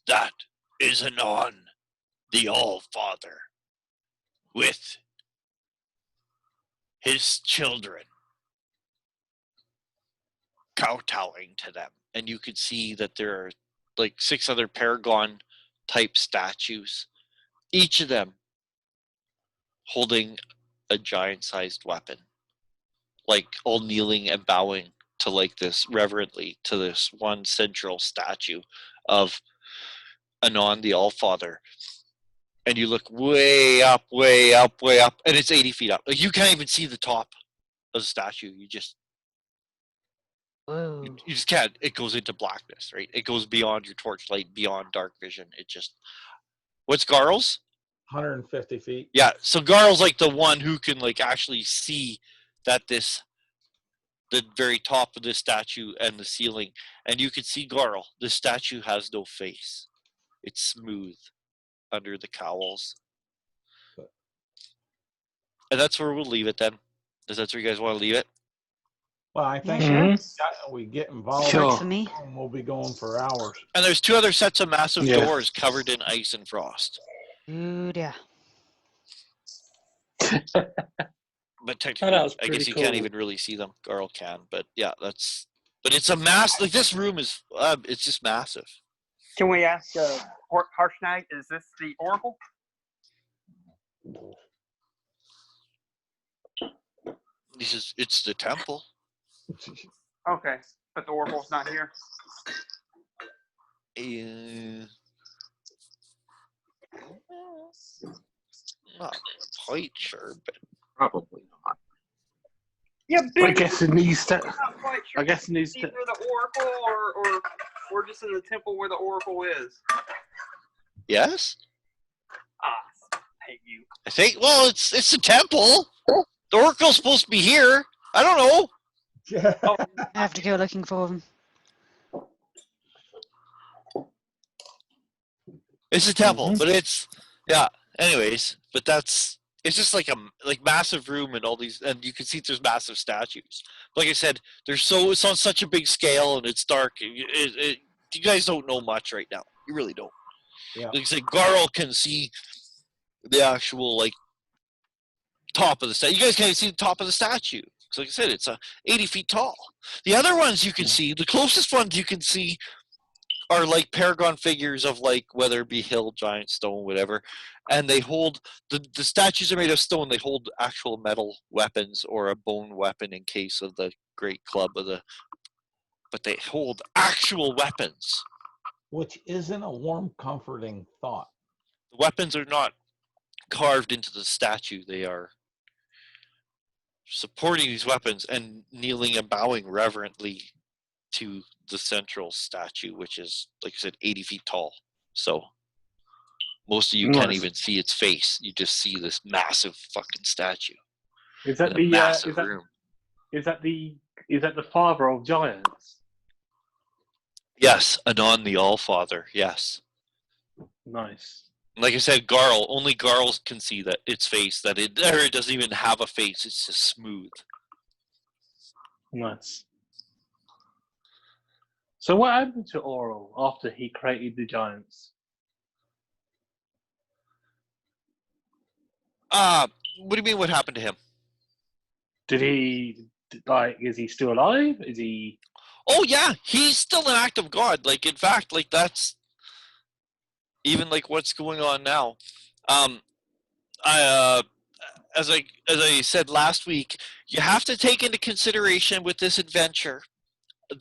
"That is Anon, the All-Father, with his children, kowtowing to them." And you could see that there are like 6 other Paragon type statues, each of them holding a giant-sized weapon, like all kneeling and bowing to like this reverently to this one central statue of Anon the All-Father. And you look way up, and it's 80 feet up. Like, you can't even see the top of the statue. You just Whoa. you just can't. It goes into blackness, right? It goes beyond your torchlight, beyond dark vision. It just, what's Garl's? 150 feet. Yeah, so Garl's like the one who can like actually see that the very top of this statue and the ceiling, and you can see Garl. The statue has no face. It's smooth under the cowls. And that's where we'll leave it then. Is that where you guys want to leave it? Well, I think sure. we get involved. Sure. Works for me. We'll be going for hours. And there's 2 other sets of massive Yeah. doors covered in ice and frost. Dude, yeah. But technically, that was I guess pretty you can't cool. even really see them. Garl can, but yeah, that's. But it's a like this room is. It's just massive. Can we ask Harshnag, is this the Oracle? He says it's the temple. Okay, but the Oracle's not here. Not quite sure, but Probably not. Yeah, I big. guess it needs to. I'm not quite sure. I guess it needs Either to. the oracle or just in the temple where the oracle is. yes, I hate you. I think. Well, it's a temple. The oracle's supposed to be here. I don't know. Oh, I have to go looking for them. It's a temple, Mhm. but it's Anyways, but it's just like a massive room and all these, and you can see there's massive statues. Like I said, it's on such a big scale and it's dark. You guys don't know much right now. You really don't. Yeah. Like I said, Garl can see the actual top of the statue. You guys can't see the top of the statue. So like I said, it's 80 feet tall. The other ones you can see, the closest ones you can see are like paragon figures of whether it be hill, giant, stone, whatever, and they hold the statues are made of stone. They hold actual metal weapons or a bone weapon in case of the great club but they hold actual weapons. Which isn't a warm, comforting thought. The weapons are not carved into the statue. They are supporting these weapons and kneeling and bowing reverently to the central statue, which is, like I said, 80 feet tall. So most of you can't Nice. even see its face. You just see this massive fucking statue Is that in a the massive room. is that the father of giants? Yes, Anon the All-Father, yes. Nice. Like I said, only Garl can see that its face, it doesn't even have a face, it's just smooth. Nice. So what happened to Oral after he created the giants? What do you mean what happened to him? Did he is he still alive? Is he Oh yeah, he's still an active god. In fact, that's even what's going on now. I as I said last week, you have to take into consideration with this adventure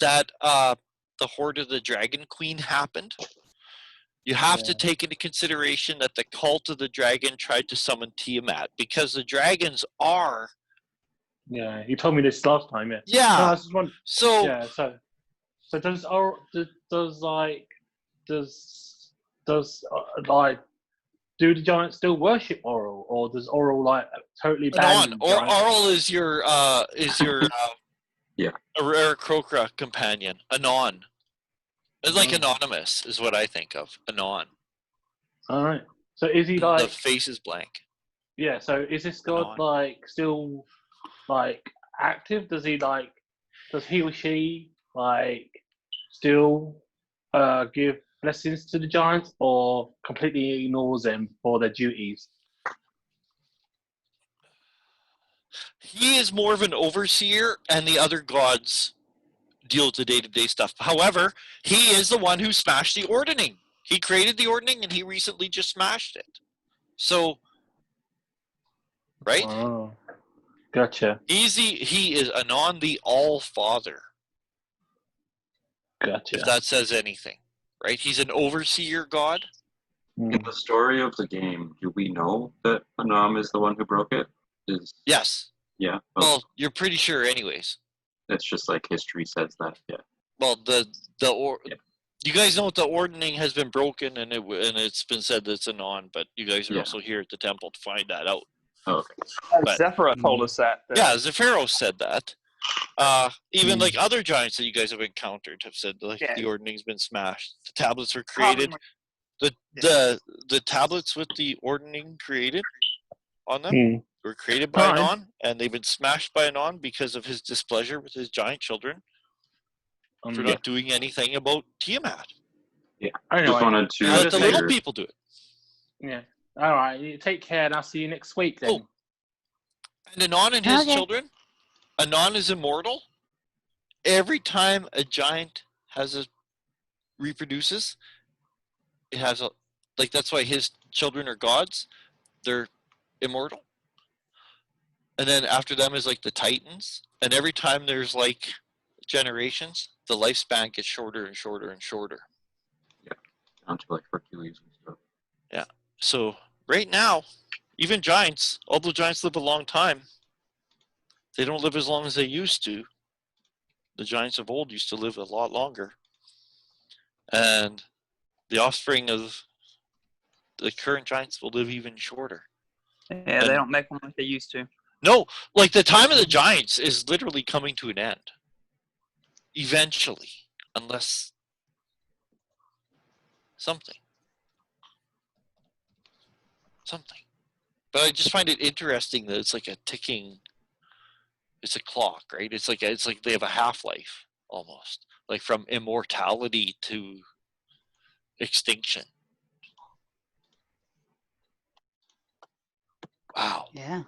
that the Horde of the Dragon Queen happened. You have to take into consideration that the cult of the dragon tried to summon Tiamat because the dragons are. Yeah, you told me this last time, yeah. Yeah. No, I was just wondering. So Yeah, so does Oral do the giants still worship Oral, or does Oral totally ban giants? Aurel is your Yeah. Aarakocra companion. Anon. It's like anonymous is what I think of. Anon. All right. So is he The face is blank. Yeah. So is this god still active? Does he does he or she still give blessings to the giants, or completely ignores them for their duties? He is more of an overseer, and the other gods deal with the day-to-day stuff. However, he is the one who smashed the ordning. He created the ordning, and he recently just smashed it. So, right? Oh, gotcha. He is Anon the All-Father. Gotcha. If that says anything, right? He's an overseer god. In the story of the game, do we know that Anam is the one who broke it? Yes. Yeah. Well, you're pretty sure, anyways. It's just history says that. Yeah. Well, you guys know the ordning has been broken, and it's been said that it's Anon, but you guys are also here at the temple to find that out. Oh, okay. But, Zephyra told us that. Yeah, Zephyros said that. Even other giants that you guys have encountered have said the ordning's been smashed. The tablets were created. The tablets with the ordning created on them were created by Anon, and they've been smashed by Anon because of his displeasure with his giant children for not doing anything about Tiamat. Yeah. Anyway, just wanted to let the little people do it. Yeah. All right. You take care, and I'll see you next week then. Oh. And Anon and his children, Anon is immortal. Every time a giant reproduces, it has that's why his children are gods. They're immortal. And then after them is the Titans. And every time there's generations, the lifespan gets shorter and shorter and shorter. Yeah. Down to Hercules and stuff. Yeah. So right now, even giants, although giants live a long time, they don't live as long as they used to. The giants of old used to live a lot longer. And the offspring of the current giants will live even shorter. Yeah, they don't make them like they used to. No, like the time of the giants is literally coming to an end. Eventually. Unless something. But I just find it interesting that it's like a ticking, it's a clock, right? It's like they have a half-life almost. Like from immortality to extinction. Wow. Yeah.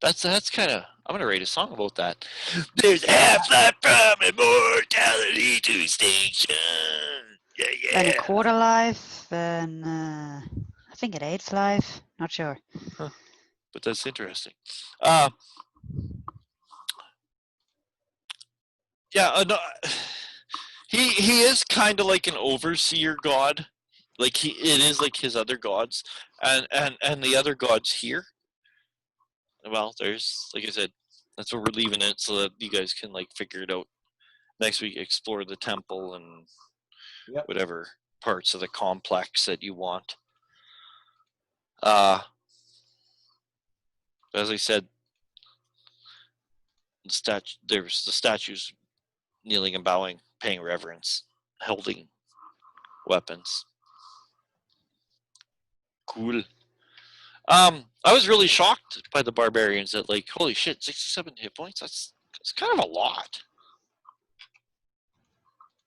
That's kind of, I'm going to write a song about that. There's half-life from immortality to extinction. Yeah, Then a yeah. quarter life, then I think an eighth life. Not sure. Huh. But that's interesting. Yeah, no, he is kind of like an overseer god. Like it is like his other gods, and the other gods here. Well, there's, like I said, that's where we're leaving it so that you guys can like figure it out. Next week, explore the temple and Yep. whatever parts of the complex that you want. As I said, there's the statues kneeling and bowing, paying reverence, holding weapons. Cool. I was really shocked by the barbarians that, like, holy shit, 67 hit points? That's kind of a lot.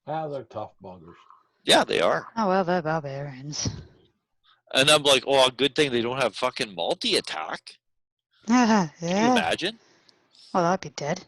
Ah, they're tough buggers. Yeah, they are. Oh well, they're barbarians. And I'm like, oh, good thing they don't have fucking multi-attack. Yeah. Can you imagine? Well, I'd be dead.